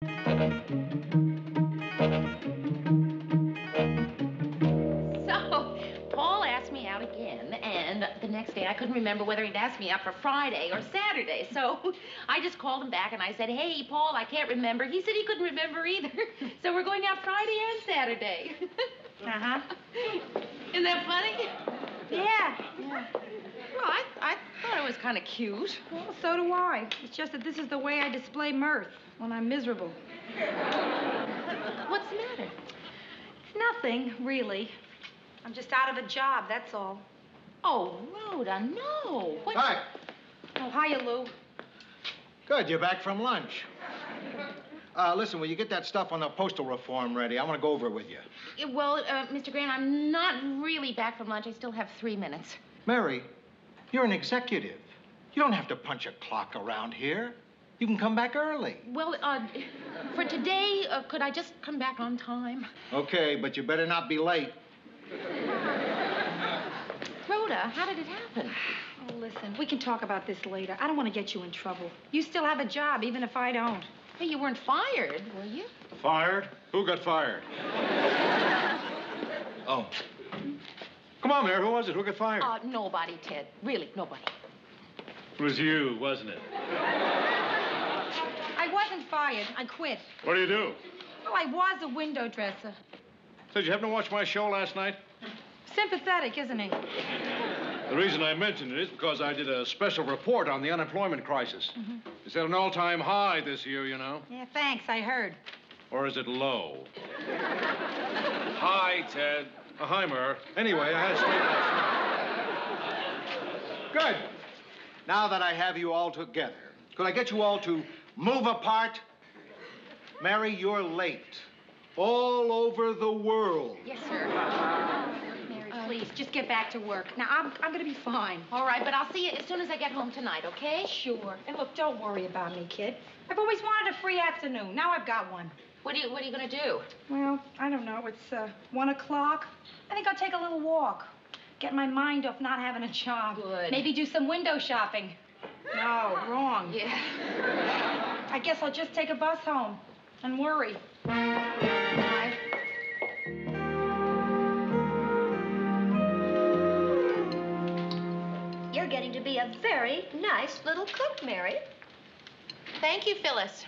So, Paul asked me out again, and the next day I couldn't remember whether he'd asked me out for Friday or Saturday. So I just called him back and I said, "Hey, Paul, I can't remember." He said he couldn't remember either. So we're going out Friday and Saturday. Uh-huh. Isn't that funny? Yeah. Well, I thought it was kind of cute. Well, so do I. It's just that this is the way I display mirth when I'm miserable. What's the matter? Nothing, really. I'm just out of a job, that's all. Oh, Rhoda, no. What? Hi. Oh, hiya, Lou. Good, you're back from lunch. Listen, will you get that stuff on the postal reform ready? I want to go over it with you. Well, Mr. Grant, I'm not really back from lunch. I still have 3 minutes. Mary, you're an executive. You don't have to punch a clock around here. You can come back early. Well, for today, could I just come back on time? Okay, but you better not be late. Rhoda, how did it happen? Oh, listen, we can talk about this later. I don't want to get you in trouble. You still have a job, even if I don't. Hey, you weren't fired, were you? Fired? Who got fired? Oh. Come on, Mary. Who was it? Who got fired? Nobody, Ted. Really, nobody. It was you, wasn't it? I wasn't fired. I quit. What do you do? Well, I was a window dresser. Said you happened to watch my show last night? Sympathetic, isn't he? The reason I mentioned it is because I did a special report on the unemployment crisis. It's at an all-time high this year, you know. Yeah, thanks. I heard. Or is it low? Hi, Ted. Hi, Mur. Anyway, I had a straight last night. Good. Now that I have you all together, could I get you all to move apart? Mary, you're late. All over the world. Yes, sir. Mary, please, just get back to work. Now, I'm going to be fine. All right, but I'll see you as soon as I get home tonight, okay? Sure. And look, don't worry about me, kid. I've always wanted a free afternoon. Now I've got one. What are you gonna do? Well, I don't know. It's 1 o'clock. I think I'll take a little walk. Get my mind off not having a job. Good. Maybe do some window shopping. No, wrong. Yeah. I guess I'll just take a bus home and worry. Bye. You're getting to be a very nice little cook, Mary. Thank you, Phyllis.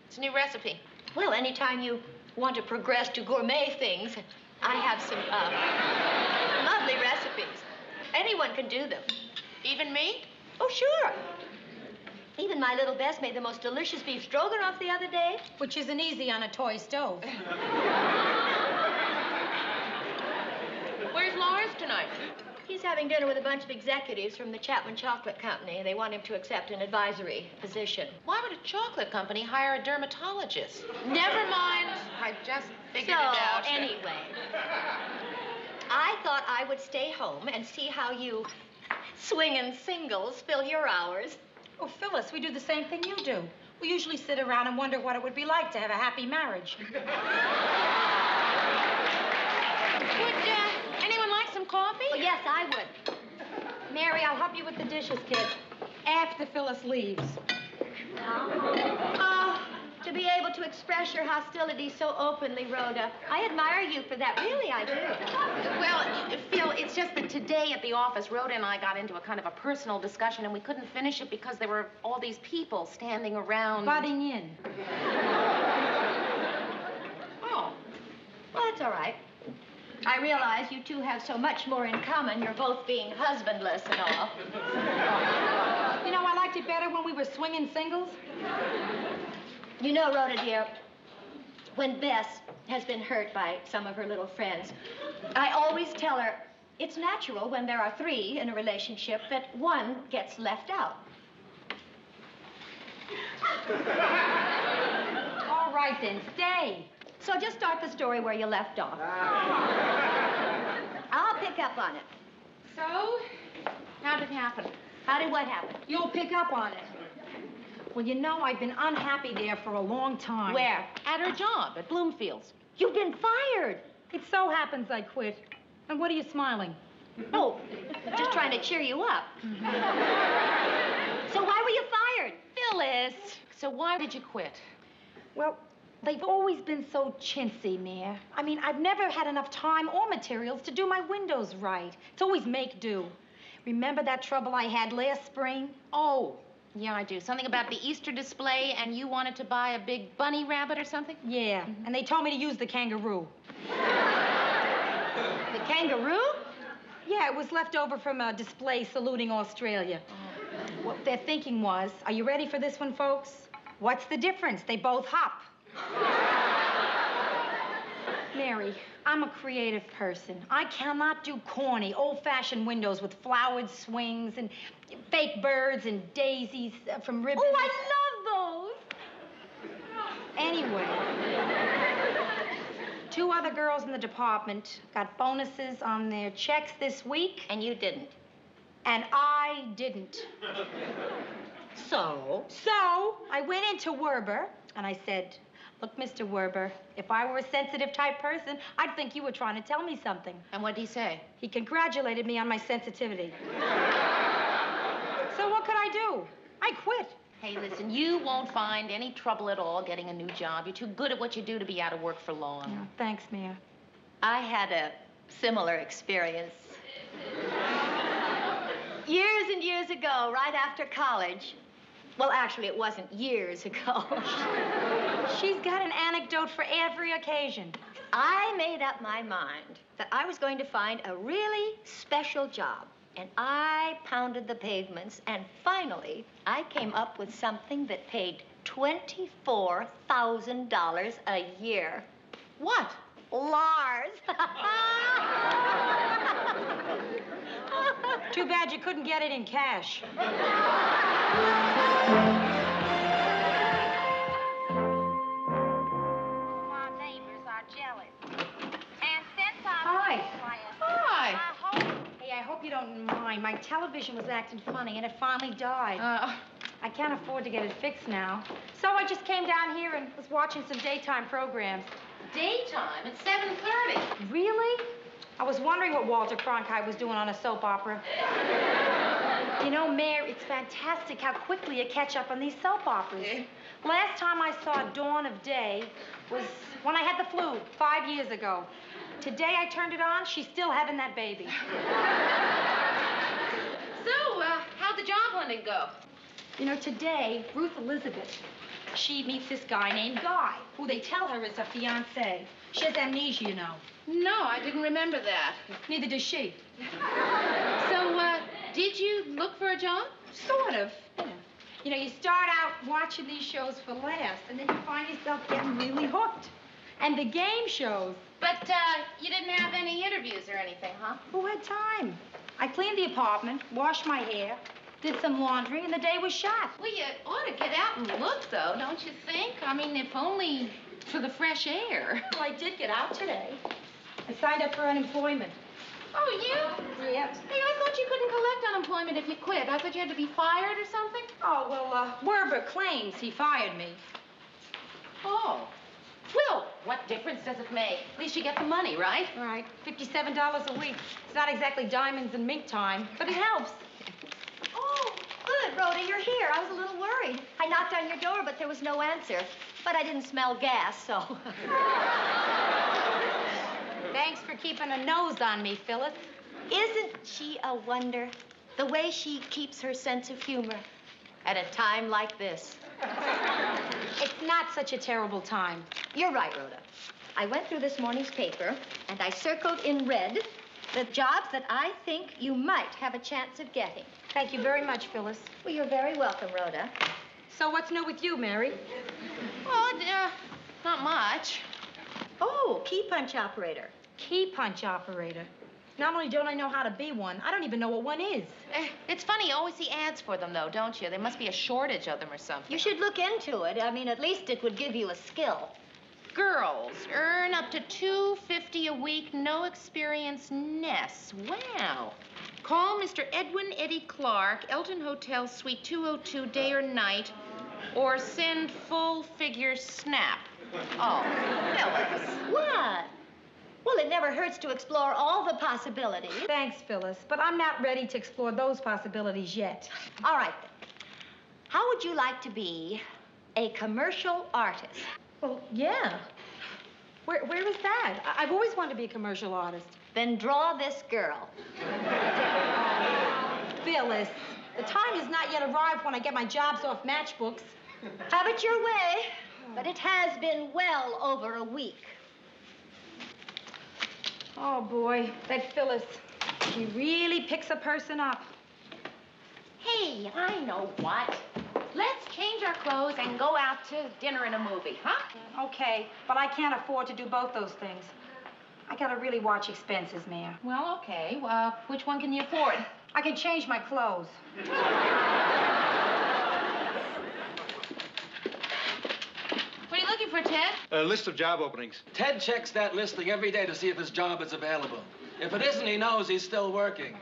It's a new recipe. Well, anytime you want to progress to gourmet things, I have some lovely recipes. Anyone can do them. Even me? Oh, sure. Even my little Bess made the most delicious beef stroganoff the other day. Which isn't easy on a toy stove. Where's Lars tonight? He's having dinner with a bunch of executives from the Chapman Chocolate Company. They want him to accept an advisory position. Why would a chocolate company hire a dermatologist? Never mind. I just figured it out. So, anyway, I thought I would stay home and see how you swingin' singles fill your hours. Oh, Phyllis, we do the same thing you do. We usually sit around and wonder what it would be like to have a happy marriage. Would anyone like some coffee? Well, yes, I would. Mary, I'll help you with the dishes, kid. After Phyllis leaves. Oh, to be able to express your hostility so openly, Rhoda. I admire you for that. Really, I do. Well, Phil, it's just that today at the office, Rhoda and I got into a kind of a personal discussion, and we couldn't finish it because there were all these people standing around. Butting in. Oh. Well, that's all right. I realize you two have so much more in common. You're both being husbandless and all. You know, I liked it better when we were swinging singles. You know, Rhoda, dear, when Bess has been hurt by some of her little friends, I always tell her it's natural when there are 3 in a relationship that one gets left out. All right, then, stay. So just start the story where you left off. I'll pick up on it. So, how did it happen? How did what happen? You'll pick up on it. Well, you know, I've been unhappy there for a long time. Where? At her job, at Bloomfield's. You've been fired. It so happens I quit. And what are you smiling? Oh, just trying to cheer you up. So why were you fired? Phyllis! So why did you quit? Well, They've always been so chintzy, Mayor. I mean, I've never had enough time or materials to do my windows right. It's always make do. Remember that trouble I had last spring? Oh, yeah, I do. Something about the Easter display, and you wanted to buy a big bunny rabbit or something? Yeah, and they told me to use the kangaroo. The kangaroo? Yeah, it was left over from a display saluting Australia. What their thinking was, are you ready for this one, folks? What's the difference? They both hop. Mary, I'm a creative person. I cannot do corny, old-fashioned windows with flowered swings and fake birds and daisies from ribbons. Oh, I love those. Anyway, 2 other girls in the department got bonuses on their checks this week, And you didn't. and I didn't. So? So I went into Werber and I said, look, Mr. Werber, if I were a sensitive type person, I'd think you were trying to tell me something. And what'd he say? He congratulated me on my sensitivity. So what could I do? I quit. Hey, listen, you won't find any trouble at all getting a new job. You're too good at what you do to be out of work for long. Oh, thanks, Mayor. I had a similar experience. Years and years ago, right after college. Well, actually, it wasn't years ago. She's got an anecdote for every occasion. I made up my mind that I was going to find a really special job. And I pounded the pavements, and finally, I came up with something that paid $24,000 a year. What? Lars. Too bad you couldn't get it in cash. My neighbors are jealous. And since I'm Hi. Hi. Hey, I hope you don't mind. My television was acting funny, and it finally died. I can't afford to get it fixed now. So I just came down here and was watching some daytime programs. Daytime at 7:30. Really? I was wondering what Walter Cronkite was doing on a soap opera. You know, Mayor, it's fantastic how quickly you catch up on these soap operas. Last time I saw Dawn of Day was when I had the flu 5 years ago. Today I turned it on, she's still having that baby. So, how'd the job hunting go? You know, today, Ruth Elizabeth, she meets this guy named Guy, who they tell her is a fiancé. She has amnesia, you know. No, I didn't remember that. Neither does she. So, did you look for a job? Sort of. You know, you start out watching these shows for laughs, and then you find yourself getting really hooked. And the game shows. But, you didn't have any interviews or anything, huh? Who had time? I cleaned the apartment, washed my hair, did some laundry, and the day was shot. Well, you ought to get out and look, though, don't you think? I mean, if only for the fresh air. Well, I did get out today. I signed up for unemployment. Oh, you? Yep. Hey, I thought you couldn't collect unemployment if you quit. I thought you had to be fired or something. Oh, well, Werber claims he fired me. Oh. Well, what difference does it make? At least you get the money, right? All right, $57 a week. It's not exactly diamonds and mink time, but it helps. Oh, good, Rhoda, you're here. I was a little worried. I knocked on your door, but there was no answer. But I didn't smell gas, so. Thanks for keeping a nose on me, Phyllis. Isn't she a wonder? The way she keeps her sense of humor at a time like this. It's not such a terrible time. You're right, Rhoda. I went through this morning's paper, and I circled in red the jobs that I think you might have a chance of getting. Thank you very much, Phyllis. Well, you're very welcome, Rhoda. So what's new with you, Mary? Oh, not much. Oh, key punch operator. Key punch operator. Not only don't I know how to be one, I don't even know what one is. It's funny, you always see ads for them, though, don't you? There must be a shortage of them or something. You should look into it. I mean, at least it would give you a skill. Girls earn up to $250 a week, no experience ness. Wow. Call Mr. Edwin Eddie Clark, Elton Hotel, Suite 202, day or night, or send full figure snap. Oh, Phyllis. What? Well, it never hurts to explore all the possibilities. Thanks, Phyllis, but I'm not ready to explore those possibilities yet. All right, then. How would you like to be a commercial artist? Well, yeah. Where is that? I've always wanted to be a commercial artist. Then draw this girl. Phyllis, the time has not yet arrived when I get my jobs off matchbooks. Have it your way, but it has been well over a week. Oh, boy, that Phyllis, she really picks a person up. Hey, I know what. Let's change our clothes and go out to dinner and a movie, huh? Okay, but I can't afford to do both those things. I gotta really watch expenses, Mayor. Well, okay. Which one can you afford? I can change my clothes. What are you looking for, Ted? A list of job openings. Ted checks that listing every day to see if his job is available. If it isn't, he knows he's still working.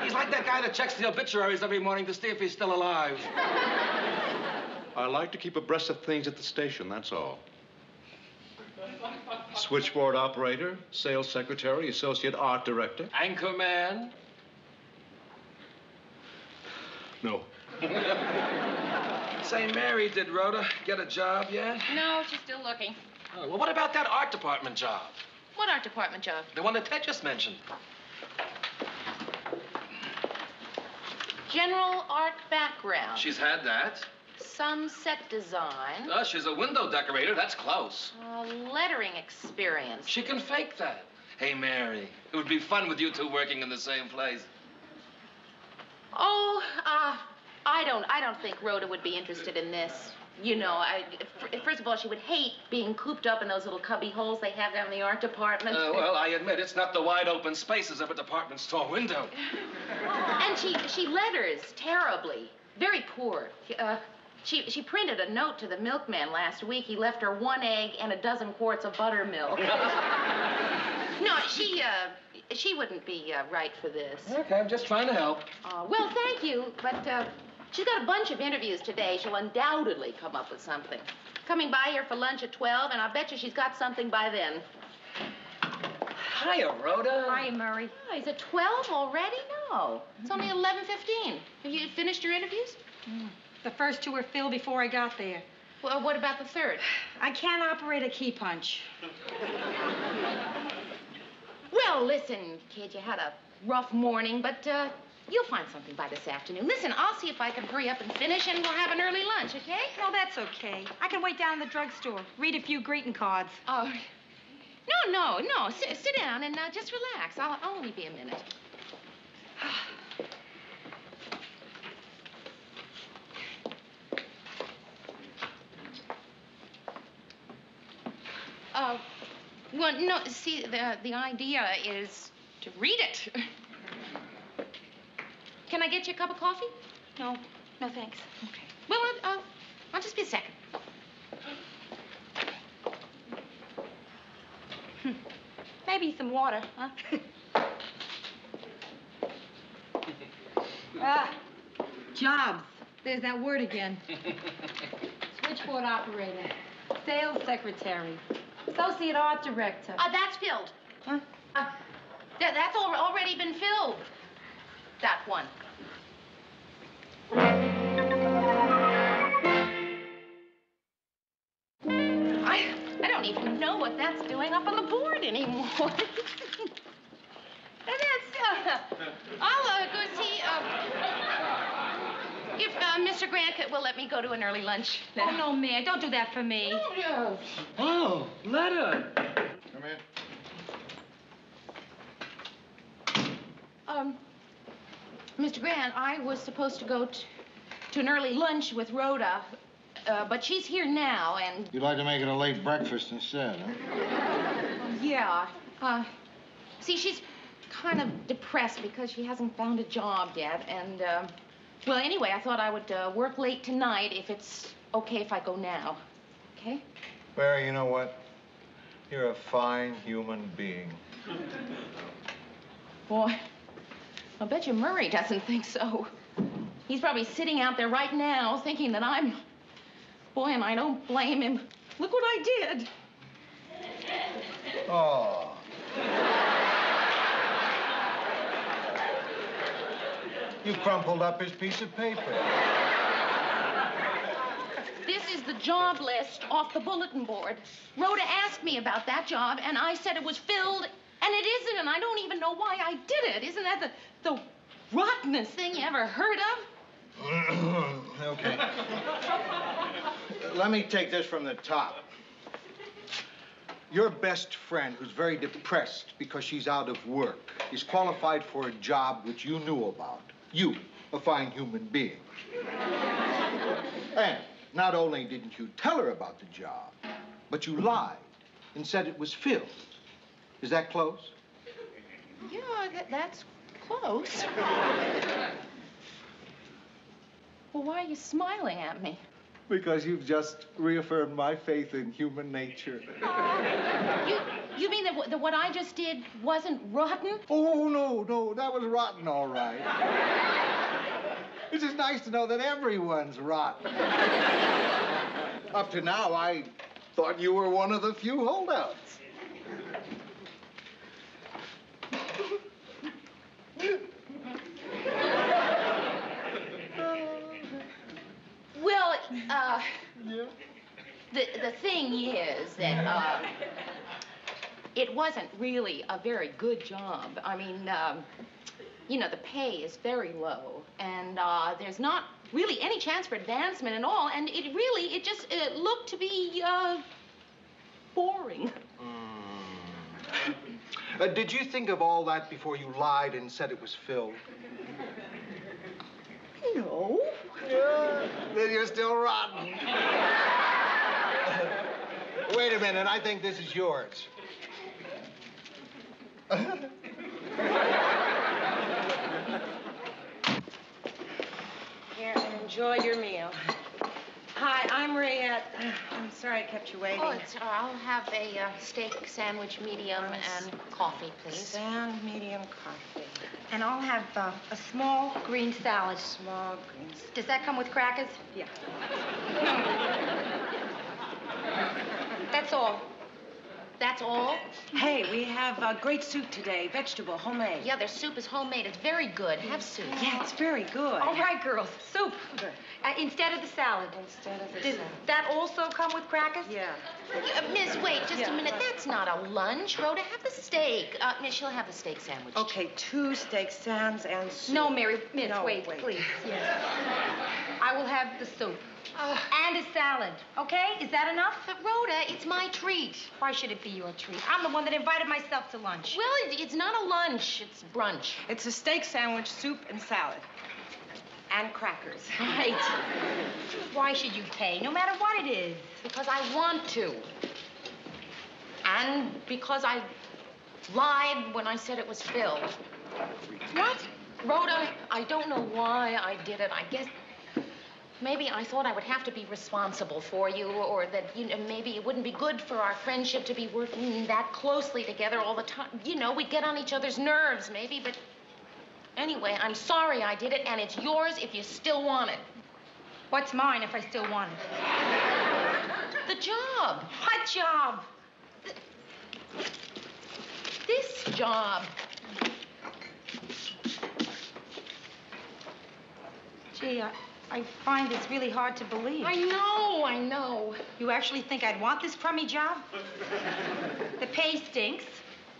He's like that guy that checks the obituaries every morning to see if he's still alive. I like to keep abreast of things at the station, that's all. Switchboard operator, sales secretary, associate art director. Anchorman. No. Say, Mary, did Rhoda get a job yet? No, she's still looking. Oh, well, what about that art department job? What art department job? The one that Ted just mentioned. General art background. She's had that. Some set design. She's a window decorator. That's close. Lettering experience. She can fake that. Hey, Mary, it would be fun with you two working in the same place. Oh, I don't think Rhoda would be interested in this. You know, first of all, she would hate being cooped up in those little cubby holes they have down in the art department. Well, I admit it's not the wide open spaces of a department store window. And she letters terribly. Very poor. She printed a note to the milkman last week. He left her 1 egg and a dozen quarts of buttermilk. No, she wouldn't be right for this. Okay, I'm just trying to help. Well, thank you, but she's got a bunch of interviews today. She'll undoubtedly come up with something. Coming by here for lunch at 12, and I'll bet you she's got something by then. Hiya, Rhoda. Hi, Murray. Oh, is it 12 already? No. It's only 11:15. Have you finished your interviews? The first 2 were filled before I got there. Well, what about the third? I can't operate a key punch. Well, listen, kid, you had a rough morning, but you'll find something by this afternoon. Listen, I'll see if I can hurry up and finish, and we'll have an early lunch, okay? No, that's okay. I can wait down in the drugstore, read a few greeting cards. Oh, no. Sit down and just relax. I'll only be a minute. Well, no, see, the idea is to read it. Can I get you a cup of coffee? No, thanks. Okay. Well, I'll just be a second. Maybe some water, huh? Jobs. There's that word again. Switchboard operator. Sales secretary. Associate art director. That's filled. Huh? That's already been filled. That one. I don't even know what that's doing up on the board anymore. And I'll go see if Mr. Grant will let me go to an early lunch. Oh, no, Mayor, don't do that for me. Oh, letter. Come in. Mr. Grant, I was supposed to go to an early lunch with Rhoda, but she's here now, and... You'd like to make it a late breakfast instead, huh? Yeah. See, she's kind of depressed because she hasn't found a job yet, and, well, anyway, I thought I would work late tonight if it's okay if I go now. Okay? Mary, you know what? You're a fine human being. Boy, I'll bet you Murray doesn't think so. He's probably sitting out there right now thinking that I'm... Boy, and I don't blame him. Look what I did. Oh. You crumpled up his piece of paper. This is the job list off the bulletin board. Rhoda asked me about that job, and I said it was filled, and it isn't, and I don't even know why I did it. Isn't that the rottenest thing you ever heard of? Okay. Let me take this from the top. Your best friend, who's very depressed because she's out of work, is qualified for a job which you knew about. You, a fine human being. And not only didn't you tell her about the job, but you lied and said it was filled. Is that close? Yeah, that's close. Well, why are you smiling at me? Because you've just reaffirmed my faith in human nature. You mean that what I just did wasn't rotten? Oh, no, that was rotten, all right. It's just nice to know that everyone's rotten. Up to now, I thought you were one of the few holdouts. Well, Yeah. the thing is that, it wasn't really a very good job. I mean, you know, the pay is very low, and, there's not really any chance for advancement at all, and it just looked to be, boring. Did you think of all that before you lied and said it was filled? No. Yeah, then you're still rotten. Wait a minute, I think this is yours. Here, enjoy your meal. Hi, I'm Rayette. I'm sorry I kept you waiting. Oh, I'll have a steak sandwich medium and coffee, please. Stand medium coffee. And I'll have a small green salad. Small greens. Does that come with crackers? Yeah. That's all. That's all? Hey, we have great soup today, vegetable, homemade. Yeah, their soup is homemade. It's very good. Have soup. Yeah, it's very good. All right, girls, soup. Good. Instead of the salad. Instead of the Does salad. that also come with crackers? Yeah. Miss, wait just Yeah. a minute. That's not a lunch. Rhoda, have the steak. Miss, she'll have the steak sandwich. Okay, 2 steak sands and soup. No, Mary, Miss, No, wait, wait. please. Yes. I will have the soup. And a salad, okay? Is that enough? But Rhoda, it's my treat. Why should it be your treat? I'm the one that invited myself to lunch. Well, it's not a lunch. It's brunch. It's a steak sandwich, soup, and salad. And crackers. Right. Why should you pay, no matter what it is? Because I want to. And because I lied when I said it was filled. What? Rhoda, I don't know why I did it. I guess maybe I thought I would have to be responsible for you, or that, you know, maybe it wouldn't be good for our friendship to be working that closely together all the time. You know, we'd get on each other's nerves, maybe, but anyway, I'm sorry I did it, and it's yours if you still want it. What's mine if I still want it? The job. What job? This job. Gee, I find this really hard to believe. I know. You actually think I'd want this crummy job? The pay stinks.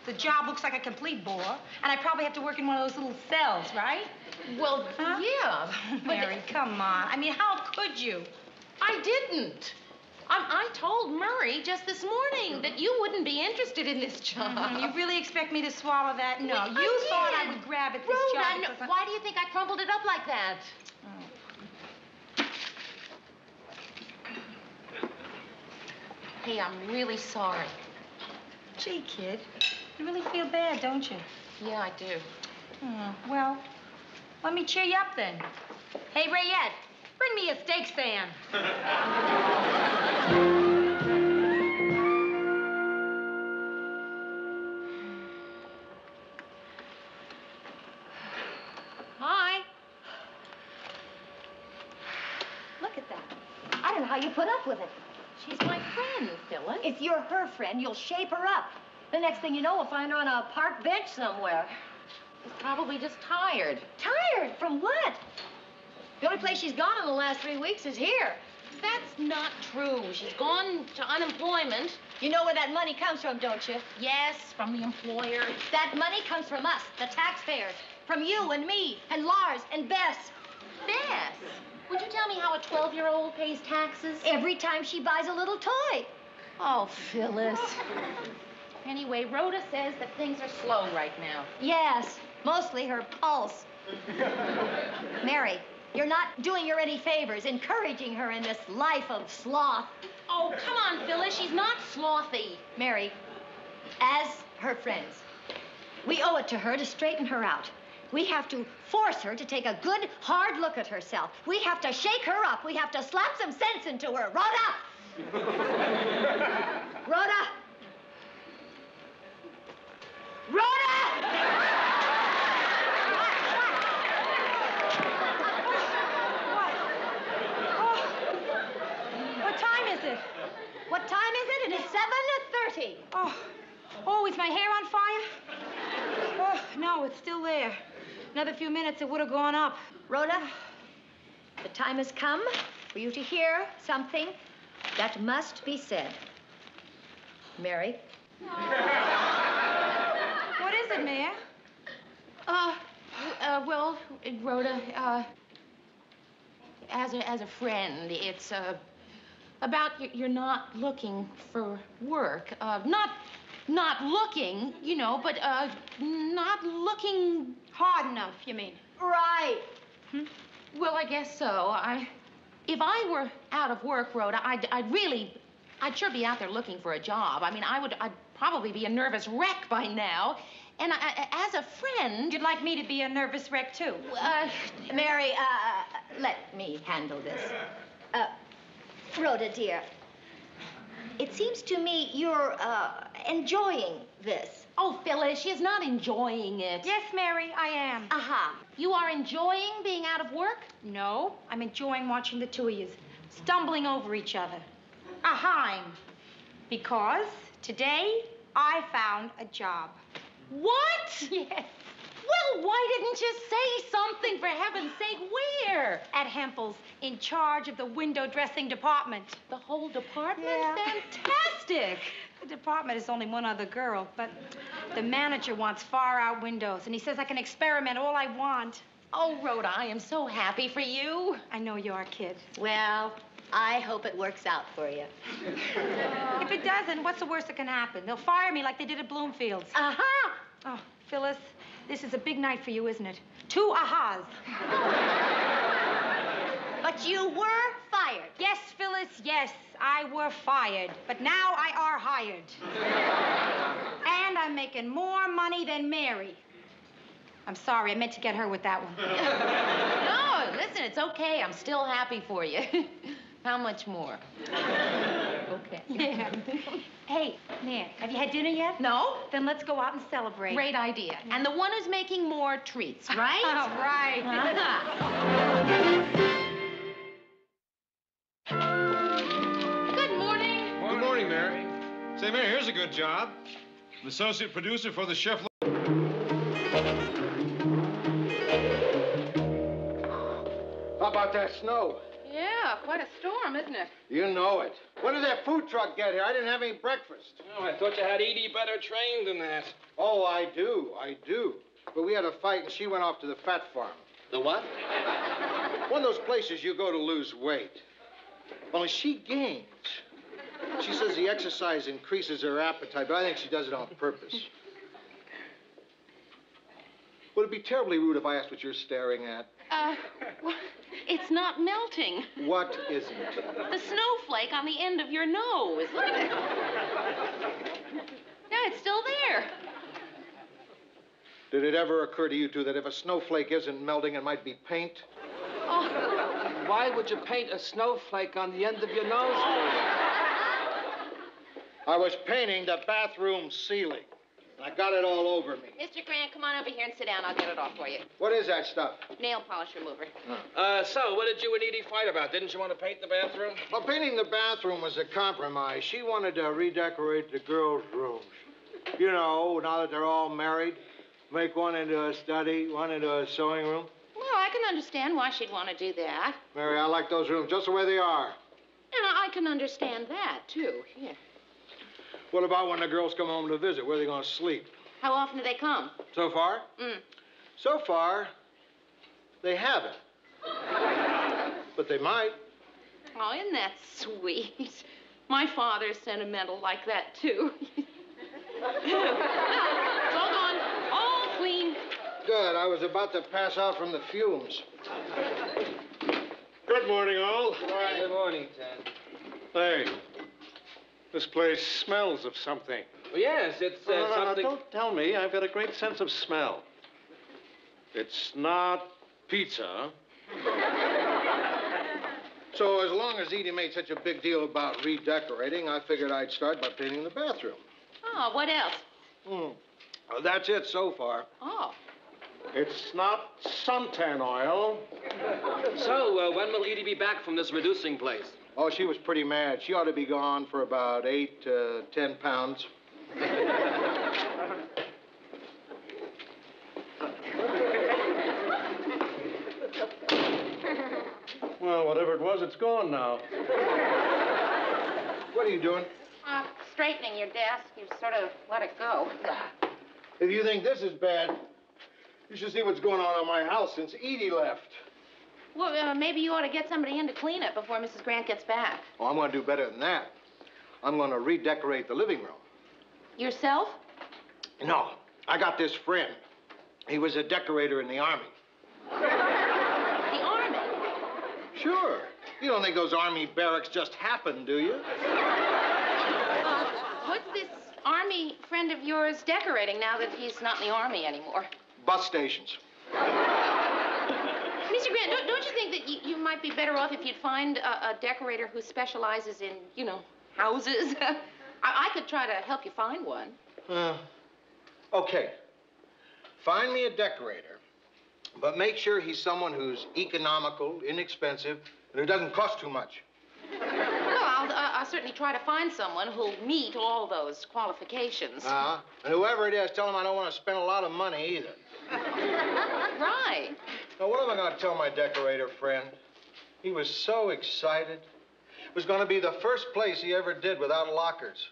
The job looks like a complete bore. And I probably have to work in one of those little cells, right? Well, Huh? yeah. But Mary, come on. I mean, how could you? I didn't. I told Murray just this morning that you wouldn't be interested in this job. You really expect me to swallow that? No, Well, you thought I did. would grab at this Rhoda, job. no, because why do you think I crumpled it up like that? Hey, I'm really sorry. Gee, kid, you really feel bad, don't you? Yeah, I do. Well, let me cheer you up then. Hey, Rayette, bring me a steak stand. Hi. Look at that. I don't know how you put up with it. She's my friend, Phyllis. If you're her friend, you'll shape her up. The next thing you know, we'll find her on a park bench somewhere. She's probably just tired. Tired? From what? The only place she's gone in the last 3 weeks is here. That's not true. She's gone to unemployment. You know where that money comes from, don't you? Yes, from the employer. That money comes from us, the taxpayers. From you and me and Lars and Bess. Bess, would you tell me how a 12-year-old pays taxes? Every time she buys a little toy. Oh, Phyllis. Anyway, Rhoda says that things are slow right now. Yes, mostly her pulse. Mary, you're not doing her any favors, encouraging her in this life of sloth. Oh, come on, Phyllis. She's not slothy. Mary, as her friends, we owe it to her to straighten her out. We have to force her to take a good, hard look at herself. We have to shake her up. We have to slap some sense into her. Rhoda! Rhoda! Rhoda! What time is it? What time is it? It is 7:30. Oh, is my hair on fire? Oh, no, it's still there. Another few minutes, it would have gone up. Rhoda, the time has come for you to hear something that must be said. Mary? What is it, Mayor? Well, Rhoda, as a friend, it's, about you're not looking for work. Not looking, you know, but, not looking... Hard enough, you mean? Right. Well, I guess so. If I were out of work, Rhoda, I'd sure be out there looking for a job. I mean, I'd probably be a nervous wreck by now. And as a friend... You'd like me to be a nervous wreck, too? Mary, let me handle this. Rhoda, dear, it seems to me you're, enjoying this. Oh, Phyllis, she's not enjoying it. Yes, Mary, I am. Aha. You are enjoying being out of work? No, I'm enjoying watching the two of you stumbling over each other. Ahem. Because today I found a job. What? Yes. Well, why didn't you say something, for heaven's sake? Where? At Hempel's, in charge of the window dressing department. The whole department? Yeah. Fantastic. The department is only one other girl, but the manager wants far-out windows, and he says I can experiment all I want. Oh, Rhoda, I am so happy for you. I know you are, kid. Well, I hope it works out for you. If it doesn't, what's the worst that can happen? They'll fire me like they did at Bloomfield's. Aha! Oh, Phyllis, this is a big night for you, isn't it? 2 ahas. But you were fired. Yes, Phyllis, yes, I were fired. But now I are hired. And I'm making more money than Mary. I'm sorry, I meant to get her with that one. No, listen, it's okay. I'm still happy for you. How much more? Okay. Yeah. Hey, Nan, have you had dinner yet? No? Then let's go out and celebrate. Great idea. And the one who's making more treats, right? Oh, right. Good morning. Good morning, Mary. Say, Mary, here's a good job. An associate producer for the Chef. How about that snow? Yeah, quite a storm, isn't it? You know it. When did that food truck get here? I didn't have any breakfast. Oh, I thought you had Edie better trained than that. Oh, I do. But we had a fight, and she went off to the fat farm. The what? One of those places you go to lose weight. Only she gains. She says the exercise increases her appetite, but I think she does it on purpose. Would it be terribly rude if I asked what you're staring at? Well, it's not melting. What isn't? The snowflake on the end of your nose. Look at it. Yeah, it's still there. Did it ever occur to you two that if a snowflake isn't melting, it might be paint? Oh, Why would you paint a snowflake on the end of your nose? I was painting the bathroom ceiling. I got it all over me. Mr. Grant, come on over here and sit down. I'll get it off for you. What is that stuff? Nail polish remover. So, what did you and Edie fight about? Didn't you want to paint the bathroom? Well, painting the bathroom was a compromise. She wanted to redecorate the girls' rooms. You know, now that they're all married, make one into a study, one into a sewing room. Well, I can understand why she'd want to do that. Mary, I like those rooms just the way they are. can understand that, too. Yeah. What about when the girls come home to visit? Where are they going to sleep? How often do they come? So far? So far, they haven't. But they might. Oh, isn't that sweet? My father's sentimental like that, too. It's all gone. All clean. Good. I was about to pass out from the fumes. Good morning, all. Good morning, Ted. Hey, this place smells of something. Well, yes, it's No, something... don't tell me. I've got a great sense of smell. It's not pizza. So as long as Edie made such a big deal about redecorating, I figured I'd start by painting the bathroom. Oh, what else? Well, that's it so far. Oh. It's not suntan oil. So, when will Edie be back from this reducing place? Oh, she was pretty mad. She ought to be gone for about 8 to 10 pounds. Well, whatever it was, it's gone now. What are you doing? Straightening your desk. You sort of let it go. If you think this is bad, you should see what's going on in my house since Edie left. Well, maybe you ought to get somebody in to clean it before Mrs. Grant gets back. Oh, I'm going to do better than that. I'm going to redecorate the living room. Yourself? No, I got this friend. He was a decorator in the Army. The Army? Sure. You don't think those Army barracks just happen, do you? What's this Army friend of yours decorating now that he's not in the Army anymore? Bus stations. Mr. Grant, don't you think that you might be better off if you'd find a decorator who specializes in, houses? I could try to help you find one. Okay. Find me a decorator, but make sure he's someone who's economical, inexpensive, and who doesn't cost too much. Well, I'll certainly try to find someone who'll meet all those qualifications. And whoever it is, tell him I don't want to spend a lot of money either. Right. Now, what am I going to tell my decorator friend? He was so excited. It was going to be the first place he ever did without lockers.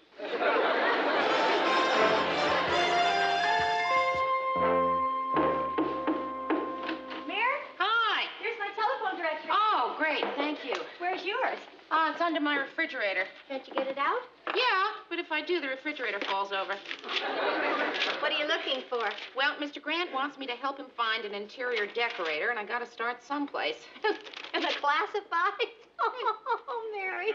Mare? Hi. Here's my telephone directory. Oh, great. Thank you. Where's yours? It's under my refrigerator. Can't you get it out? Yeah, but if I do, the refrigerator falls over. What are you looking for? Well, Mr. Grant wants me to help him find an interior decorator, and I got to start someplace. In the classifieds? Oh, Mary.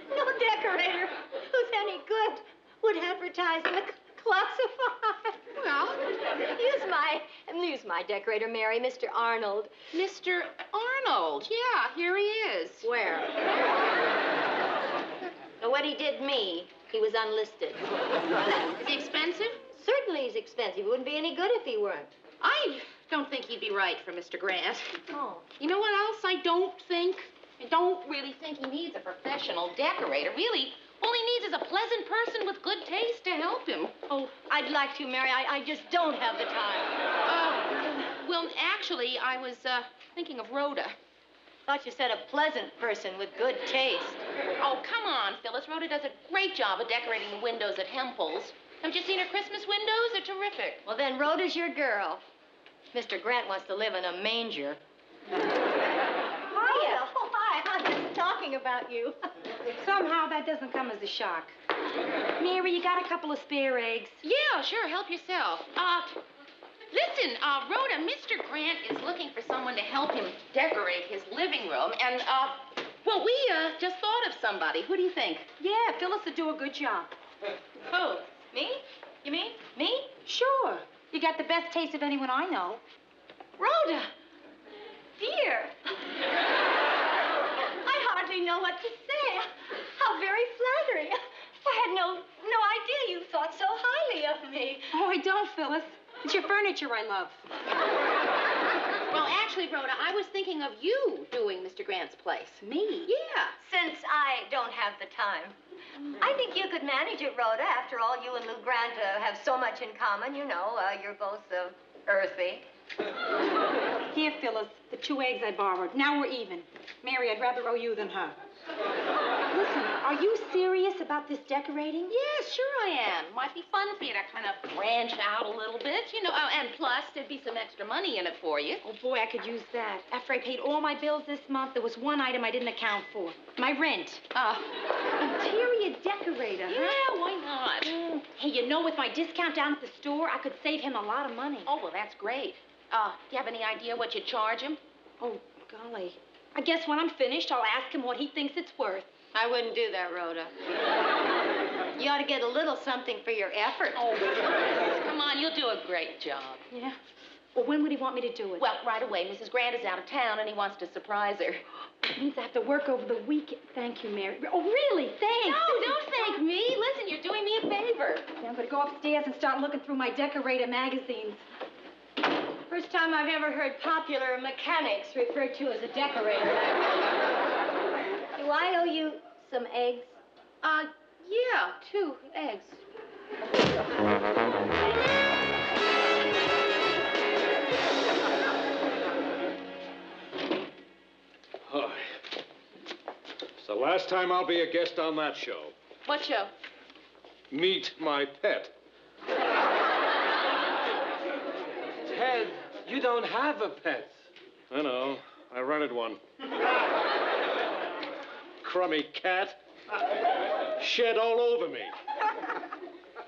No decorator who's any good would advertise in the classified. Well, use my decorator, Mary, Mr. Arnold. Mr. Arnold. Yeah, here he is. Where? Now, when he did me, he was unlisted. Is he expensive? Certainly he's expensive. He wouldn't be any good if he weren't. I don't think he'd be right for Mr. Grant. Oh. You know what else I don't think? I don't really think he needs a professional decorator. Really, all he needs is a pleasant person with good taste to help him. Oh, I'd like to, Mary. I just don't have the time. Well, actually, I was thinking of Rhoda. Thought you said a pleasant person with good taste. Oh, come on, Phyllis. Rhoda does a great job of decorating the windows at Hempel's. Haven't you seen her Christmas windows? They're terrific. Well, then Rhoda's your girl. Mr. Grant wants to live in a manger. Hiya. Oh, hi. I was just talking about you. Somehow that doesn't come as a shock. Mary, you got a couple of spare eggs? Yeah, sure. Help yourself. Listen, Rhoda, Mr. Grant is looking for someone to help him decorate his living room. And, well, we just thought of somebody. Who do you think? Yeah, Phyllis would do a good job. Who? Me? You mean me? Sure. You got the best taste of anyone I know. Rhoda! Dear! I hardly know what to say. How very flattering. I had no idea you thought so highly of me. Oh, I don't, Phyllis. It's your furniture I love. Well, actually, Rhoda, I was thinking of you doing Mr. Grant's place. Me? Yeah. Since I don't have the time. I think you could manage it, Rhoda. After all, you and Lou Grant have so much in common. You know, you're both earthy. Here, Phyllis, the 2 eggs I borrowed. Now we're even. Mary, I'd rather owe you than her. Listen, are you serious about this decorating? Yeah, sure I am. Might be fun for you to kind of branch out a little bit, you know. Oh, and plus, there'd be some extra money in it for you. Oh, boy, I could use that. After I paid all my bills this month, there was one item I didn't account for. My rent. Interior decorator, huh? Yeah, why not? Hey, you know, with my discount down at the store, I could save him a lot of money. Oh, well, that's great. Do you have any idea what you charge him? Oh, golly. I guess when I'm finished, I'll ask him what he thinks it's worth. I wouldn't do that, Rhoda. You ought to get a little something for your effort. Oh, come on, you'll do a great job. Yeah? Well, when would he want me to do it? Well, right away. Mrs. Grant is out of town, and he wants to surprise her. It means I have to work over the weekend. Thank you, Mary. Oh, really? Thanks. No, don't thank me. Listen, you're doing me a favor. Yeah, I'm going to go upstairs and start looking through my decorator magazines. First time I've ever heard popular mechanics referred to as a decorator. Do I owe you some eggs? Yeah, 2 eggs. Hi. It's the last time I'll be a guest on that show. What show? Meet my pet. Ted, you don't have a pet. I know. I rented one. Crummy cat. Shed all over me.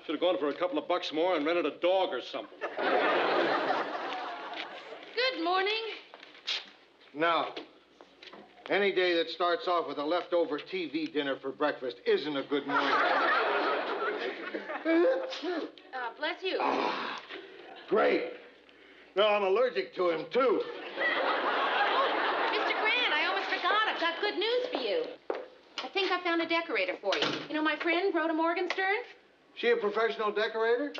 Should have gone for a couple of bucks more and rented a dog or something. Good morning. No. Any day that starts off with a leftover TV dinner for breakfast isn't a good morning. Bless you. Great. No, I'm allergic to him, too. Mr. Grant, I almost forgot. I've got good news for you. I think I found a decorator for you. You know my friend, Rhoda Morgenstern? She a professional decorator?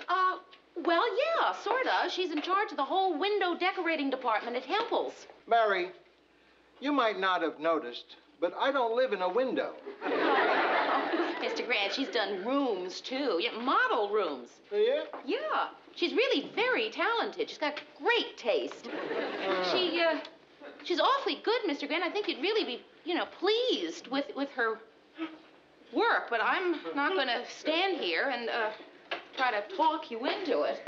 Well, yeah, sort of. She's in charge of the whole window decorating department at Hempel's. Mary, you might not have noticed, but I don't live in a window. Mr. Grant, she's done rooms, too. Yeah, model rooms. Oh, yeah? Yeah. She's really very talented. She's got great taste. She's awfully good, Mr. Grant. I think you'd really be, pleased with her work, but I'm not going to stand here and try to talk you into it.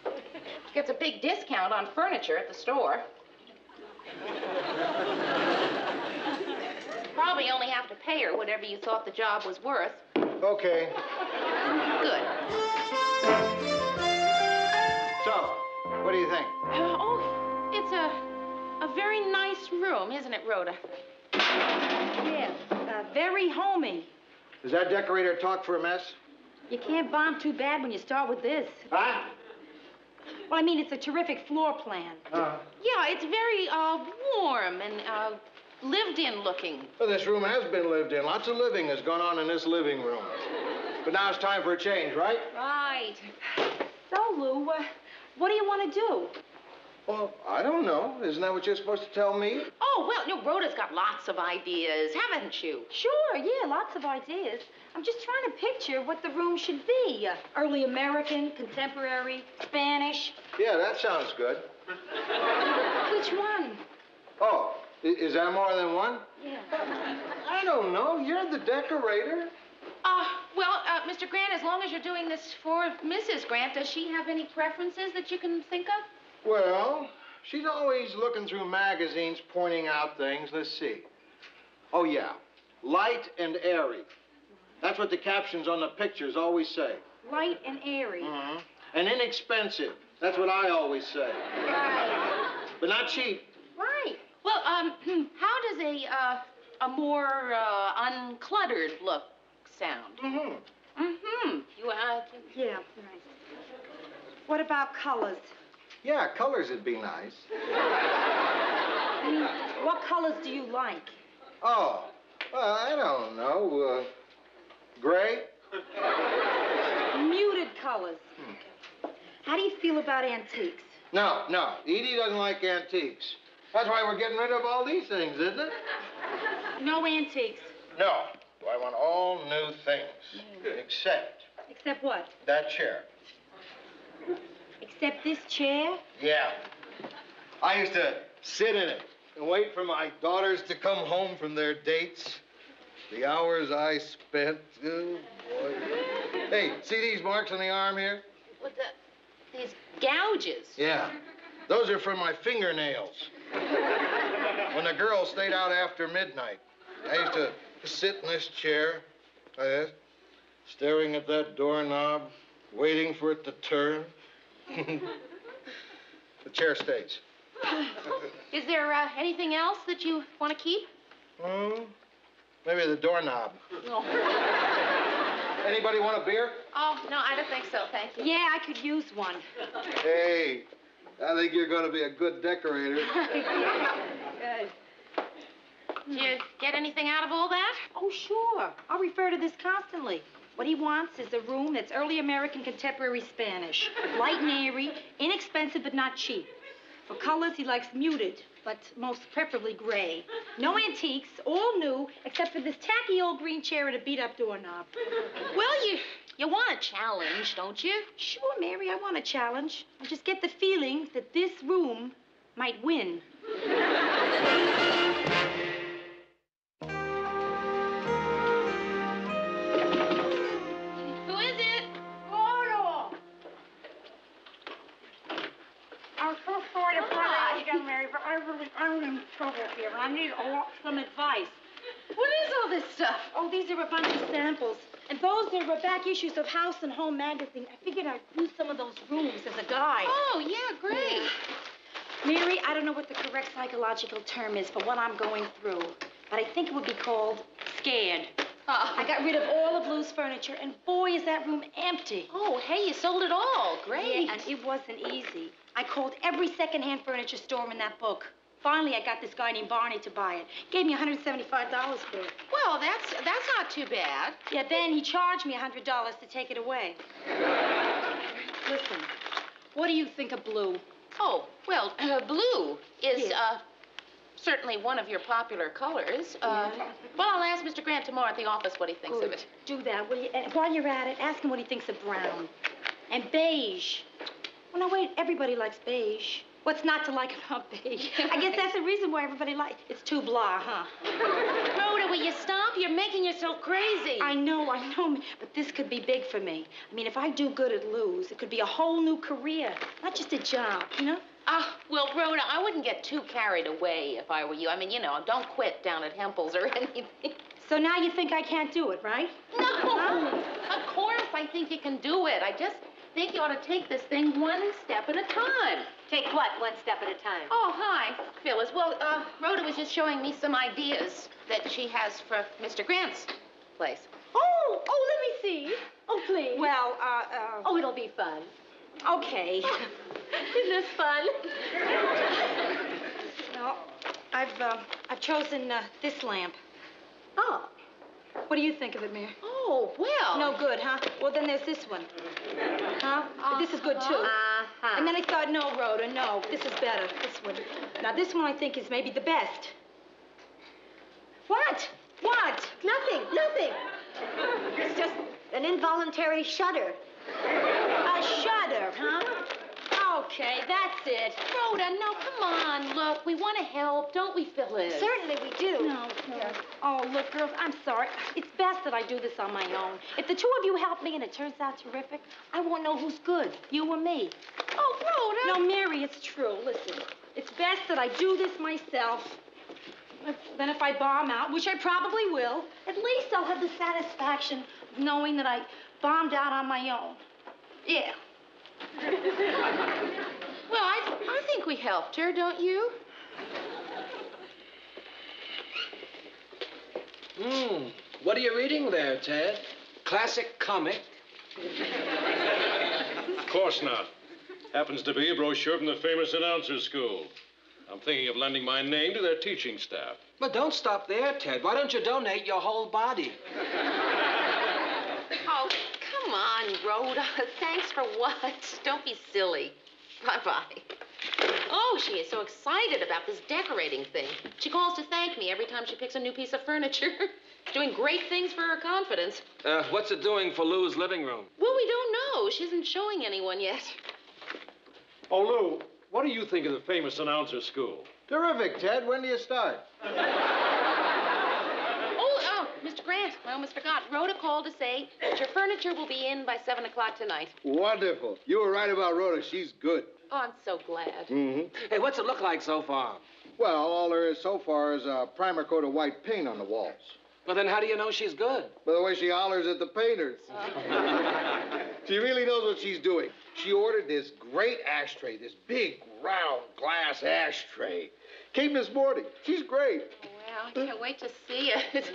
She gets a big discount on furniture at the store. Probably only have to pay her whatever you thought the job was worth. Okay. Good. So, what do you think? It's a very nice room, isn't it, Rhoda? Yeah, very homey. Does that decorator talk for a mess? You can't bomb too bad when you start with this. Huh? Well, I mean, it's a terrific floor plan. Uh-huh. Yeah, it's very warm and lived-in looking. Well, this room has been lived in. Lots of living has gone on in this living room. But now it's time for a change, right? Right. So, Lou, what do you want to do? Well, I don't know. Isn't that what you're supposed to tell me? Oh, well, Rhoda's got lots of ideas, haven't you? Sure, yeah, lots of ideas. I'm just trying to picture what the room should be. Early American, contemporary, Spanish. Yeah, that sounds good. Which one? Oh, is there more than one? Yeah. I don't know. You're the decorator. Mr. Grant, as long as you're doing this for Mrs. Grant, does she have any preferences that you can think of? Well, she's always looking through magazines, pointing out things. Let's see. Oh, yeah. Light and airy. That's what the captions on the pictures always say. Light and airy. Mm-hmm. And inexpensive. That's what I always say. Right. But not cheap. Right. Well, how does a more uncluttered look sound? Mm-hmm. Mm-hmm. Yeah, right. What about colors? Yeah, colors would be nice. I mean, what colors do you like? Oh, well, I don't know. Gray? Muted colors. How do you feel about antiques? No. Edie doesn't like antiques. That's why we're getting rid of all these things, isn't it? No antiques. No. I want all new things. Except Except what? that chair. Except this chair? Yeah. I used to sit in it and wait for my daughters to come home from their dates. The hours I spent, oh boy. Hey, see these marks on the arm here? What these gouges? Yeah, those are from my fingernails. When the girls stayed out after midnight, I used to sit in this chair, like this, staring at that doorknob, waiting for it to turn. The chair stays. Is there anything else that you want to keep? Maybe the doorknob. No. Anybody want a beer? Oh, no, I don't think so, thank you. Yeah, I could use one. Hey, I think you're going to be a good decorator. Good. Did you get anything out of all that? Oh, sure. I'll refer to this constantly. What he wants is a room that's early American contemporary Spanish. Light and airy, inexpensive but not cheap. For colors, he likes muted, but most preferably gray. No antiques, all new, except for this tacky old green chair and a beat-up doorknob. Well, you want a challenge, don't you? Sure, Mary, I want a challenge. I just get the feeling that this room might win. Who is it? Oh, no. I'm so sorry to bother you again, Mary, but I'm in trouble here, and I need some advice. What is all this stuff? Oh, these are a bunch of samples. And those are back issues of House and Home magazine. I figured I'd use some of those rooms as a guide. Oh, yeah, great. Mary, I don't know what the correct psychological term is for what I'm going through, but I think it would be called scared. I got rid of all of Lou's furniture, and boy, is that room empty. Oh, hey, you sold it all. Great. Yeah, and it wasn't easy. I called every secondhand furniture store in that book. Finally, I got this guy named Barney to buy it. Gave me $175 for it. Well, that's not too bad. Yeah, then he charged me $100 to take it away. Listen, what do you think of blue? Oh, well, blue is, Yeah. Certainly one of your popular colors. Yeah. Well, I'll ask Mr. Grant tomorrow at the office what he thinks of it. Do that, will you? And while you're at it, ask him what he thinks of brown. And beige. Well, no, wait, everybody likes beige. What's not to like about beige? I guess that's the reason why everybody likes it. It's too blah, huh? Rhoda, will you stop? You're making yourself crazy. I know, but this could be big for me. I mean, if I do good at Lou's, it could be a whole new career, not just a job, you know? Well, Rhoda, I wouldn't get too carried away if I were you. I mean, you know, don't quit down at Hempel's or anything. So now you think I can't do it, right? No, of course I think you can do it. I just think you ought to take this thing one step at a time. Take what, one step at a time? Oh, hi, Phyllis. Well, Rhoda was just showing me some ideas that she has for Mr. Grant's place. Oh, let me see. Oh, please. Well, Oh, it'll be fun. okay. Isn't this fun? Well, I've chosen this lamp. Oh. What do you think of it, Mary? Oh, well. No good, huh? Well, then there's this one. Huh? This is good, too. Uh-huh. And then I thought, no, Rhoda, no. This is better, this one. Now, this one I think is maybe the best. What? What? Nothing. It's just an involuntary shudder. A shudder, huh? Okay, that's it. Rhoda, no, come on. Look, we want to help, don't we, Phyllis? Certainly we do. No. Oh, look, girls, I'm sorry. It's best that I do this on my own. If the two of you help me and it turns out terrific, I won't know who's good, you or me. Oh, Rhoda. No, Mary, it's true. Listen, it's best that I do this myself. Then if I bomb out, which I probably will, at least I'll have the satisfaction of knowing that I bombed out on my own. Yeah. Well, I think we helped her, don't you? What are you reading there, Ted? Classic comic? Of course not. Happens to be a brochure from the famous announcer school. I'm thinking of lending my name to their teaching staff. But don't stop there, Ted. Why don't you donate your whole body? Oh, come on, Rhoda. Thanks for what? Don't be silly. Bye-bye. Oh, she is so excited about this decorating thing. She calls to thank me every time she picks a new piece of furniture. She's doing great things for her confidence. What's it doing for Lou's living room? Well, we don't know. She isn't showing anyone yet. Oh, Lou, what do you think of the famous announcer school? Terrific, Ted. When do you start? Oh, Mr. Grant, I almost forgot. Rhoda called to say that your furniture will be in by 7 o'clock tonight. Wonderful. You were right about Rhoda. She's good. Oh, I'm so glad. Mm-hmm. Hey, what's it look like so far? Well, all there is so far is a primer coat of white paint on the walls. Well, then how do you know she's good? By the way she hollers at the painters. She really knows what she's doing. She ordered this great ashtray, this big, round glass ashtray. Came this morning. She's great. Well, I can't wait to see it.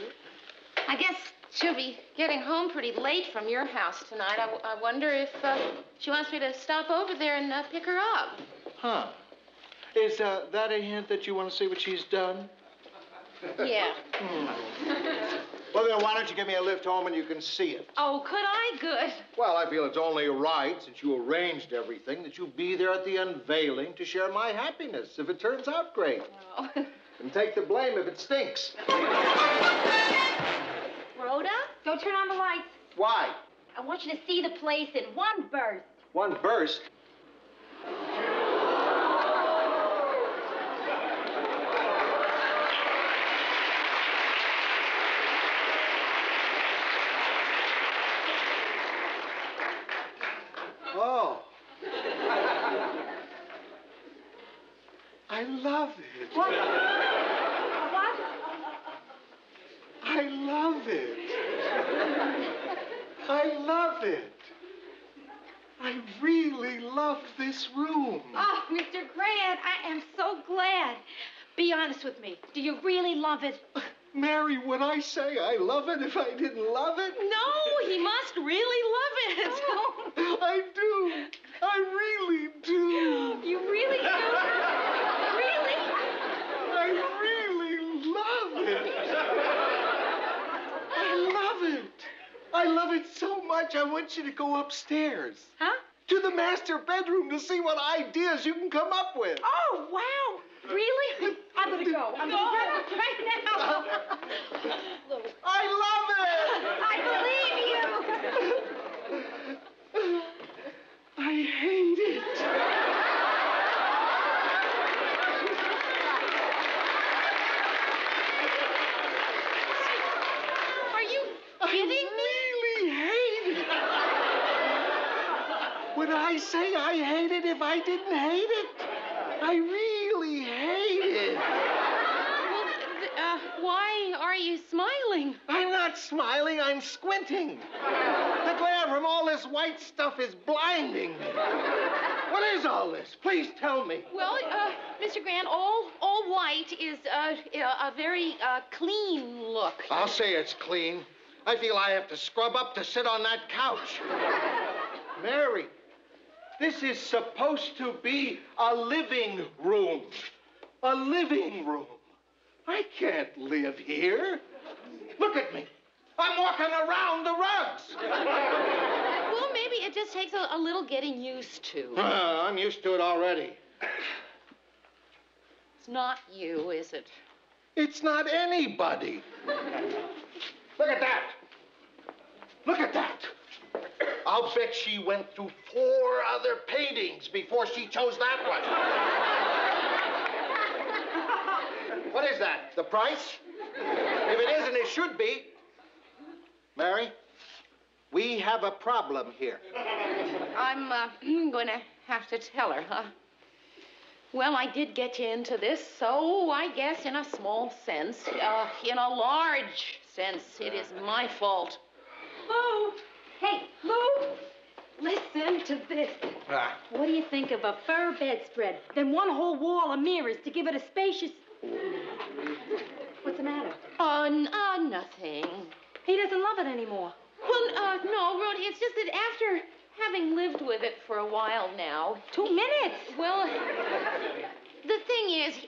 I guess she'll be getting home pretty late from your house tonight. I wonder if she wants me to stop over there and pick her up. Huh. Is that a hint that you want to see what she's done? Yeah. Well, then why don't you give me a lift home and you can see it? Oh, could I? Good. Well, I feel it's only right, since you arranged everything, that you be there at the unveiling to share my happiness if it turns out great. Oh. And take the blame if it stinks. Rhoda, go turn on the lights. Why? I want you to see the place in one burst. One burst? Oh. I love it. What? What? I love it. I love it. I really love this room. Oh, Mr. Grant, I am so glad. Be honest with me. Do you really love it? Mary, would I say I love it if I didn't love it? No, he must really love it. I do. I really do. You really do? Really? I really love it. I love it. I love it so much, I want you to go upstairs. Huh? To the master bedroom to see what ideas you can come up with. Oh, wow. Really? I'm going to go. I'm going to go right now. I love it. I believe you. I hate it. Are you kidding me? I really hate it. Would I say I hate it if I didn't hate it? I really hate it. Well, why are you smiling? I'm not smiling, I'm squinting. The glare from all this white stuff is blinding me. What is all this? Please tell me. Well, Mr. Grant, all white is a very clean look. I'll say it's clean. I feel I have to scrub up to sit on that couch. Mary, this is supposed to be a living room. A living room. I can't live here. Look at me. I'm walking around the rugs. Well, maybe it just takes a little getting used to. I'm used to it already. It's not you, is it? It's not anybody. Look at that. Look at that. I'll bet she went through 4 other paintings before she chose that one. What is that? The price? If it isn't, it should be. Mary, we have a problem here. I'm going to have to tell her, huh? Well, I did get you into this, so I guess in a small sense, in a large sense, it is my fault. Lou! Hey, Lou! Listen to this. What do you think of a fur bedspread, then one whole wall of mirrors to give it a spacious... What's the matter? Nothing. He doesn't love it anymore. Well, no, Rhoda, it's just that after having lived with it for a while now... 2 minutes? Well, the thing is,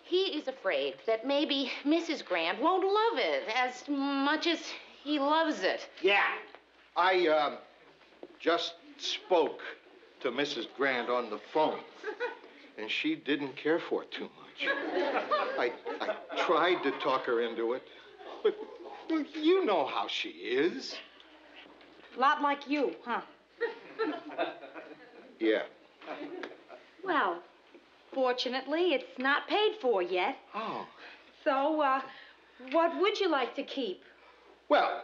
he is afraid that maybe Mrs. Grant won't love it as much as he loves it. Yeah. I, just spoke to Mrs. Grant on the phone, and she didn't care for it too much. I tried to talk her into it, but you know how she is. A lot like you, huh? Yeah. Well, Fortunately, it's not paid for yet. Oh. So, what would you like to keep? Well,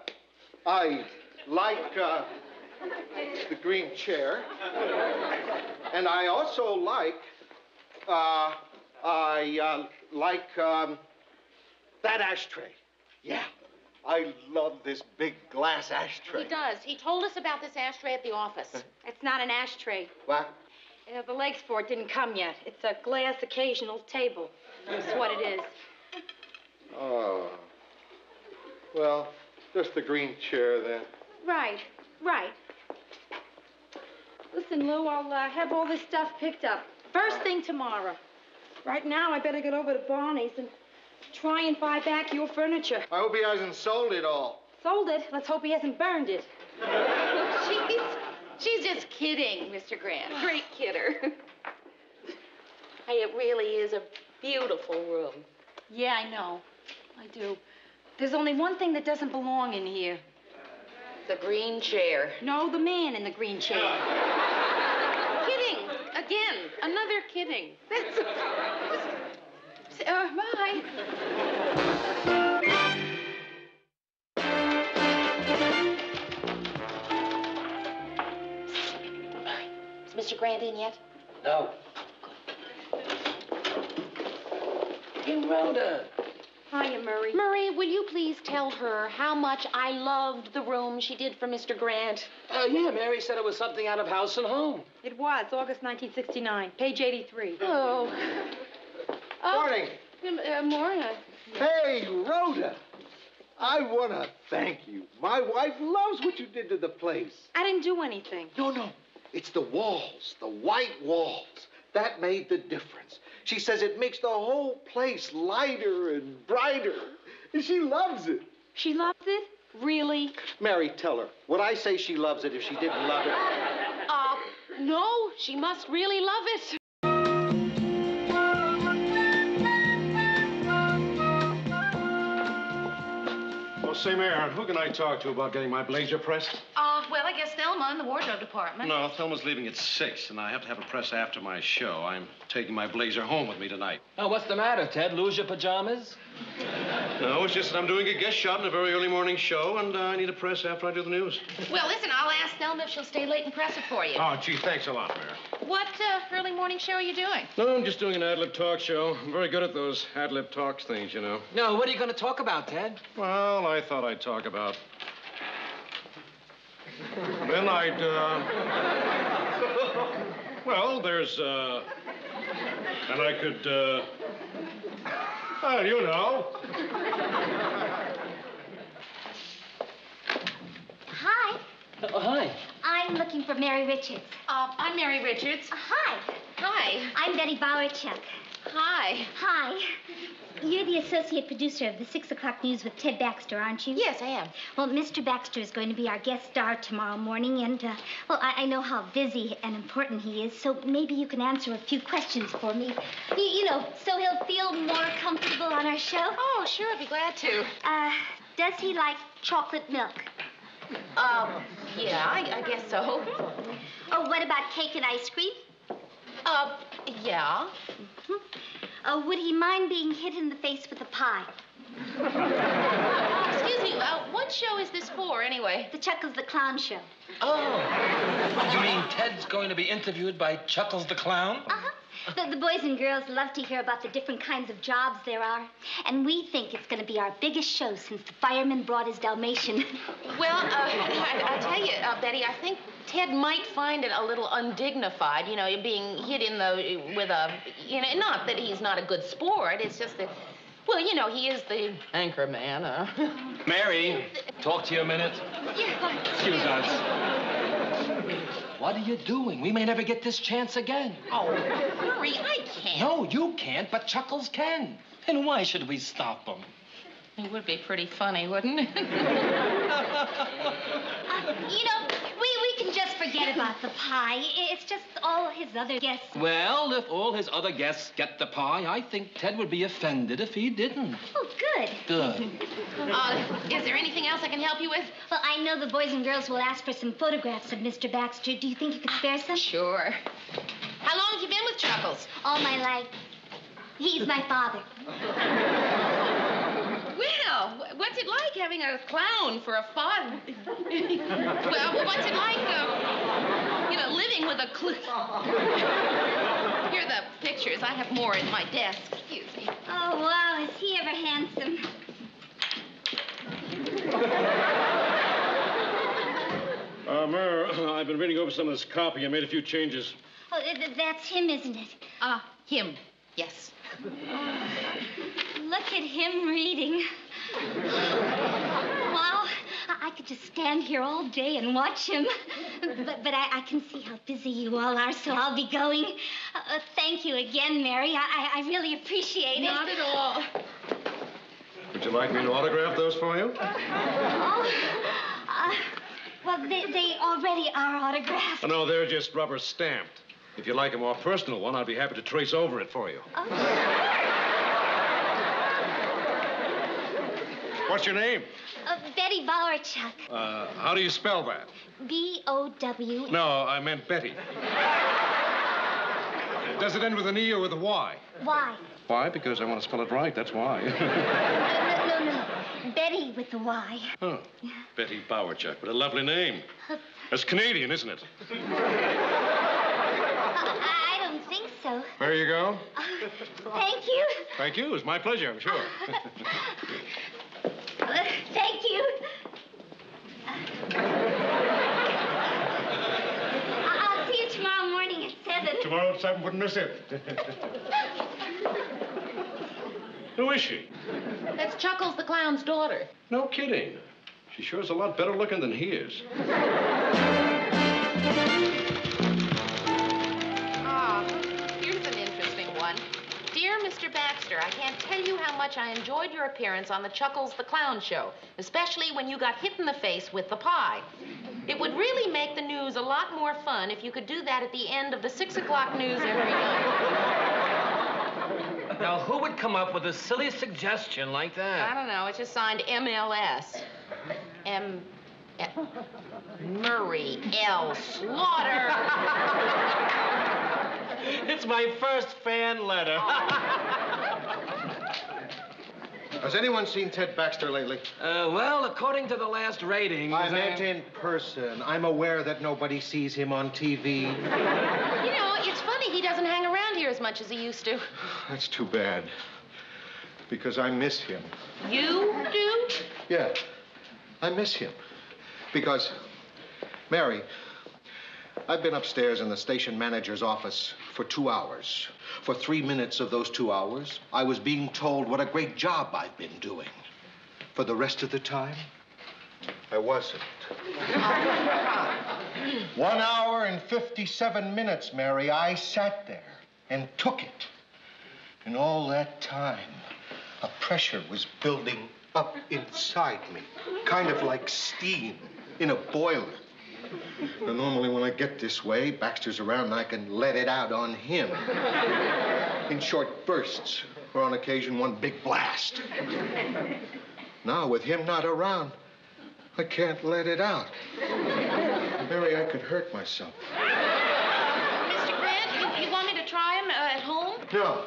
I like the green chair. And I also like, that ashtray. Yeah. I love this big glass ashtray. He does. He told us about this ashtray at the office. It's not an ashtray. What? The legs for it didn't come yet. It's a glass occasional table. That's what it is. Oh. Well, just the green chair then. Right. Listen, Lou, I'll have all this stuff picked up first thing tomorrow. Right now, I better get over to Barney's and try and buy back your furniture. I hope he hasn't sold it all. Sold it? Let's hope he hasn't burned it. She's just kidding, Mr. Grant. Great kidder. Hey, it really is a beautiful room. Yeah, I know. I do. There's only one thing that doesn't belong in here. The green chair. No, the man in the green chair. Kidding. Again. Another kidding. That's... bye. Is Mr. Grant in yet? No. Hey, Rhoda. Hiya, Murray. Murray, will you please tell her how much I loved the room she did for Mr. Grant? Yeah, Mary said it was something out of House and Home. It was, August 1969, page 83. Oh. Morning. Morning. Hey, Rhoda. I want to thank you. My wife loves what you did to the place. I didn't do anything. No. It's the walls, the white walls. That made the difference. She says it makes the whole place lighter and brighter. And she loves it. She loves it? Really? Mary, tell her. Would I say she loves it if she didn't love it? No, she must really love it. Well, say, Mayor, who can I talk to about getting my blazer pressed? Well, I guess Thelma in the wardrobe department. No, Thelma's leaving at 6, and I have to have a press after my show. I'm taking my blazer home with me tonight. Oh, what's the matter, Ted? Lose your pajamas? No, it's just that I'm doing a guest shot in a very early morning show, and I need a press after I do the news. Well, listen, I'll ask Thelma if she'll stay late and press it for you. Oh, gee, thanks a lot, Mayor. What early morning show are you doing? No, I'm just doing an ad-lib talk show. I'm very good at those ad-lib talks things, you know. No, what are you going to talk about, Ted? Well, I thought I'd talk about... Then I'd, Well, there's, And I could, Well, you know. Hi. Oh, hi. I'm looking for Mary Richards. I'm Mary Richards. Hi. Hi. I'm Betty Bowerchuk. Hi. Hi. You're the associate producer of the 6 o'clock news with Ted Baxter, aren't you? Yes, I am. Well, Mr. Baxter is going to be our guest star tomorrow morning, and, I know how busy and important he is, so maybe you can answer a few questions for me. You know, so he'll feel more comfortable on our show. Oh, sure, I'd be glad to. Does he like chocolate milk? Yeah, I guess so. Oh, what about cake and ice cream? Yeah. Would he mind being hit in the face with a pie? Excuse me, what show is this for, anyway? The Chuckles the Clown Show. Oh. You mean Ted's going to be interviewed by Chuckles the Clown? Uh-huh. The boys and girls love to hear about the different kinds of jobs there are. And we think it's going to be our biggest show since the fireman brought his Dalmatian. Well, I tell you, Betty, I think Ted might find it a little undignified, you know, being hit in the... with a... You know, not that he's not a good sport, it's just that... Well, you know, he is the anchor man. Mary, talk to you a minute. Yeah. Excuse us. What are you doing? We may never get this chance again. Oh, Murray, I can't. No, you can't, but Chuckles can. And why should we stop him? It would be pretty funny, wouldn't it? You know, we can just forget about the pie. It's just all his other guests. Well, if all his other guests get the pie, I think Ted would be offended if he didn't. Oh, good. Good. Is there anything else I can help you with? Well, I know the boys and girls will ask for some photographs of Mr. Baxter. Do you think you could spare some? Sure. How long have you been with Chuck? Chuckles? All my life. He's my father. Well, what's it like having a clown for a father? Well, what's it like, living with a Here are the pictures. I have more in my desk. Excuse me. Oh, wow, is he ever handsome? Mer, I've been reading over some of this copy. I made a few changes. Oh, that's him, isn't it? Him. Yes. Look at him reading. Wow, I could just stand here all day and watch him. But I can see how busy you all are, so I'll be going. Thank you again, Mary. I really appreciate it. Not at all. Would you like me to autograph those for you? Well, they already are autographed. Oh, no, they're just rubber stamped. If you'd like a more personal one, I'd be happy to trace over it for you. Oh. What's your name? Betty Bowerchuck. How do you spell that? B-O-W... No, I meant Betty. Does it end with an E or with a Y? Why? Why? Because I want to spell it right, that's why. No. Betty with the Y. Oh, Betty Bowerchuck. What a lovely name. That's Canadian, isn't it? I don't think so. There you go. Thank you. Thank you. It's my pleasure, I'm sure. Thank you. I'll see you tomorrow morning at 7. Tomorrow at 7, wouldn't miss it. Who is she? That's Chuckles the clown's daughter. No kidding. She sure is a lot better looking than he is. Here's an interesting one. Dear Mr. Baxter, I can't tell you how much I enjoyed your appearance on the Chuckles the Clown show, especially when you got hit in the face with the pie. It would really make the news a lot more fun if you could do that at the end of the 6 o'clock news every night. Now, who would come up with a silly suggestion like that? I don't know. It's just signed MLS. Murray L. Slaughter. It's my first fan letter. Has anyone seen Ted Baxter lately? Well, according to the last ratings... I meant in person. I'm aware that nobody sees him on TV. You know, it's funny he doesn't hang around here as much as he used to. That's too bad. Because I miss him. You do? Yeah, I miss him. Because, Mary, I've been upstairs in the station manager's office for 2 hours. For 3 minutes of those 2 hours, I was being told what a great job I've been doing. For the rest of the time, I wasn't. 1 hour and 57 minutes, Mary, I sat there and took it. And all that time, a pressure was building up inside me, kind of like steam in a boiler. Now, normally when I get this way, Baxter's around and I can let it out on him. In short bursts, or on occasion one big blast. Now, with him not around, I can't let it out. Mary, I could hurt myself. Mr. Grant, you want me to try him at home? No,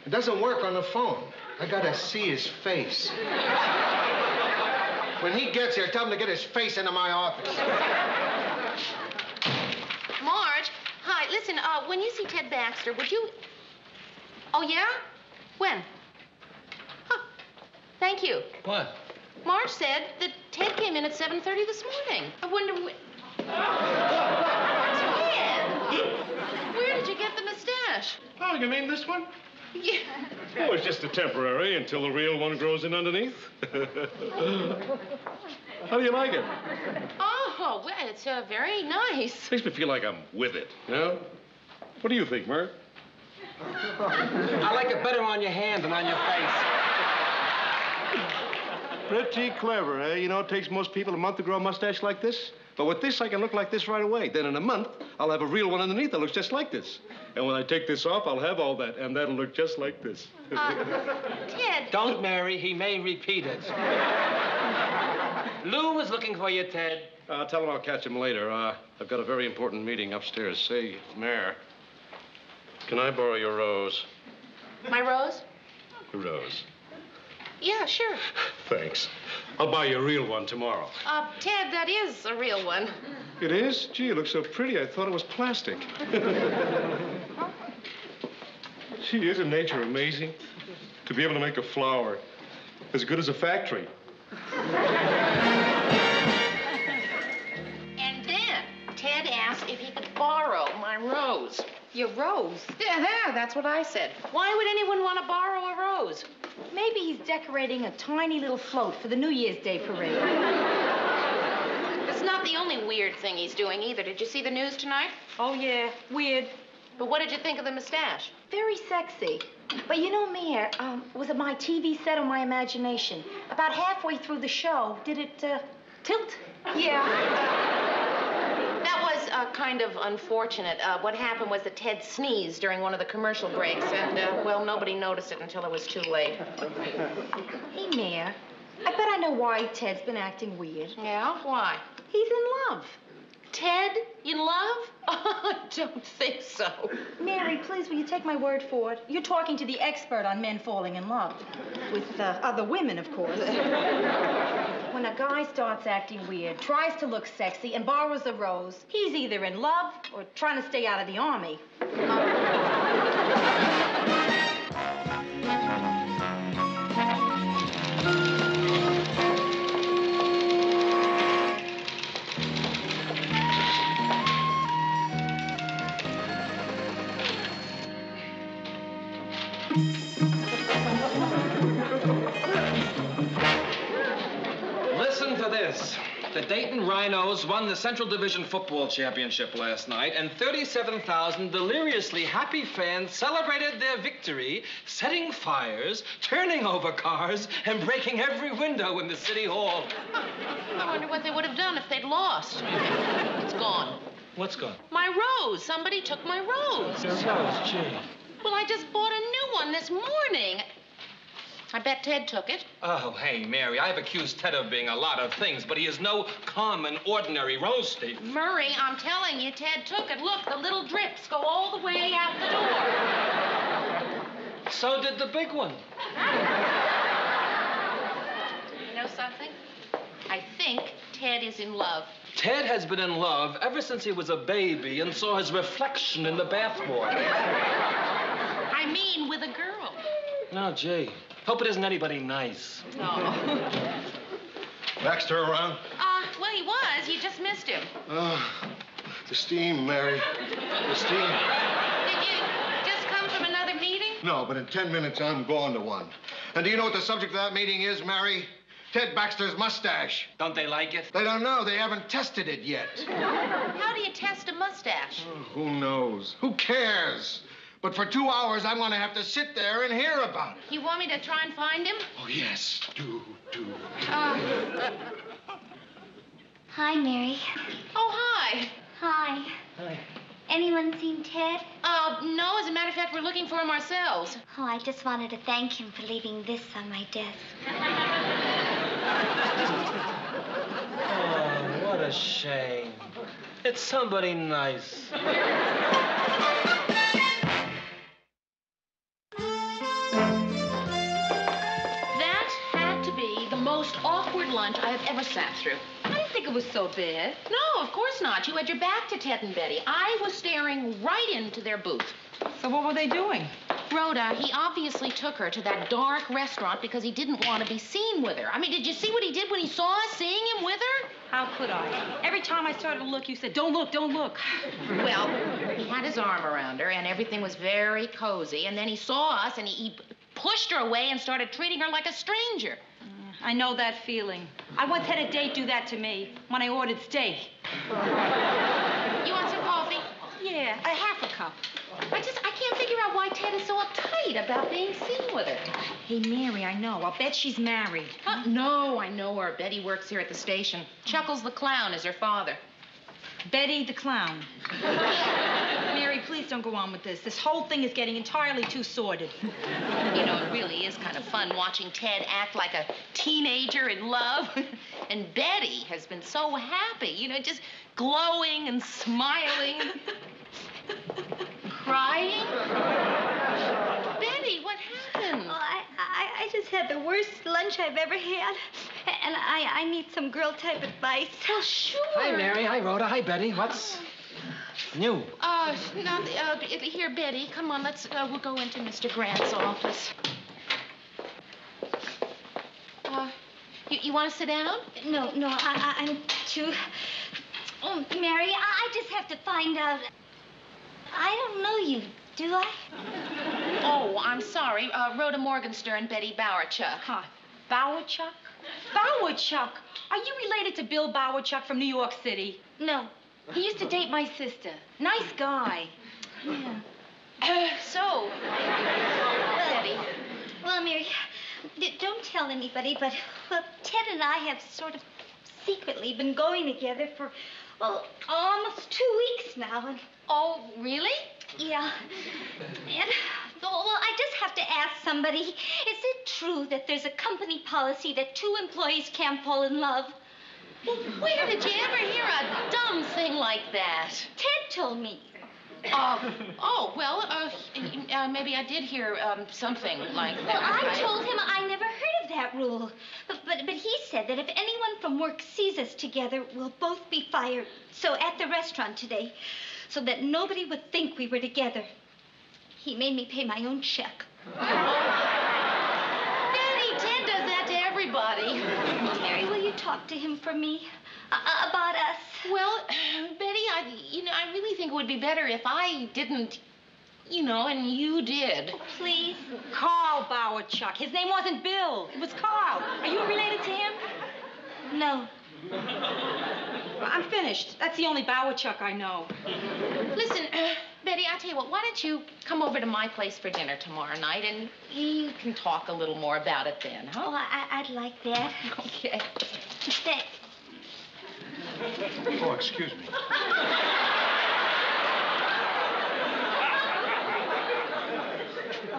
it doesn't work on the phone. I gotta see his face. When he gets here, tell him to get his face into my office. Marge, hi, listen, when you see Ted Baxter, would you... Oh, yeah? When? Huh. Thank you. What? Marge said that Ted came in at 7:30 this morning. I wonder... Ted! Where did you get the mustache? Oh, you mean this one? Yeah. Oh, it's just a temporary until the real one grows in underneath. How do you like it? Oh, well, it's very nice. Makes me feel like I'm with it, you know? What do you think, Murr? I like it better on your hand than on your face. Pretty clever, eh? You know, it takes most people a month to grow a mustache like this. But with this, I can look like this right away. Then in a month, I'll have a real one underneath that looks just like this. And when I take this off, I'll have all that, and that'll look just like this. Ted. Don't, Mary. He may repeat it. Lou was looking for you, Ted. Tell him I'll catch him later. I've got a very important meeting upstairs. Say, Mayor. Can I borrow your rose? My rose? Your rose. Yeah, sure. Thanks. I'll buy you a real one tomorrow. Ted, that is a real one. It is? Gee, it looks so pretty. I thought it was plastic. Gee, isn't nature amazing? To be able to make a flower as good as a factory. And then Ted asked if he could borrow my rose. Your rose? Yeah, that's what I said. Why would anyone want to borrow a rose? Maybe he's decorating a tiny little float for the New Year's Day parade. It's not the only weird thing he's doing either. Did you see the news tonight? Oh, yeah, weird. But what did you think of the mustache? Very sexy. But you know, Mayor, was it my TV set or my imagination? About halfway through the show, did it, tilt? Yeah. That was kind of unfortunate. What happened was that Ted sneezed during one of the commercial breaks, and, well, nobody noticed it until it was too late. Hey, Mayor, I bet I know why Ted's been acting weird. Yeah? Why? He's in love. Ted, in love? I don't think so. Mary, please, will you take my word for it? You're talking to the expert on men falling in love. With other women, of course. When a guy starts acting weird, tries to look sexy, and borrows a rose, he's either in love or trying to stay out of the army. Listen to this. The Dayton Rhinos won the Central Division Football Championship last night, and 37,000 deliriously happy fans celebrated their victory, setting fires, turning over cars, and breaking every window in the city hall. I wonder what they would have done if they'd lost. It's gone. What's gone? My rose. Somebody took my rose. Your rose, gee. Well, I just bought a new one this morning. I bet Ted took it. Oh, hey, Mary, I've accused Ted of being a lot of things, but he is no common, ordinary rose thief. Murray, I'm telling you, Ted took it. Look, the little drips go all the way out the door. So did the big one. You know something? I think Ted is in love. Ted has been in love ever since he was a baby and saw his reflection in the bathwater. I mean, with a girl. Oh, gee. Hope it isn't anybody nice. No. Baxter around? Well, he was. You just missed him. The steam, Mary. The steam. Did you just come from another meeting? No, but in 10 minutes, I'm going to one. And do you know what the subject of that meeting is, Mary? Ted Baxter's mustache. Don't they like it? They don't know. They haven't tested it yet. How do you test a mustache? Who knows? Who cares? But for 2 hours, I'm going to have to sit there and hear about it. You want me to try and find him? Oh, yes. Do. Hi, Mary. Oh, hi. Hi. Hi. Anyone seen Ted? No, as a matter of fact, we're looking for him ourselves. Oh, I just wanted to thank him for leaving this on my desk. Oh, what a shame. It's somebody nice. That had to be the most awkward lunch I have ever sat through. I didn't think it was so bad. No, of course not. You had your back to Ted and Betty. I was staring right into their booth. So what were they doing? Rhoda, he obviously took her to that dark restaurant because he didn't want to be seen with her. I mean, did you see what he did when he saw us seeing him with her? How could I? Every time I started to look, you said, don't look, don't look. Well, he had his arm around her, and everything was very cozy. And then he saw us, and he pushed her away and started treating her like a stranger. I know that feeling. I once had a date do that to me when I ordered steak. You want some coffee? Yeah, a half a cup. I can't figure out why Ted is so uptight about being seen with her. Hey, Mary, I know. I'll bet she's married. No, I know her. Betty works here at the station. Chuckles the clown is her father. Betty the clown. Mary, please don't go on with this. This whole thing is getting entirely too sordid. You know, it really is kind of fun watching Ted act like a teenager in love. And Betty has been so happy, you know, just glowing and smiling. crying? Betty, what happened? Oh, I just had the worst lunch I've ever had. And I need some girl-type advice. Well, sure. Hi, Mary. Hi, Rhoda. Hi, Betty. What's new? Here, Betty, come on, we'll go into Mr. Grant's office. You want to sit down? No, I'm too... Oh, Mary, I just have to find out... I don't know you, do I? Oh, I'm sorry. Rhoda Morgenstern, Betty Bowerchuck. Huh. Bowerchuck? Bowerchuck? Are you related to Bill Bowerchuck from New York City? No. He used to date my sister. Nice guy. Yeah. Betty. Well, Mary, don't tell anybody, but, well, Ted and I have sort of secretly been going together for, well, almost 2 weeks now. And, Oh, really? yeah. And, well, I just have to ask somebody, is it true that there's a company policy that 2 employees can't fall in love? Well, where did you ever hear a dumb thing like that? Ted told me. Maybe I did hear something like that. Well, I told him I never heard of that rule. But he said that if anyone from work sees us together, we'll both be fired. So at the restaurant today, so that nobody would think we were together, he made me pay my own check. Betty, Ted does that to everybody. Mary, will you talk to him for me? About us? Well, Betty, I really think it would be better if I didn't, and you did. Oh, please. Carl Bowerchuck. His name wasn't Bill. It was Carl. Are you related to him? No. I'm finished. That's the only Bowerchuck I know. Listen, Betty, I tell you what, why don't you come over to my place for dinner tomorrow night, and you can talk a little more about it then, huh? Oh, I'd like that. Okay. Thanks. Oh, excuse me.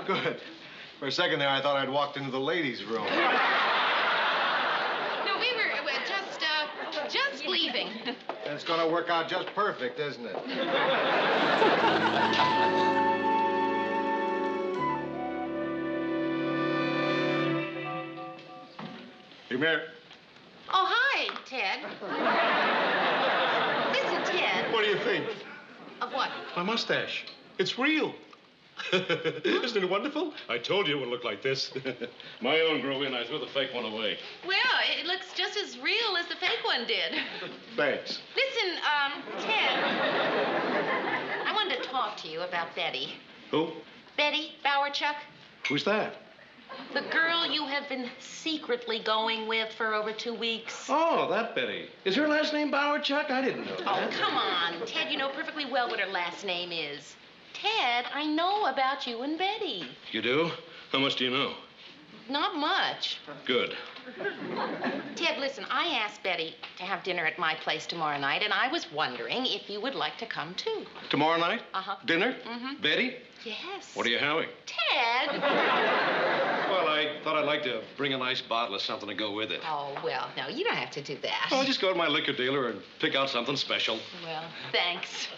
Good. For a second there, I thought I'd walked into the ladies' room. No, we were just leaving. It's going to work out just perfect, isn't it? Hey, Mary. Oh, hi, Ted. Listen, Ted. What do you think? Of what? My mustache. It's real. Isn't it wonderful? I told you it would look like this. My own grew in. I threw the fake one away. Well, it looks just as real as the fake one did. Thanks. Listen, Ted. I wanted to talk to you about Betty. Who? Betty Bowerchuck. Who's that? The girl you have been secretly going with for over 2 weeks. Oh, that Betty. Is her last name Bowerchuck? I didn't know that. Oh, come on. Ted, you know perfectly well what her last name is. Ted, I know about you and Betty. You do? How much do you know? Not much. Good. Ted, listen, I asked Betty to have dinner at my place tomorrow night, and I was wondering if you would like to come, too. Tomorrow night? Uh-huh. Dinner? Mm-hmm. Betty? Yes. What are you having? Ted! Well, I thought I'd like to bring a nice bottle of something to go with it. Oh, well, no, you don't have to do that. I'll just go to my liquor dealer and pick out something special. Well, thanks.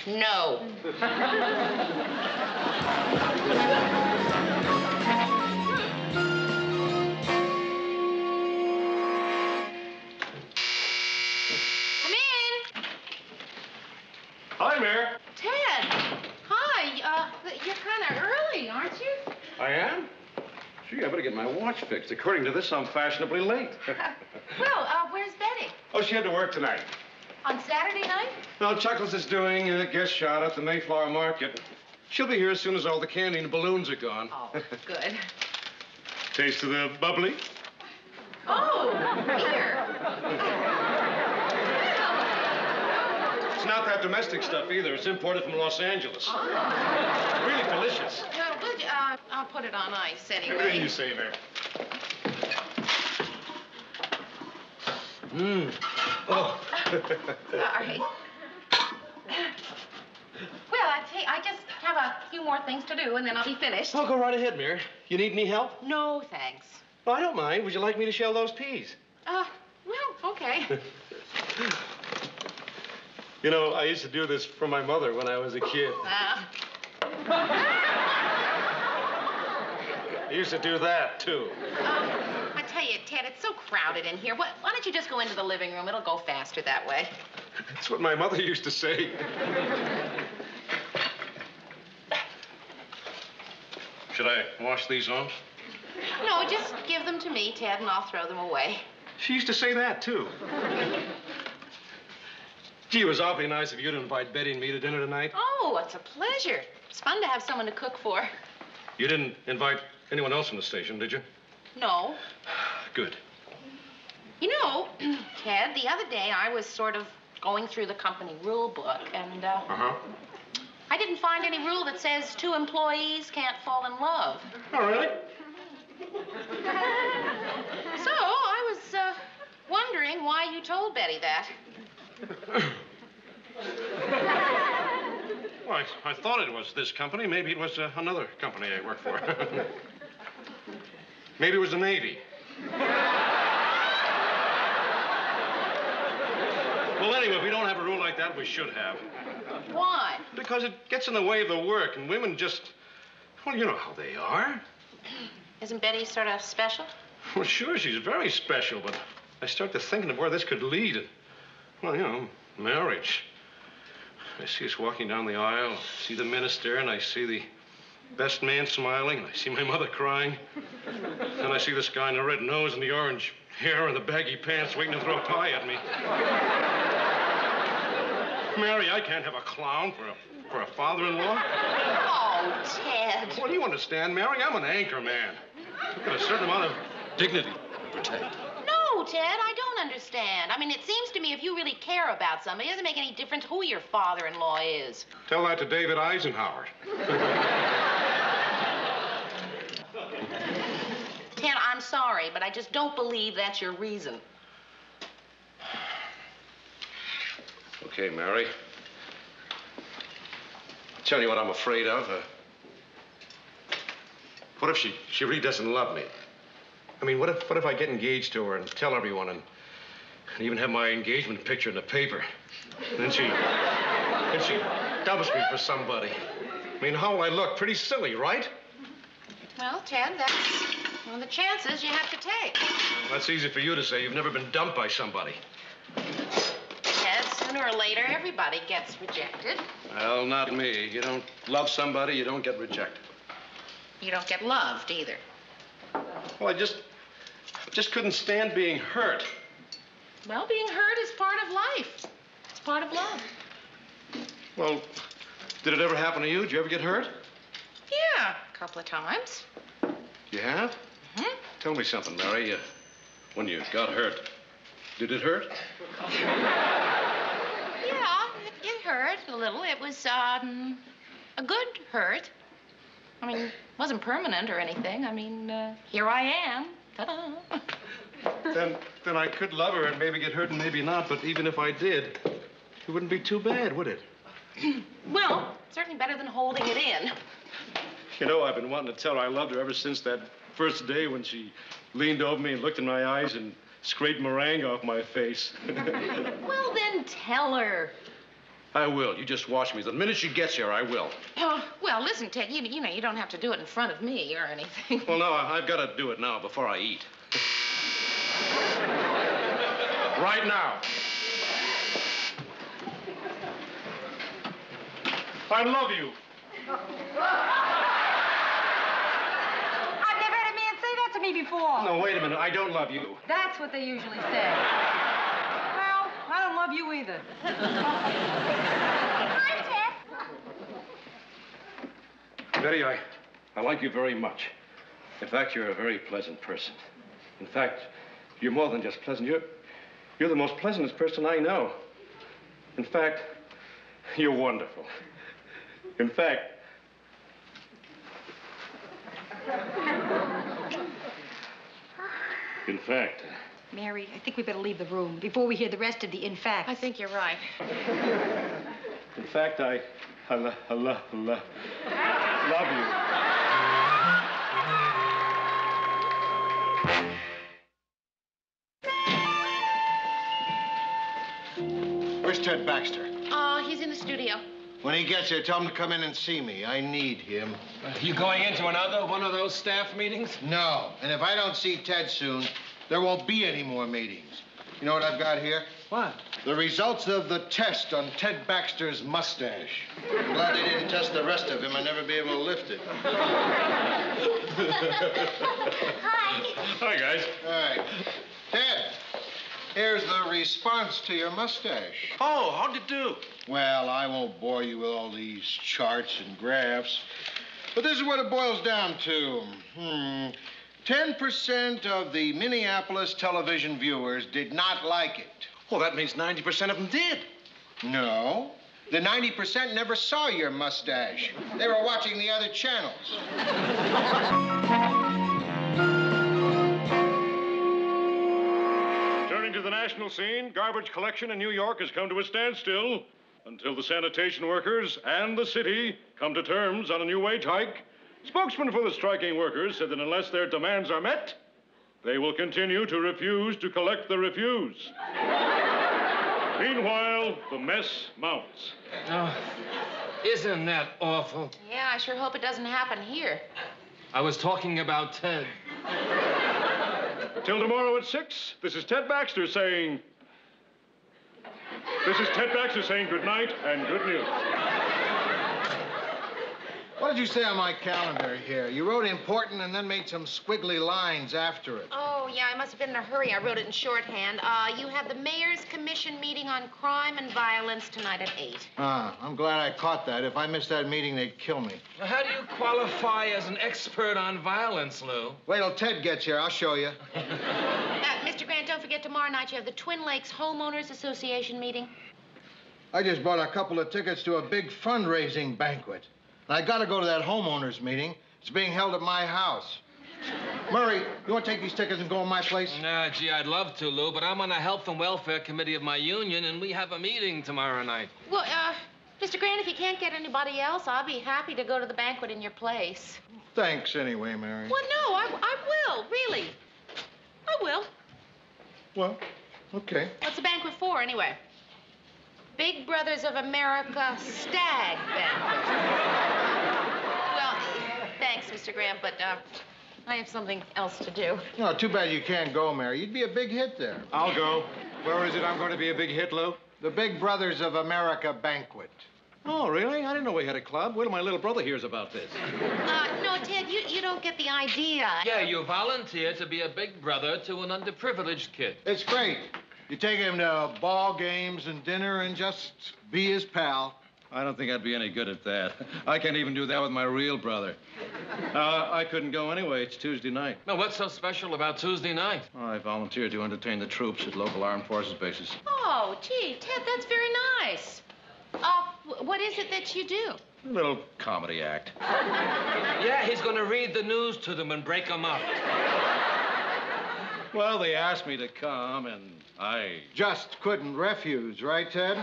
No. Come in. Hi, Mary. Ted. Hi. You're kind of early, aren't you? I am? Gee, I better get my watch fixed. According to this, I'm fashionably late. Where's Betty? Oh, she had to work tonight. On Saturday night? No, Chuckles is doing a guest shot at the Mayflower Market. She'll be here as soon as all the candy and balloons are gone. Oh, good. Taste of the bubbly? Oh, here. It's not that domestic stuff either. It's imported from Los Angeles. Really delicious. No, good. I'll put it on ice anyway. Everything you say, Mary. Mmm. Oh. Sorry. Well, I just have a few more things to do, and then I'll be finished. Oh, go right ahead, Mary. You need any help? No, thanks. Oh, I don't mind. Would you like me to shell those peas? Well, okay. You know, I used to do this for my mother when I was a kid. I used to do that, too. I tell you, Ted, it's so crowded in here. Why don't you just go into the living room? It'll go faster that way. That's what my mother used to say. Should I wash these off? No, just give them to me, Ted, and I'll throw them away. She used to say that, too. Gee, it was awfully nice of you to invite Betty and me to dinner tonight. Oh, it's a pleasure. It's fun to have someone to cook for. You didn't invite anyone else from the station, did you? No. Good. You know, Ted, the other day I was sort of going through the company rule book, and, I didn't find any rule that says 2 employees can't fall in love. Oh, really? So, I was, wondering why you told Betty that. Well, I thought it was this company. Maybe it was another company I work for. Maybe it was the Navy. Well, anyway, if we don't have a rule like that, we should have. Why? Because it gets in the way of the work, and women just... Well, you know how they are. Isn't Betty sort of special? Well, sure, she's very special, but I start to thinking of where this could lead. Well, you know, marriage. I see us walking down the aisle, see the minister, and I see the best man smiling, and I see my mother crying. And I see this guy in the red nose and the orange hair and the baggy pants waiting to throw a pie at me. Mary, I can't have a clown for a father-in-law. Oh, Ted. What do you understand, Mary? I'm an anchor man. I've got a certain amount of dignity to protect. No, Ted, I don't understand. I mean, it seems to me if you really care about somebody, it doesn't make any difference who your father-in-law is. Tell that to David Eisenhower. Ted, I'm sorry, but I just don't believe that's your reason. Okay, Mary. I'll tell you what I'm afraid of. What if she really doesn't love me? I mean, what if I get engaged to her and tell everyone and even have my engagement picture in the paper? And then she dumps me for somebody. I mean, how will I look? Pretty silly, right? Well, Ted, that's one of the chances you have to take. Well, that's easy for you to say. You've never been dumped by somebody. Ted, sooner or later, everybody gets rejected. Well, not me. You don't love somebody, you don't get rejected. You don't get loved, either. Well, I just couldn't stand being hurt. Well, being hurt is part of life. It's part of love. Well, did it ever happen to you? Did you ever get hurt? Yeah, a couple of times. You have? Mm-hmm. Tell me something, Mary. When you got hurt, did it hurt? Yeah, it hurt a little. It was, a good hurt. I mean, it wasn't permanent or anything. I mean, here I am. Ta-da. Then I could love her and maybe get hurt and maybe not, but even if I did, it wouldn't be too bad, would it? Well, certainly better than holding it in. You know, I've been wanting to tell her I loved her ever since that first day when she leaned over me and looked in my eyes and scraped meringue off my face. Well, then tell her. I will. You just watch me. The minute she gets here, I will. Well, listen, Ted, you know, you don't have to do it in front of me or anything. Well, no, I've got to do it now before I eat. Right now. I love you. I've never had a man say that to me before. No, wait a minute. I don't love you. That's what they usually say. Well, I don't love you either. Hi, Ted. Betty, I like you very much. In fact, you're a very pleasant person. In fact, you're more than just pleasant. You're the most pleasantest person I know. In fact, you're wonderful. In fact... In fact... Mary, I think we better leave the room before we hear the rest of the in fact. I think you're right. In fact, I love you. Where's Ted Baxter? He's in the studio. When he gets here, tell him to come in and see me. I need him. You going into another one of those staff meetings? No. And if I don't see Ted soon, there won't be any more meetings. You know what I've got here? What? The results of the test on Ted Baxter's mustache. I'm glad they didn't test the rest of him. I'd never be able to lift it. Hi. Hi, guys. All right. Ted, here's the response to your mustache. Oh, how'd it do? Well, I won't bore you with all these charts and graphs, but this is what it boils down to. 10% of the Minneapolis television viewers did not like it. Well, that means 90% of them did. No. The 90% never saw your mustache. They were watching the other channels. Turning to the national scene, garbage collection in New York has come to a standstill until the sanitation workers and the city come to terms on a new wage hike. Spokesman for the striking workers said that unless their demands are met, they will continue to refuse to collect the refuse. Meanwhile, the mess mounts. Oh, isn't that awful? Yeah, I sure hope it doesn't happen here. I was talking about Ted. Till tomorrow at 6, this is Ted Baxter saying... This is Ted Baxter saying good night and good news. What did you say on my calendar here? You wrote important and then made some squiggly lines after it. Oh, yeah, I must have been in a hurry. I wrote it in shorthand. You have the Mayor's Commission meeting on crime and violence tonight at 8. I'm glad I caught that. If I missed that meeting, they'd kill me. Now, how do you qualify as an expert on violence, Lou? Wait till Ted gets here. I'll show you. Mr. Grant, don't forget tomorrow night you have the Twin Lakes Homeowners Association meeting. I just bought a couple of tickets to a big fundraising banquet. I gotta go to that homeowners meeting. It's being held at my house. Murray, you want to take these tickets and go in my place? Gee, I'd love to, Lou, but I'm on the Health and Welfare Committee of my union, and we have a meeting tomorrow night. Well, Mr. Grant, if you can't get anybody else, I'll be happy to go to the banquet in your place. Thanks anyway, Mary. Well, no, I will, really. I will. Well, okay. What's the banquet for, anyway? Big Brothers of America Stag Banquet. Well, thanks, Mr. Grant, but I have something else to do. No, too bad you can't go, Mary. You'd be a big hit there. I'll go. Where is it I'm going to be a big hit, Lou? The Big Brothers of America Banquet. Oh, really? I didn't know we had a club. Wait till my little brother hears about this. No, Ted, you don't get the idea. Yeah, you volunteer to be a big brother to an underprivileged kid. It's great. You take him to ball games and dinner and just be his pal. I don't think I'd be any good at that. I can't even do that with my real brother. I couldn't go anyway. It's Tuesday night. Now, what's so special about Tuesday night? I volunteered to entertain the troops at local armed forces bases. Oh, gee, Ted, that's very nice. What is it that you do? A little comedy act. Yeah, he's going to read the news to them and break them up. Well, they asked me to come, and I... Just couldn't refuse, right, Ted?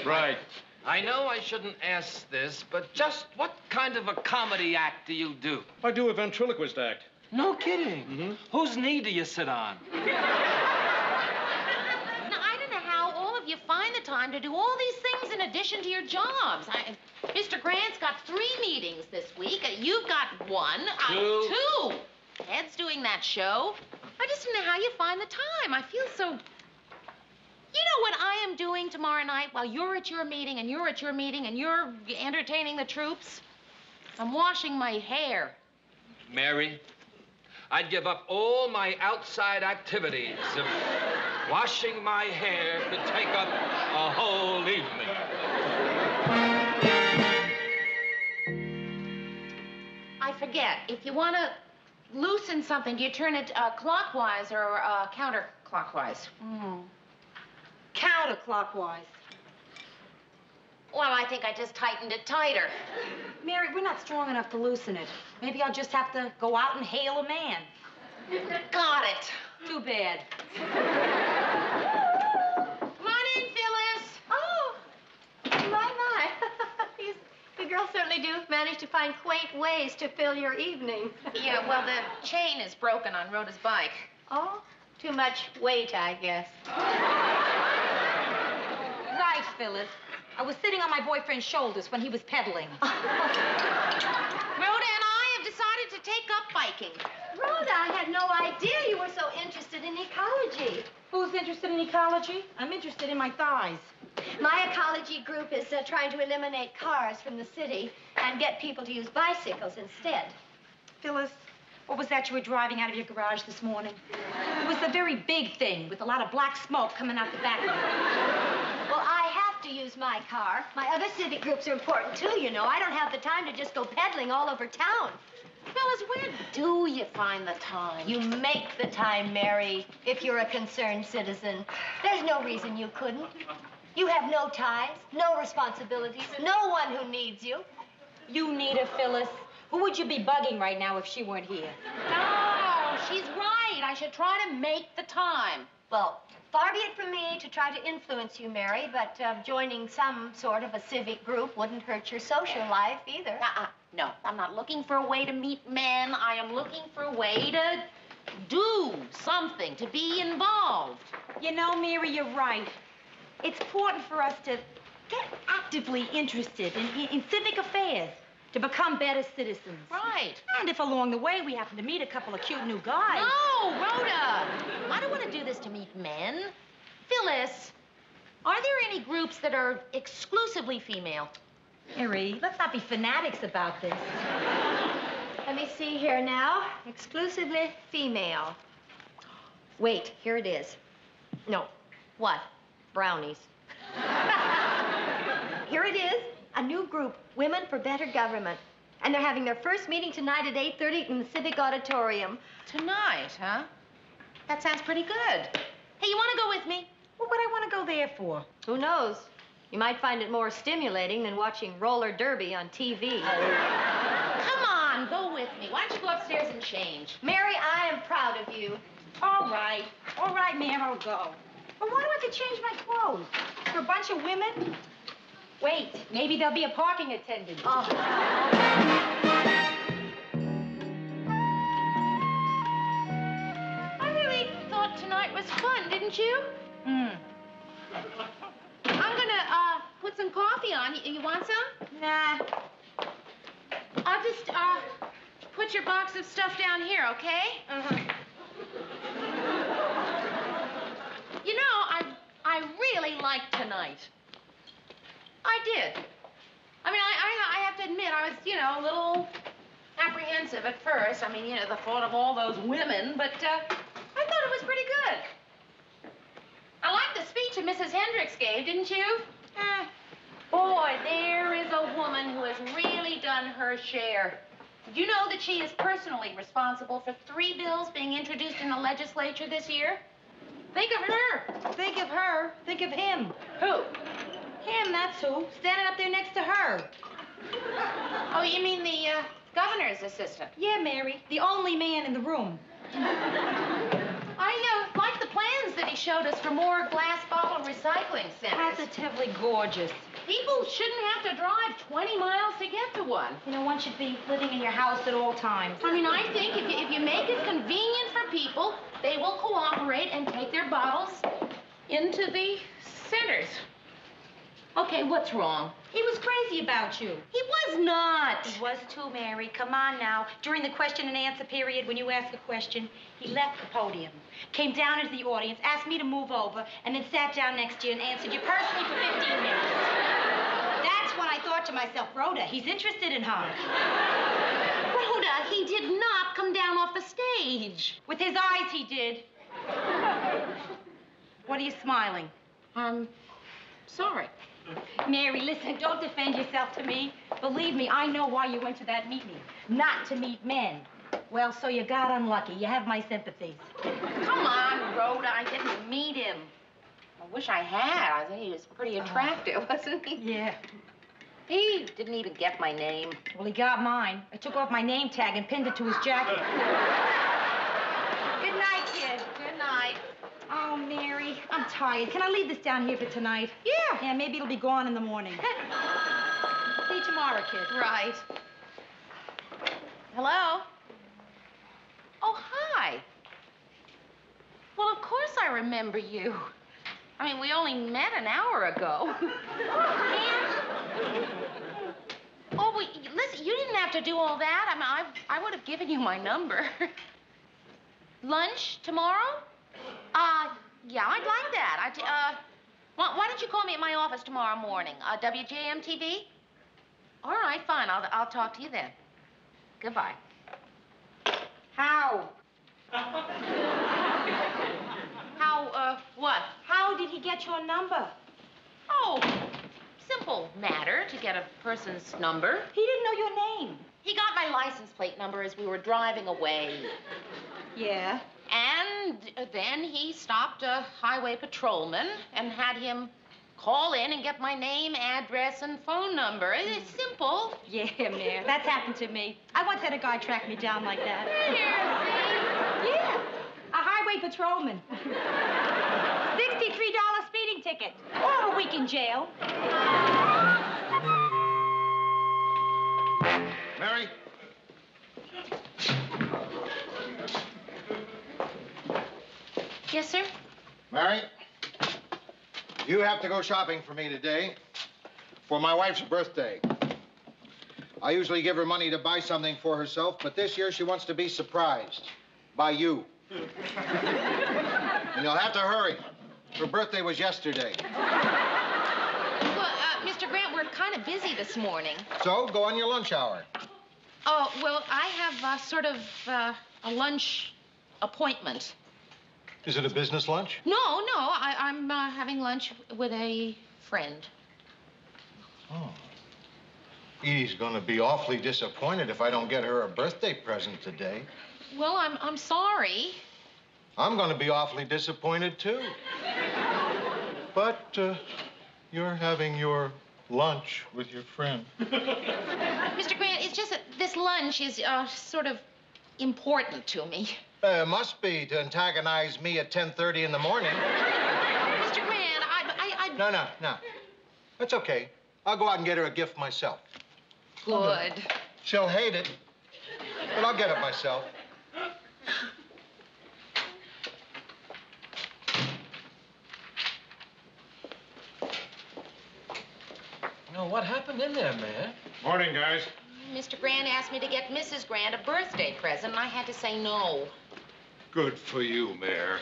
Right. I know I shouldn't ask this, but just what kind of a comedy act do you do? I do a ventriloquist act. No kidding. Mm-hmm. Whose knee do you sit on? Now, I don't know how all of you find the time to do all these things in addition to your jobs. Mr. Grant's got 3 meetings this week. You've got 1. 2. 2. Ted's doing that show. I just don't know how you find the time. I feel so... You know what I am doing tomorrow night while you're at your meeting and you're at your meeting and you're entertaining the troops? I'm washing my hair. Mary, I'd give up all my outside activities if washing my hair could take up a whole evening. I forget. If you want to loosen something, do you turn it clockwise or counterclockwise? Counterclockwise. Well, I think I just tightened it tighter. Mary, we're not strong enough to loosen it. Maybe I'll just have to go out and hail a man. Got it. Too bad. Come on in, Phyllis. Oh, my. You girls certainly do manage to find quaint ways to fill your evening. Yeah, well, the chain is broken on Rhoda's bike. Oh? Too much weight, I guess. Right, Phyllis. I was sitting on my boyfriend's shoulders when he was pedaling. Rhoda and I have decided to take up biking. Rhoda, I had no idea you were so interested in ecology. Who's interested in ecology? I'm interested in my thighs. My ecology group is trying to eliminate cars from the city and get people to use bicycles instead. Phyllis, what was that you were driving out of your garage this morning? It was a very big thing with a lot of black smoke coming out the back of it. Well, I have to use my car. My other civic groups are important, too, you know. I don't have the time to just go pedaling all over town. Phyllis, where do you find the time? You make the time, Mary, if you're a concerned citizen. There's no reason you couldn't. You have no ties, no responsibilities, no one who needs you. You need her, Phyllis. Who would you be bugging right now if she weren't here? No, she's right. I should try to make the time. Well, far be it from me to try to influence you, Mary, but joining some sort of a civic group wouldn't hurt your social life either. No, I'm not looking for a way to meet men. I am looking for a way to do something, to be involved. You know, Mary, you're right. It's important for us to get actively interested in civic affairs, to become better citizens. Right. And if along the way we happen to meet a couple of cute new guys. No, Rhoda! I don't want to do this to meet men. Phyllis, are there any groups that are exclusively female? Mary, let's not be fanatics about this. Let me see here now. Exclusively female. Wait, here it is. No. What? Brownies. Here it is. A new group, Women for Better Government. And they're having their first meeting tonight at 8:30 in the Civic Auditorium. Tonight, huh? That sounds pretty good. Hey, you want to go with me? What would I want to go there for? Who knows? You might find it more stimulating than watching roller derby on TV. Come on, go with me. Why don't you go upstairs and change? Mary, I am proud of you. All right, ma'am, I'll go. But why do I have to change my clothes? For a bunch of women? Wait, maybe there'll be a parking attendant. I really thought tonight was fun, didn't you? I'm gonna, put some coffee on. You want some? Nah. I'll just, put your box of stuff down here, okay? You know, I really liked tonight. I did. I mean, I have to admit, I was, you know, a little apprehensive at first. I mean, you know, the thought of all those women, but, I thought it was pretty good. I liked the speech that Mrs. Hendricks gave, didn't you? Boy, there is a woman who has really done her share. Did you know that she is personally responsible for 3 bills being introduced in the legislature this year? Think of her. Think of her. Think of him. Who? Him, that's who. Standing up there next to her. Oh, you mean the governor's assistant? Yeah, Mary. The only man in the room. I like the plans that he showed us for more glass bottle recycling centers. Positively gorgeous. People shouldn't have to drive 20 miles to get to one. You know, one should be living in your house at all times. I mean, I think if you make it convenient for people, they will cooperate and take their bottles into the centers. Okay, what's wrong? He was crazy about you. He was not. He was too, Mary. Come on now. During the question and answer period, when you asked a question, he left the podium, came down into the audience, asked me to move over, and then sat down next to you and answered you personally for 15 minutes. That's when I thought to myself, Rhoda, he's interested in her. Rhoda, he did not come down off the stage. With his eyes, he did. What are you smiling? I'm sorry. Mary, listen, don't defend yourself to me. Believe me, I know why you went to that meeting. Not to meet men. Well, so you got unlucky. You have my sympathies. Come on, Rhoda. I didn't meet him. I wish I had. I think he was pretty attractive, wasn't he? Yeah. He didn't even get my name. Well, he got mine. I took off my name tag and pinned it to his jacket. Good night, kid. Good night. Oh, Mary, I'm tired. Can I leave this down here for tonight? Yeah. Yeah, maybe it'll be gone in the morning. See you tomorrow, kid. Right. Hello? Oh, hi. Well, I remember you. I mean, we only met an hour ago. Oh, well, listen, you didn't have to do all that. I mean, I would have given you my number. Lunch tomorrow? Yeah, I'd like that. Why don't you call me at my office tomorrow morning? WJM-TV? All right, fine. I'll talk to you then. Goodbye. How? How, what? How did he get your number? Oh, simple matter to get a person's number. He didn't know your name. He got my license plate number as we were driving away. Yeah? And then he stopped a highway patrolman and had him call in and get my name, address, and phone number. It's simple. Yeah, Mayor. That's happened to me. I once had a guy track me down like that. Yeah. A highway patrolman. $63 speeding ticket. Or a week in jail. Mary? Yes, sir? Mary? You have to go shopping for me today for my wife's birthday. I usually give her money to buy something for herself, but this year she wants to be surprised by you. And you'll have to hurry. Her birthday was yesterday. Well, Mr. Grant, we're kind of busy this morning. So, go on your lunch hour. Oh, well, I have sort of a lunch appointment. Is it a business lunch? No, I'm having lunch with a friend. Oh. Edie's gonna be awfully disappointed if I don't get her a birthday present today. Well, I'm sorry. I'm gonna be awfully disappointed, too. But, you're having your lunch with your friend. Mr. Grant, it's just that this lunch is sort of important to me. It must be to antagonize me at 10:30 in the morning. Mr. Grant, I... No. That's okay. I'll go out and get her a gift myself. Good. She'll hate it, but I'll get it myself. Oh, what happened in there, Mayor? Morning, guys. Mr. Grant asked me to get Mrs. Grant a birthday present, and I had to say no. Good for you, Mayor.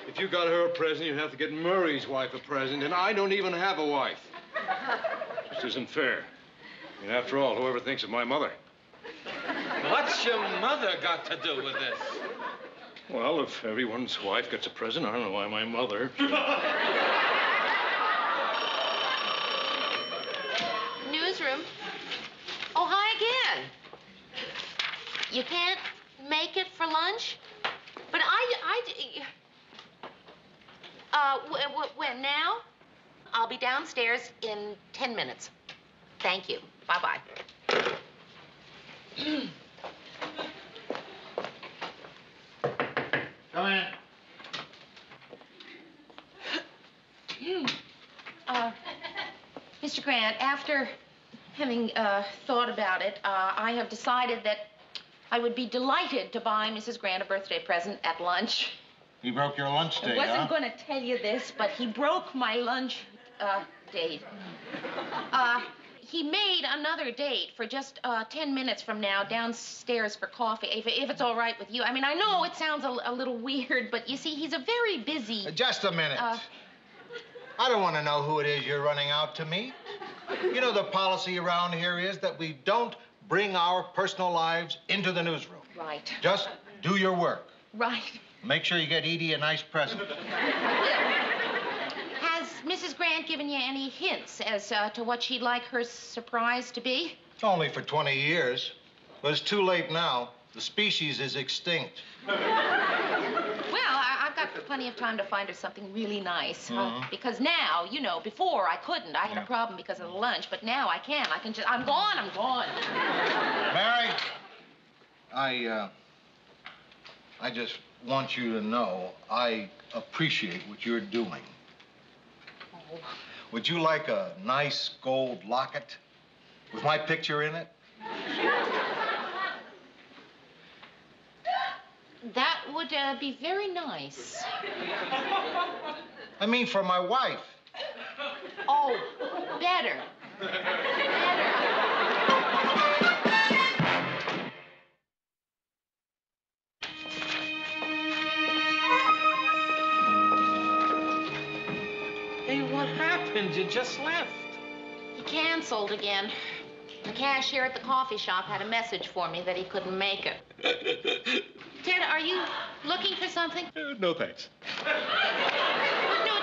If you got her a present, you'd have to get Murray's wife a present, and I don't even have a wife. This isn't fair. I mean, after all, whoever thinks of my mother? What's your mother got to do with this? Well, if everyone's wife gets a present, I don't know why my mother... Newsroom. Oh, hi again. You can't make it for lunch? But when now? I'll be downstairs in 10 minutes. Thank you. Bye-bye. Come in. Mr. Grant, after having thought about it, I have decided that I would be delighted to buy Mrs. Grant a birthday present at lunch. He broke your lunch date, I wasn't going to tell you this, but he broke my lunch date. He made another date for just 10 minutes from now downstairs for coffee, if it's all right with you. I mean, I know it sounds a little weird, but you see, he's a very busy... Just a minute. I don't want to know who it is you're running out to meet. You know, the policy around here is that we don't bring our personal lives into the newsroom. Right. Just do your work. Right. Make sure you get Edie a nice present. Has Mrs. Grant given you any hints as to what she'd like her surprise to be? Only for 20 years. But it's too late now. The species is extinct. Well, I've got plenty of time to find her something really nice. Because now, you know, before I couldn't. I had a problem because of the lunch, but now I can. I can just... I'm gone. Mary, I just want you to know I appreciate what you're doing. Oh. Would you like a nice gold locket with my picture in it? That would would be very nice. I mean, for my wife. Oh, better. Hey, what happened? You just left. He canceled again. The cashier at the coffee shop had a message for me that he couldn't make it. Ted, are you looking for something? No, thanks. No,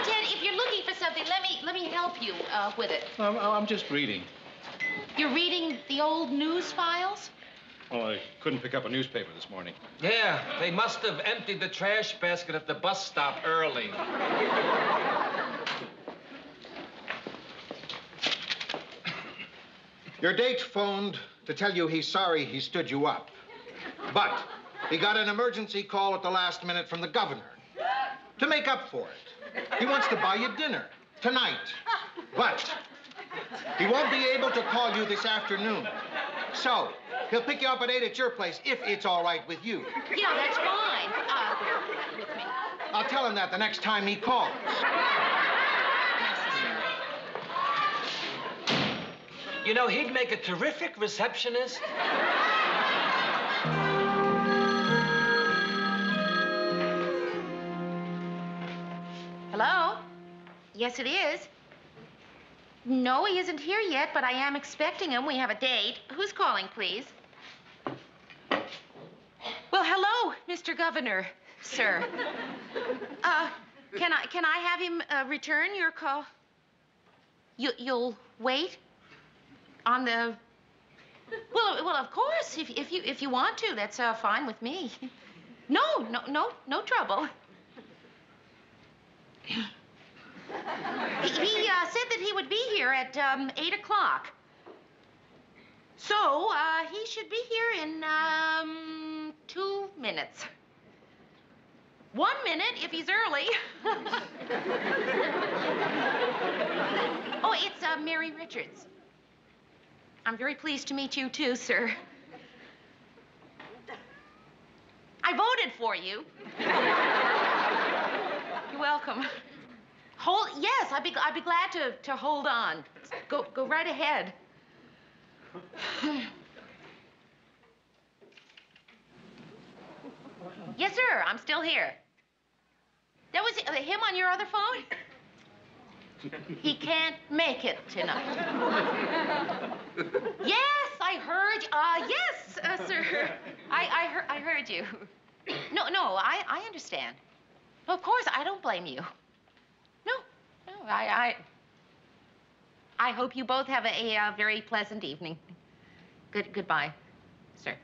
Ted, if you're looking for something, let me help you with it. I'm just reading. You're reading the old news files? Oh, I couldn't pick up a newspaper this morning. Yeah, they must have emptied the trash basket at the bus stop early. Your date phoned to tell you he's sorry he stood you up. But he got an emergency call at the last minute from the governor to make up for it. He wants to buy you dinner tonight. But he won't be able to call you this afternoon. So he'll pick you up at 8 at your place if it's all right with you. Yeah, that's fine. With me. I'll tell him that the next time he calls. You know, he'd make a terrific receptionist. Hello? Yes, it is. No, he isn't here yet, but I am expecting him. We have a date. Who's calling, please? Well, hello, Mr. Governor, sir. Can I have him return your call? You'll wait on the. Well, of course, if you want to, that's fine with me. No trouble. He said that he would be here at 8 o'clock. So, he should be here in 2 minutes. 1 minute if he's early. Oh, it's Mary Richards. I'm very pleased to meet you too, sir. I voted for you. You're welcome. Yes, I'd be glad to hold on. Go right ahead. Yes, sir, I'm still here. That was him on your other phone? He can't make it tonight. Yes, I heard. Yes, sir. I heard you. No, I understand. Of course, I don't blame you. No, I hope you both have a very pleasant evening. Goodbye, sir.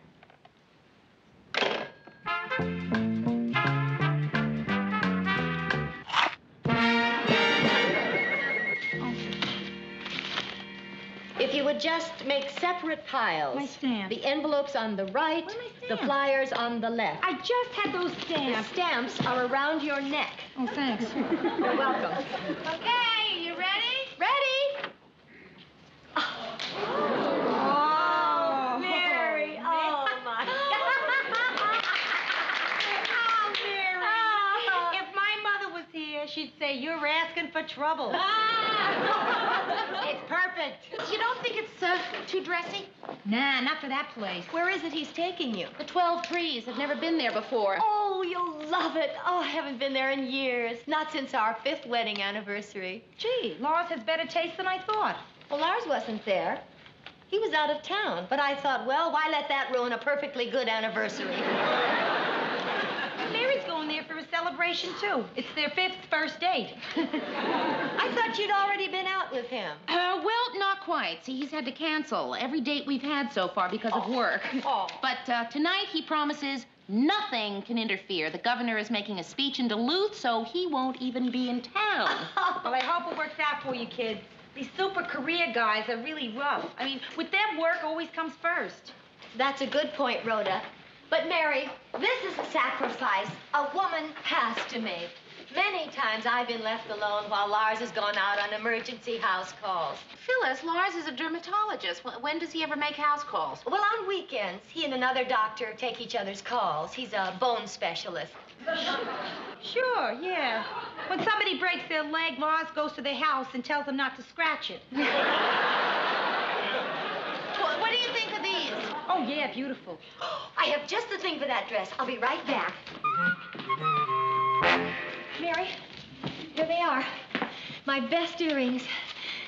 If you would just make separate piles. My stamps. The envelopes on the right, Where are my the stamps? flyers on the left. I just had those The stamps. stamps are around your neck. Oh, thanks. You're welcome. Okay, you ready? Ready? Oh, Mary. Oh, my Oh, Mary. If my mother was here, she'd say, you're asking for trouble. It's perfect. You don't think it's too dressy? Nah, not for that place. Where is it he's taking you? The 12 Trees. I've never been there before. Oh, you'll love it. Oh, I haven't been there in years. Not since our 5th wedding anniversary. Gee, Lars has better taste than I thought. Well, Lars wasn't there. He was out of town. But I thought, well, why let that ruin a perfectly good anniversary? Mary's going there for a celebration, too. It's their 5th first date. I thought you'd already been out with him. Well, not quite. See, he's had to cancel every date we've had so far because of work. Oh. But tonight he promises nothing can interfere. The governor is making a speech in Duluth, so he won't even be in town. Well, I hope it works out for you, kids. These super career guys are really rough. I mean, with them, work always comes first. That's a good point, Rhoda. But, Mary, this is a sacrifice a woman has to make. Many times I've been left alone while Lars has gone out on emergency house calls. Phyllis, Lars is a dermatologist. When does he ever make house calls? Well, on weekends, he and another doctor take each other's calls. He's a bone specialist. Sure, yeah. When somebody breaks their leg, Lars goes to their house and tells them not to scratch it. What do you think of these? Oh, yeah, beautiful. I have just the thing for that dress. I'll be right back. Mary, here they are. My best earrings.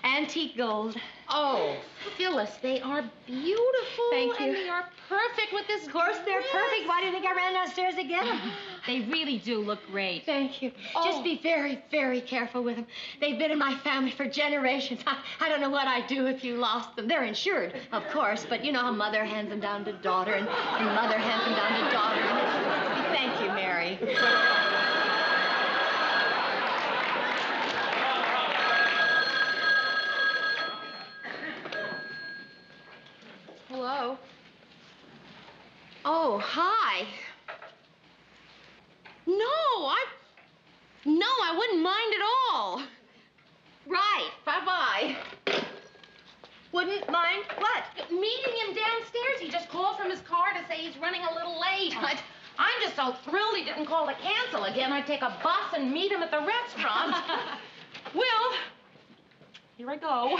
Antique gold. Oh, Phyllis, they are beautiful. Thank you. And they are perfect with this Of course, they're dress. perfect. Why do you think I ran downstairs to get them? They really do look great. Thank you. Oh. Just be very, very careful with them. They've been in my family for generations. I don't know what I'd do if you lost them. They're insured, of course, but you know how mother hands them down to daughter and mother hands them down to daughter. Thank you, Mary. Hello. Oh, hi. No, I wouldn't mind at all. Right, bye-bye. Wouldn't mind what? Meeting him downstairs. He just called from his car to say he's running a little late. I'm just so thrilled he didn't call to cancel again. I'd take a bus and meet him at the restaurant. Well, here I go.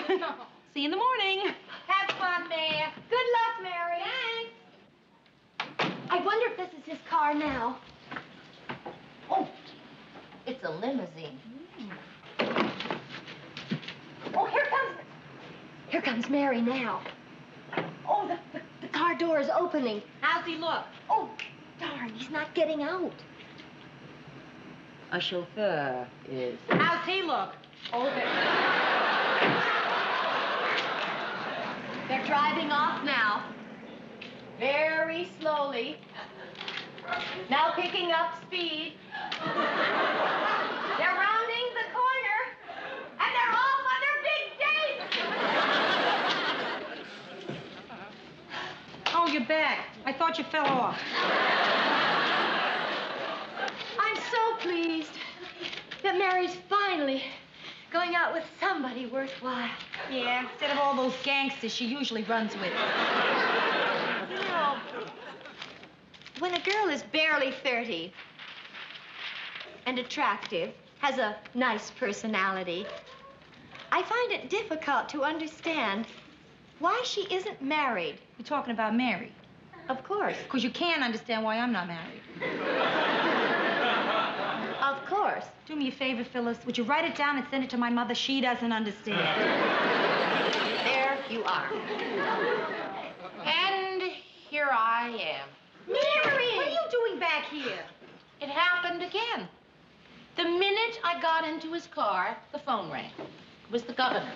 See you in the morning. Have fun, Mayor. Good luck, Mary. Thanks. I wonder if this is his car now. Oh, it's a limousine. Oh, here comes Mary now. Oh, the car door is opening. How's he look? Oh, darn, he's not getting out. A chauffeur is. How's he look? Oh, they're driving off now. Very slowly. Now picking up speed. They're rounding the corner, and they're off on their big date. Oh, you're back. I thought you fell off. I'm so pleased that Mary's finally going out with somebody worthwhile. Yeah, instead of all those gangsters she usually runs with. You know, when a girl is barely 30 and attractive, has a nice personality, I find it difficult to understand why she isn't married. You're talking about Mary. Of course. Because you can't understand why I'm not married. Of course. Do me a favor, Phyllis. Would you write it down and send it to my mother? She doesn't understand. There you are. And here I am. Mary! What are you doing back here? It happened again. The minute I got into his car, the phone rang. It was the governor.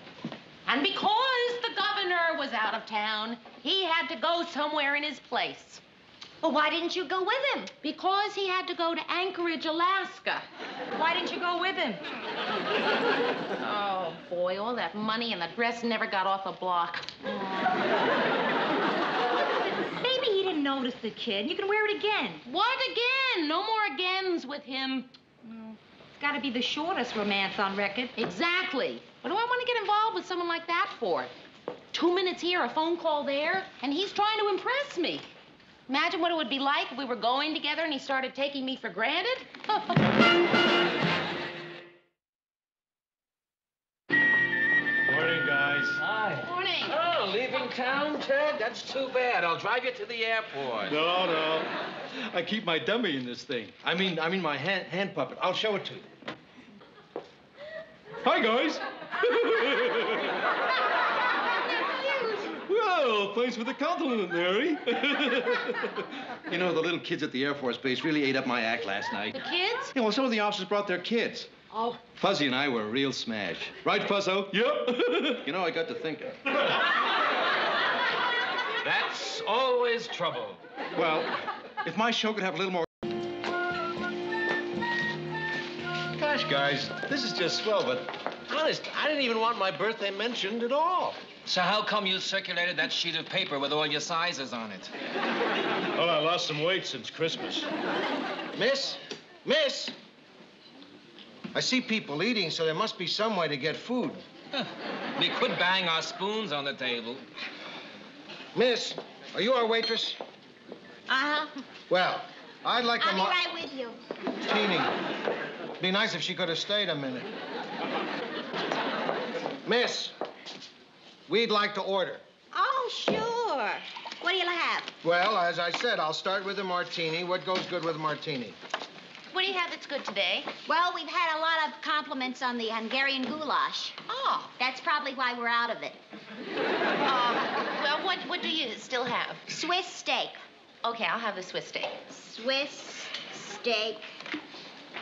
And because the governor was out of town, he had to go somewhere in his place. Well, why didn't you go with him? Because he had to go to Anchorage, Alaska. Why didn't you go with him? Oh, boy, all that money and the dress never got off the block. Maybe he didn't notice the kid. You can wear it again. What again? No more agains with him. It's got to be the shortest romance on record. Exactly. What do I want to get involved with someone like that for? 2 minutes here, a phone call there, and he's trying to impress me. Imagine what it would be like if we were going together and he started taking me for granted. Morning, guys. Hi. Morning. Oh, leaving town, Ted? That's too bad. I'll drive you to the airport. No. I keep my dummy in this thing. I mean my hand puppet. I'll show it to you. Hi, guys. Well, thanks for the compliment, Mary. You know, the little kids at the Air Force Base really ate up my act last night. The kids? Yeah, well, some of the officers brought their kids. Oh. Fuzzy and I were a real smash. Right, Fuzzo? Yep. You know, I got to thinking. That's always trouble. Well, if my show could have a little more... Gosh, guys, this is just swell, but honest, I didn't even want my birthday mentioned at all. So how come you circulated that sheet of paper with all your sizes on it? Well, I lost some weight since Christmas. Miss? I see people eating, so there must be some way to get food. We could bang our spoons on the table. Miss, are you our waitress? Uh-huh. Well, I'd like I'll a be right with you. Teeny. Be nice if she could have stayed a minute. Miss, we'd like to order. Oh, sure. What do you have? Well, as I said, I'll start with a martini. What goes good with a martini? What do you have that's good today? Well, we've had a lot of compliments on the Hungarian goulash. Oh. That's probably why we're out of it. Well, what do you still have? Swiss steak. Okay, I'll have the Swiss steak. Swiss steak.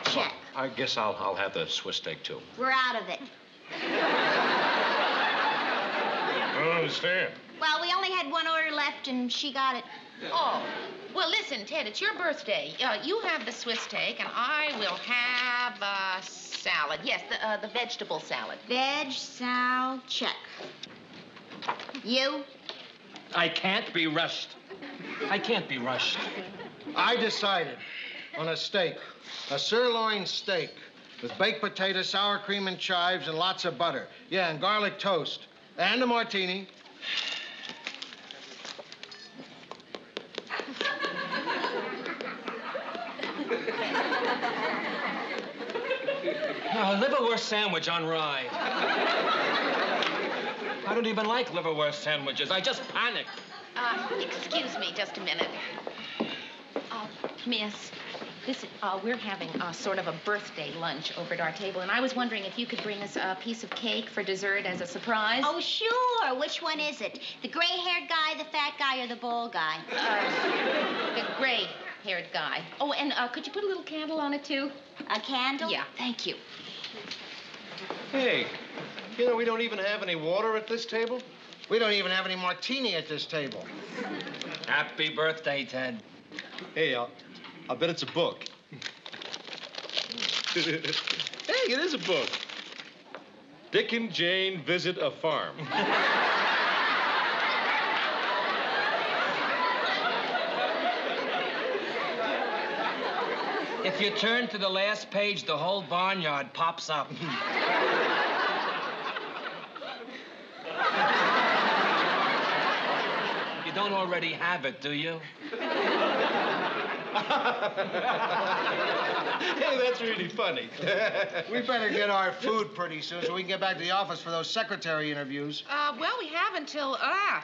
Check. I guess I'll have the Swiss steak, too. We're out of it. I don't understand. Well, we only had one order left, and she got it. Oh. Well, listen, Ted, it's your birthday. You have the Swiss steak, and I will have a salad. Yes, the vegetable salad. Veg, sal, check. You? I can't be rushed. I can't be rushed. I decided on a steak, a sirloin steak with baked potatoes, sour cream and chives, and lots of butter. Yeah, and garlic toast. And a martini. A liverwurst sandwich on rye. I don't even like liverwurst sandwiches. I just panicked. Excuse me just a minute. Miss, we're having sort of a birthday lunch over at our table, and I was wondering if you could bring us a piece of cake for dessert as a surprise. Oh, sure. Which one is it? The gray-haired guy, the fat guy, or the bald guy? The gray-haired guy. Oh, and could you put a little candle on it, too? A candle? Yeah, thank you. Hey, you know, we don't even have any water at this table? We don't even have any martini at this table. Happy birthday, Ted. Hey, I'll bet it's a book. Hey, it is a book. Dick and Jane Visit a Farm. If you turn to the last page, the whole barnyard pops up. You don't already have it, do you? Hey, that's really funny. We better get our food pretty soon so we can get back to the office for those secretary interviews. Well, we have until,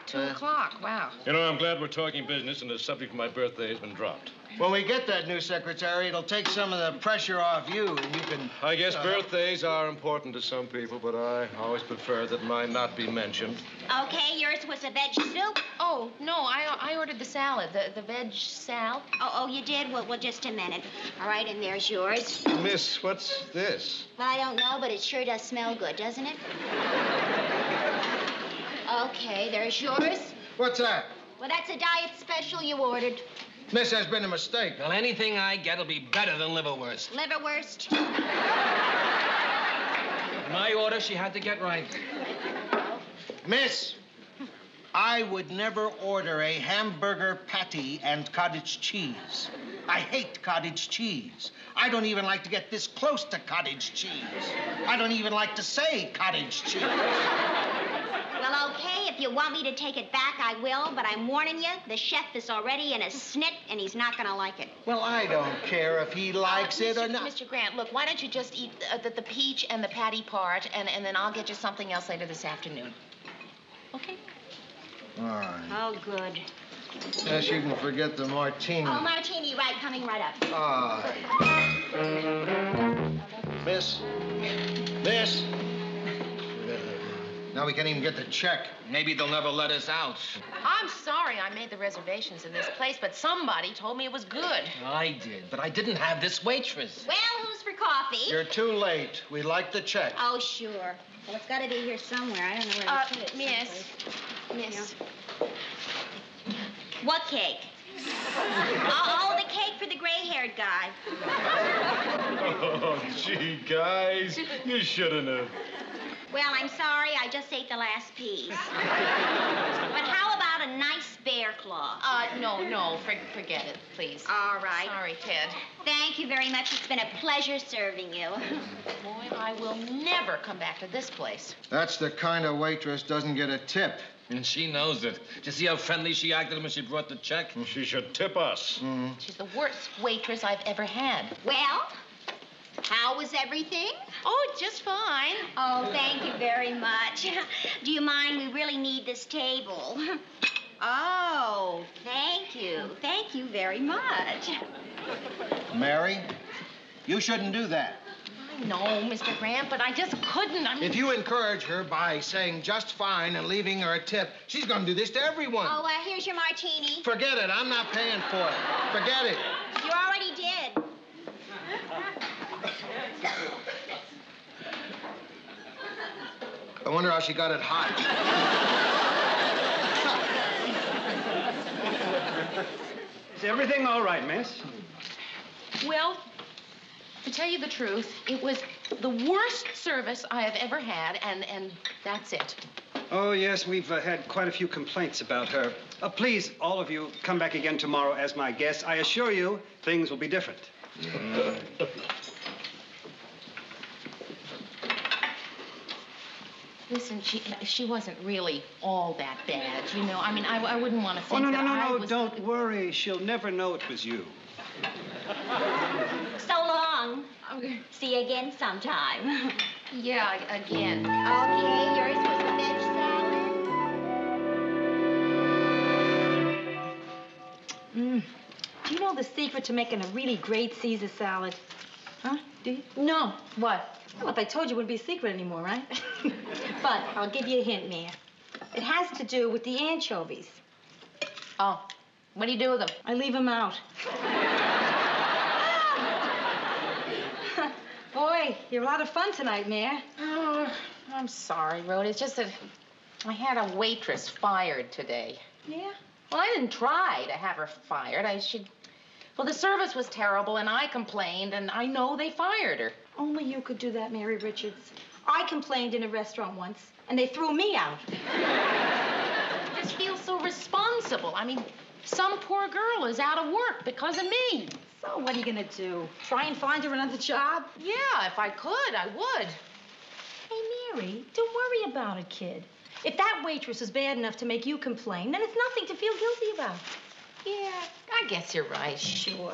2 o'clock. Wow. You know, I'm glad we're talking business and the subject of my birthday has been dropped. When we get that new secretary, it'll take some of the pressure off you, and you can... I guess birthdays are important to some people, but I always prefer that mine not be mentioned. Okay, yours was a veg soup? Oh, no, I ordered the salad, the veg salad. Oh, you did? Well, just a minute. All right, and there's yours. Miss, what's this? Well, I don't know, but it sure does smell good, doesn't it? Okay, there's yours. What's that? Well, that's a diet special you ordered. Miss, there's been a mistake. Well, anything I get will be better than liverwurst. Liverwurst. My order, she had to get right. Miss, I would never order a hamburger patty and cottage cheese. I hate cottage cheese. I don't even like to get this close to cottage cheese. I don't even like to say cottage cheese. Well, okay, if you want me to take it back, I will, but I'm warning you, the chef is already in a snit, and he's not gonna like it. Well, I don't care if he likes it or not. Mr. Grant, look, why don't you just eat the peach and the patty part, and then I'll get you something else later this afternoon. Okay? All right. Oh, good. Yes, you can forget the martini. Oh, martini, right, coming right up. All right. Miss? Miss? Now we can't even get the check. Maybe they'll never let us out. I'm sorry I made the reservations in this place, but somebody told me it was good. I did, but I didn't have this waitress. Well, who's for coffee? You're too late. We like the check. Oh, sure. Well, it's got to be here somewhere. I don't know where to put it. Miss. What cake? Oh, the cake for the gray-haired guy. Oh, gee, guys, you shouldn't have. Well, I'm sorry. I just ate the last piece. But how about a a nice bear claw. No, forget it, please. All right. Sorry, Ted. Thank you very much. It's been a pleasure serving you. Boy, I will never come back to this place. That's the kind of waitress doesn't get a tip. And she knows it. Did you see how friendly she acted when she brought the check? She should tip us. She's the worst waitress I've ever had. Well, how was everything? Oh, just fine. Oh, thank you very much. Do you mind? We really need this table. Oh, thank you. Thank you very much. Mary, you shouldn't do that. I know, Mr. Grant, but I just couldn't. I mean... If you encourage her by saying just fine and leaving her a tip, she's going to do this to everyone. Oh, here's your martini. Forget it. I'm not paying for it. Forget it. You already did. I wonder how she got it hot. Is everything all right, miss? Well, to tell you the truth, it was the worst service I have ever had, and that's it. Oh, yes, we've had quite a few complaints about her. Please, all of you, come back again tomorrow as my guests. I assure you, things will be different. Listen, she wasn't really all that bad, you know. I mean, I wouldn't want to think no, that I no, was... don't worry. She'll never know it was you. So long. See you again sometime. Yeah, again. Okay, yours was the veg salad. Do you know the secret to making a really great Caesar salad? Huh? Do you? No. What? Well, if I told you, it wouldn't be a secret anymore, right? But I'll give you a hint, Mia. It has to do with the anchovies. Oh, what do you do with them? I leave them out. Boy, you're a lot of fun tonight, Mia. Oh, I'm sorry, Rhoda. It's just that I had a waitress fired today. Yeah? Well, I didn't try to have her fired. Well, the service was terrible, and I complained, and I know they fired her. Only you could do that, Mary Richards. I complained in a restaurant once, and they threw me out. I just feel so responsible. I mean, some poor girl is out of work because of me. So what are you gonna do? Try and find her another job? Yeah, if I could, I would. Hey, Mary, don't worry about it, kid. If that waitress is bad enough to make you complain, then it's nothing to feel guilty about. Yeah, I guess you're right. Sure.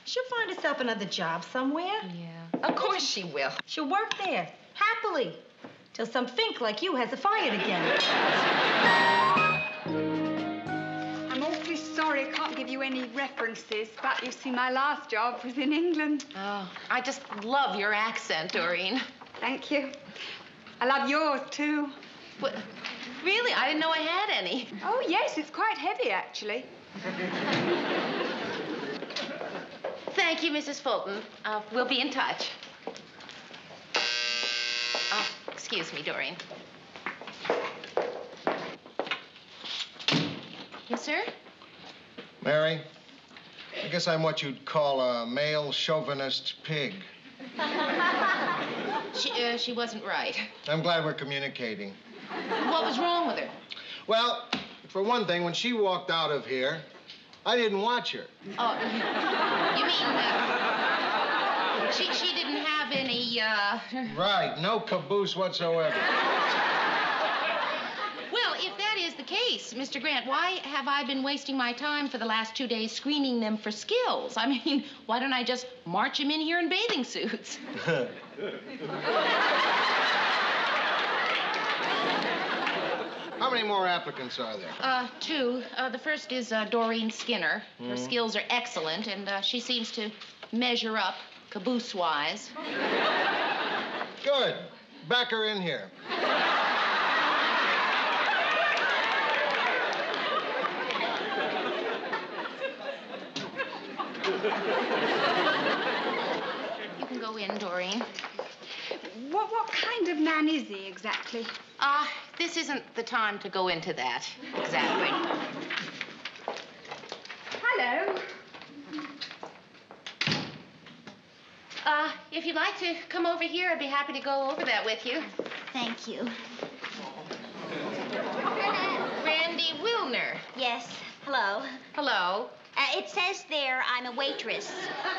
She'll find herself another job somewhere. Yeah, of course she will. She'll work there, happily, till some fink like you has her fired again. I'm awfully sorry I can't give you any references, but you see, my last job was in England. Oh, I just love your accent, Doreen. Thank you. I love yours, too. What? Really? I didn't know I had any. Oh, yes, it's quite heavy, actually. Thank you, Mrs. Fulton. We'll be in touch. Oh, excuse me, Doreen. Yes, sir? Mary, I guess I'm what you'd call a male chauvinist pig. She wasn't right. I'm glad we're communicating. What was wrong with her? Well, for one thing, when she walked out of here, I didn't watch her. Oh, you mean she didn't have any, Right, no caboose whatsoever. Well, if that is the case, Mr. Grant, why have I been wasting my time for the last 2 days screening them for skills? I mean, why don't I just march them in here in bathing suits? How many more applicants are there? 2. The first is Doreen Skinner. Her skills are excellent, and she seems to measure up caboose-wise. Good. Back her in here. You can go in, Doreen. What kind of man is he, exactly? This isn't the time to go into that, exactly. Hello. If you'd like to come over here, I'd be happy to go over that with you. Thank you. Randy, Mary Wilner. Yes. Hello. Hello. It says there I'm a waitress,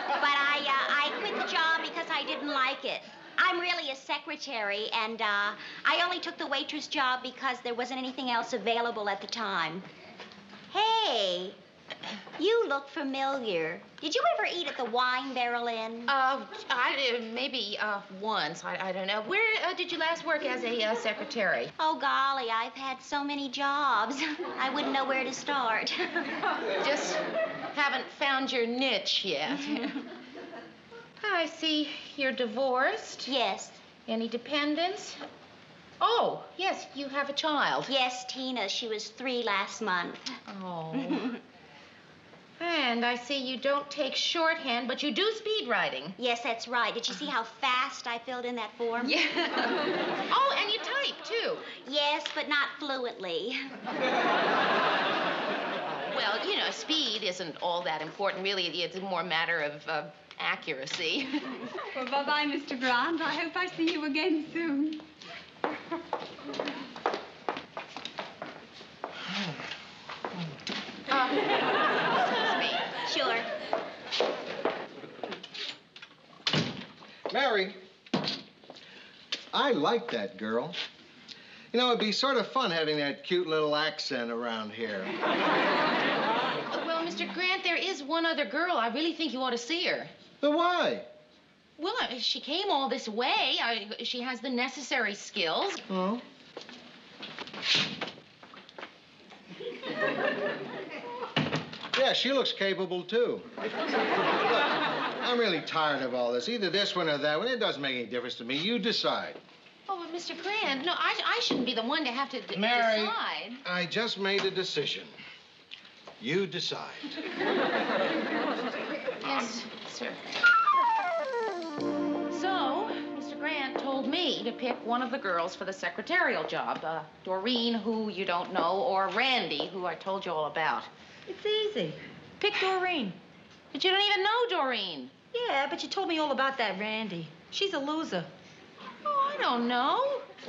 but I quit the job because I didn't like it. I'm really a secretary, and I only took the waitress job because there wasn't anything else available at the time. Hey, you look familiar. Did you ever eat at the Wine Barrel Inn? Maybe once. I don't know. Where did you last work as a secretary? Oh, golly, I've had so many jobs. I wouldn't know where to start. Just haven't found your niche yet. I see you're divorced. Yes. Any dependents? Oh, yes, you have a child. Yes, Tina. She was 3 last month. Oh. And I see you don't take shorthand, but you do speed writing. Yes, that's right. Did you see how fast I filled in that form? Yeah. Oh, and you type, too. Yes, but not fluently. Well, you know, speed isn't all that important, really. It's more a matter of accuracy. Well, bye-bye, Mr. Grant. I hope I see you again soon. Excuse me. Sure. Mary, I like that girl. You know, it'd be sort of fun having that cute little accent around here. Well, Mr. Grant, there is one other girl. I really think you ought to see her. But why? Well, she came all this way. She has the necessary skills. Oh? Yeah, she looks capable, too. Look, I'm really tired of all this. Either this one or that one. It doesn't make any difference to me. You decide. Oh, but Mr. Grant, no, I shouldn't be the one to have to Mary, decide. I just made a decision. You decide. Yes, sir. So, Mr. Grant told me to pick one of the girls for the secretarial job. Doreen, who you don't know, or Randy, who I told you all about. It's easy. Pick Doreen. But you don't even know Doreen. Yeah, but you told me all about that Randy. She's a loser. Oh, I don't know.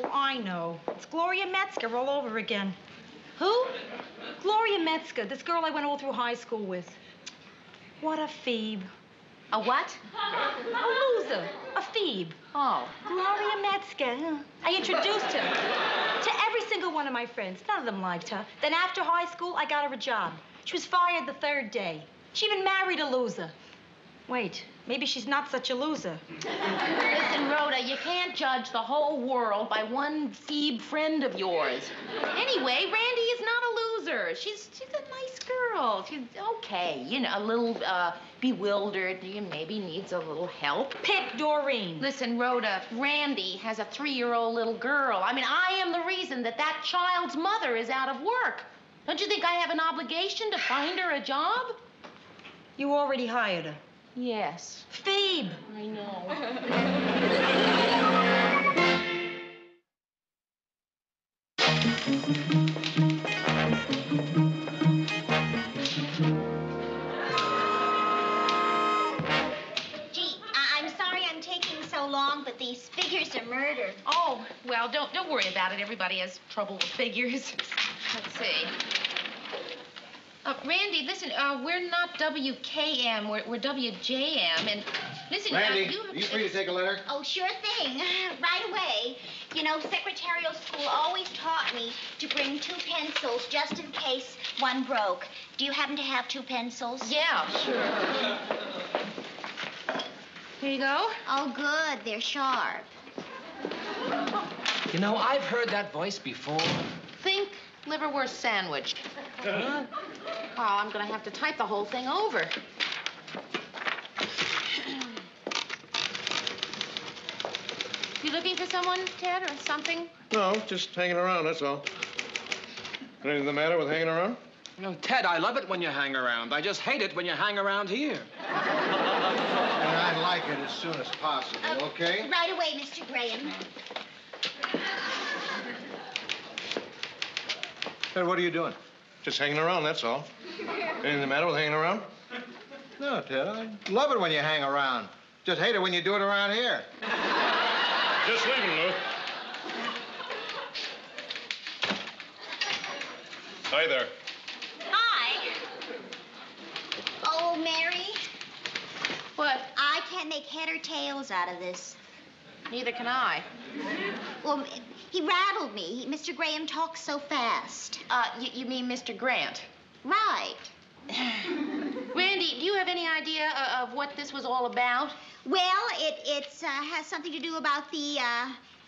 Oh, I know. It's Gloria Metzger all over again. Who? Gloria Metzger, this girl I went all through high school with. What a phoebe. A what? A loser. A phoebe. Oh. Gloria Metzger. I introduced her to every single one of my friends. None of them liked her. Then after high school, I got her a job. She was fired the 3rd day. She even married a loser. Wait, maybe she's not such a loser. Listen, Rhoda, you can't judge the whole world by one phoebe friend of yours. Anyway, Randy is not a loser. She's a nice girl. She's okay, you know, a little bewildered. Maybe needs a little help. Pick Doreen. Listen, Rhoda, Randy has a 3-year-old little girl. I mean, I am the reason that child's mother is out of work. Don't you think I have an obligation to find her a job? You already hired her. Yes. Phoebe. I know. Gee, I'm sorry I'm taking so long, but these figures are murder. Oh, well, don't worry about it. Everybody has trouble with figures. Let's see. Randy, listen, we're not WKM, we're WJM, and listen, Randy, are you free to take a letter? Oh, sure thing. Right away. You know, secretarial school always taught me to bring 2 pencils just in case one broke. Do you happen to have 2 pencils? Yeah, sure. Here you go. Oh, good. They're sharp. You know, I've heard that voice before. Think liverwurst sandwich. Oh, I'm going to have to type the whole thing over. You looking for someone, Ted, or something? No, just hanging around, that's all. Anything the matter with hanging around? You know, Ted, I love it when you hang around. I just hate it when you hang around here. And I'd like it as soon as possible, okay? Right away, Mr. Graham. Ted, what are you doing? Just hanging around, that's all. Anything the matter with hanging around? No, Ted, I love it when you hang around. Just hate it when you do it around here. Just leaving, Lou. Hi there. Hi. Oh, Mary. What? I can't make head or tails out of this. Neither can I. Well, he rattled me. Mr. Graham talks so fast. You mean Mr. Grant? Right. Randy, do you have any idea of what this was all about? Well, it has something to do about the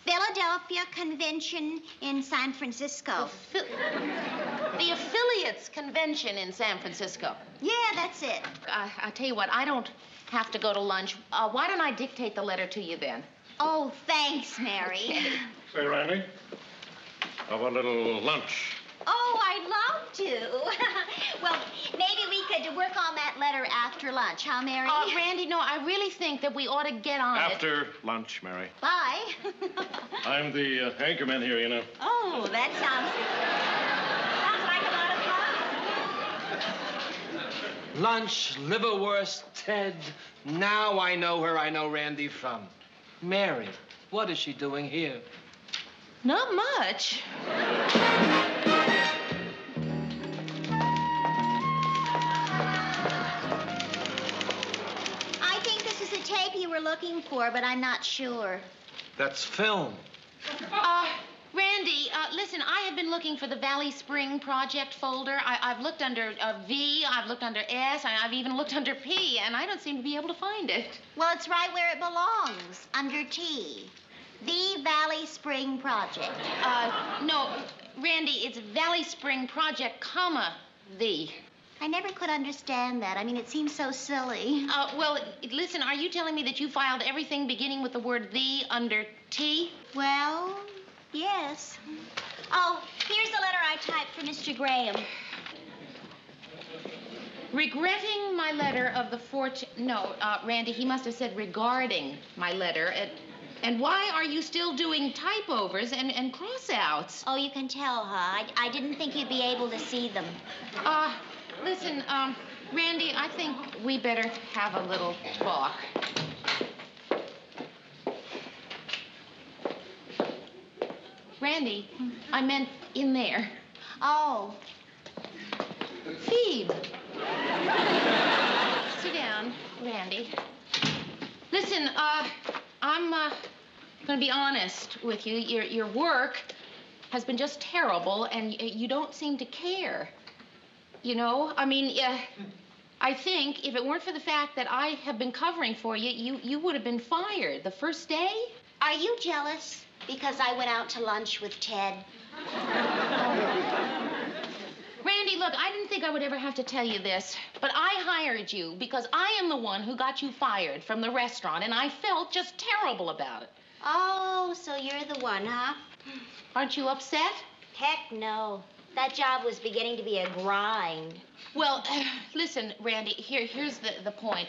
Philadelphia Convention in San Francisco. The Affiliates Convention in San Francisco. Yeah, that's it. I'll tell you what, I don't have to go to lunch. Why don't I dictate the letter to you then? Oh, thanks, Mary. Okay. Say, Randy, how about a little lunch? Oh, I'd love to. Well, maybe we could work on that letter after lunch, huh, Mary? Randy, no, I really think that we ought to get on it. After lunch, Mary. Bye. I'm the anchorman here, you know. Oh, that sounds like a lot of fun. Lunch, liverwurst, Ted. Now I know where I know Randy from. Mary, what is she doing here? Not much. I think this is the tape you were looking for, but I'm not sure. That's film. Randy, listen, I have been looking for the Valley Spring Project folder. I've looked under V, I've looked under S, I've even looked under P, and I don't seem to be able to find it. Well, it's right where it belongs, under T. The Valley Spring Project. No, Randy, it's Valley Spring Project, comma, the. I never could understand that. I mean, it seems so silly. Well, listen, are you telling me that you filed everything beginning with the word the under T? Well, yes. Oh, here's the letter I typed for Mr. Graham. Regretting my letter of the 14th... No, Randy, he must have said regarding my letter. And why are you still doing type-overs and cross-outs? Oh, you can tell, huh? I didn't think you'd be able to see them. Listen, Randy, I think we better have a little talk. Randy, I meant in there. Oh. Phoebe. Sit down, Randy. Listen, I'm going to be honest with you. Your work has been just terrible, and you don't seem to care. You know, I mean, I think if it weren't for the fact that I have been covering for you, you would have been fired the first day. Are you jealous because I went out to lunch with Ted? Randy, look, I didn't think I would ever have to tell you this, but I hired you because I am the one who got you fired from the restaurant, and I felt just terrible about it. Oh, so you're the one, huh? Aren't you upset? Heck no. That job was beginning to be a grind. Well, listen, Randy, here's the point.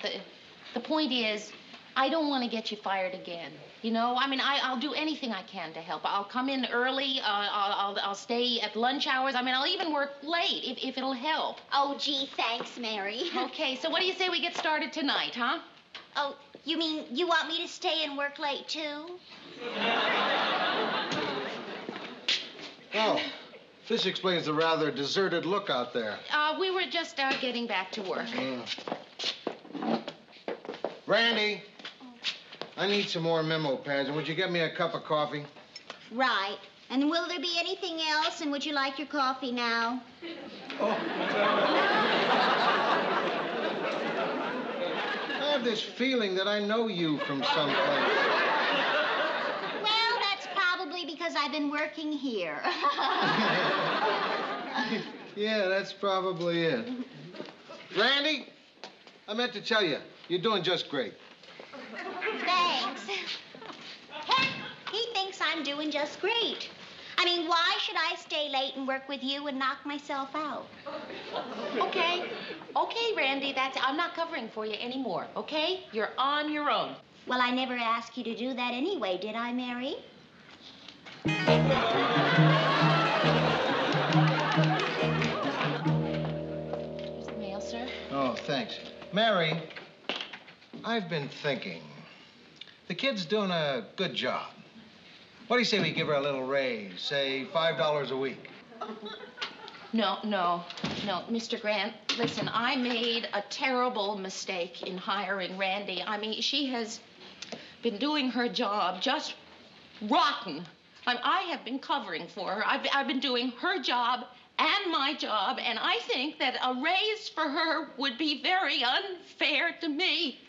The point is, I don't want to get you fired again. You know, I mean, I'll do anything I can to help. I'll come in early. I'll stay at lunch hours. I mean, I'll even work late if it'll help. Oh, gee, thanks, Mary. Okay, so what do you say we get started tonight, huh? Oh, you mean you want me to stay and work late, too? Oh, this explains the rather deserted look out there. We were just getting back to work. Randy, I need some more memo pads, and would you get me a cup of coffee? Right. And will there be anything else, and would you like your coffee now? I have this feeling that I know you from someplace. Well, that's probably because I've been working here. Yeah, that's probably it. Randy, I meant to tell you, you're doing just great. Thanks. Heck, he thinks I'm doing just great. I mean, why should I stay late and work with you and knock myself out? Okay, Randy, I'm not covering for you anymore, okay? You're on your own. Well, I never asked you to do that anyway, did I, Mary? Here's the mail, sir. Oh, thanks. Mary, I've been thinking. The kid's doing a good job. What do you say we give her a little raise, say $5 a week? No, Mr. Grant, listen, I made a terrible mistake in hiring Randy. I mean, she has been doing her job just rotten. I have been covering for her. I've been doing her job and my job, and I think that a raise for her would be very unfair to me.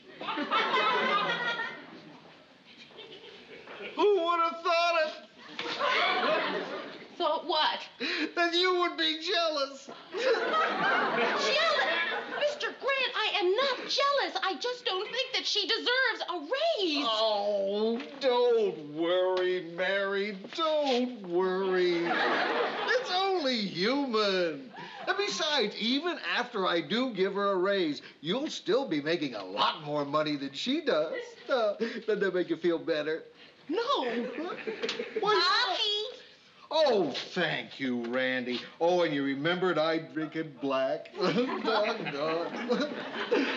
Who would have thought it? Thought what? That you would be jealous. Jealous? Mr. Grant, I am not jealous. I just don't think that she deserves a raise. Oh, don't worry, Mary. Don't worry. It's only human. And besides, even after I do give her a raise, you'll still be making a lot more money than she does. Doesn't that make you feel better? No. Coffee. Oh, thank you, Randy. Oh, and you remembered I drink it black. Doggone. Did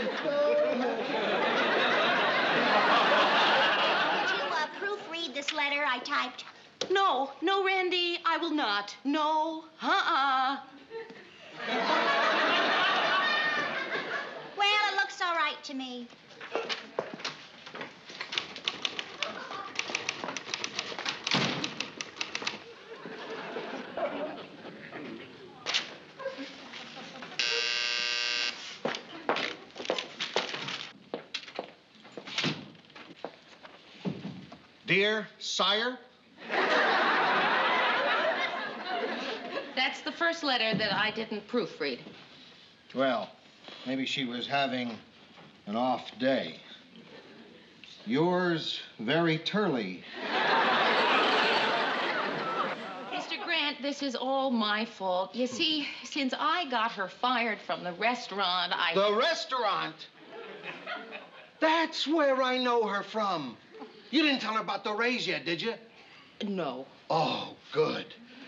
you proofread this letter I typed? No, Randy, I will not. No, Well, it looks all right to me. Dear Sire? That's the first letter that I didn't proofread. Well, maybe she was having an off day. Yours very turly. Mr. Grant, this is all my fault. You see, since I got her fired from the restaurant, The restaurant? That's where I know her from. You didn't tell her about the raise yet, did you? No. Oh, good.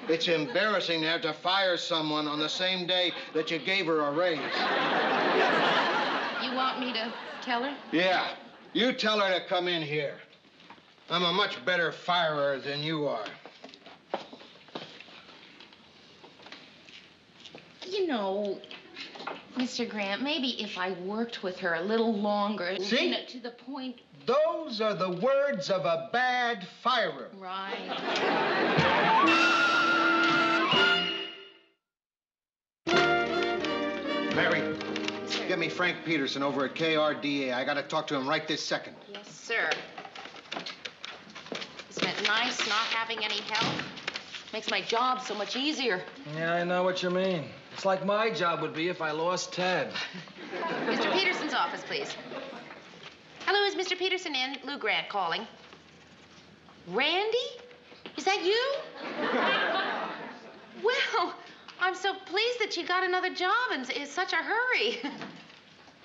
It's embarrassing to have to fire someone on the same day that you gave her a raise. You want me to tell her? Yeah. You tell her to come in here. I'm a much better firer than you are. You know, Mr. Grant, maybe if I worked with her a little longer. See? You know, to the point. Those are the words of a bad firer. Right. Mary, get me Frank Peterson over at KRDA. I gotta talk to him right this second. Yes, sir. Isn't it nice not having any help? Makes my job so much easier. Yeah, I know what you mean. It's like my job would be if I lost Ted. Mr. Peterson's office, please. Hello, is Mr. Peterson in? Lou Grant calling. Randy? Is that you? Well, I'm so pleased that you got another job in such a hurry.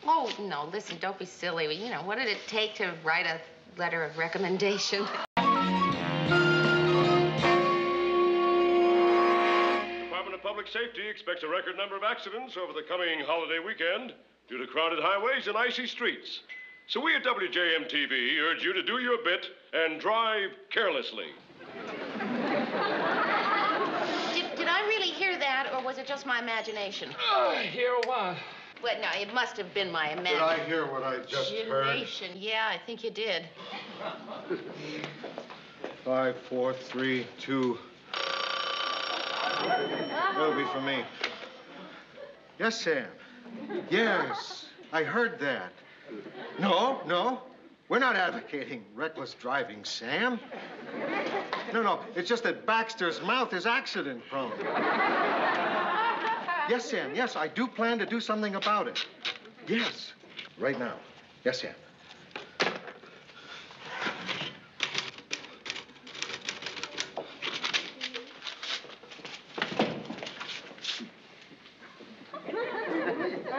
Oh, no, listen, don't be silly. You know, what did it take to write a letter of recommendation? Department of Public Safety expects a record number of accidents over the coming holiday weekend due to crowded highways and icy streets. So we at WJM-TV urge you to do your bit and drive carelessly. Did I really hear that, or was it just my imagination? Hear what? Well, no, it must have been my imagination. Did I hear what I just heard? Yeah, I think you did. 5, 4, 3, 2. That'll be for me. Yes, Sam. Yes, I heard that. No. We're not advocating reckless driving, Sam. No. It's just that Baxter's mouth is accident-prone. Yes, Sam. Yes, I do plan to do something about it. Yes. Right now. Yes, Sam.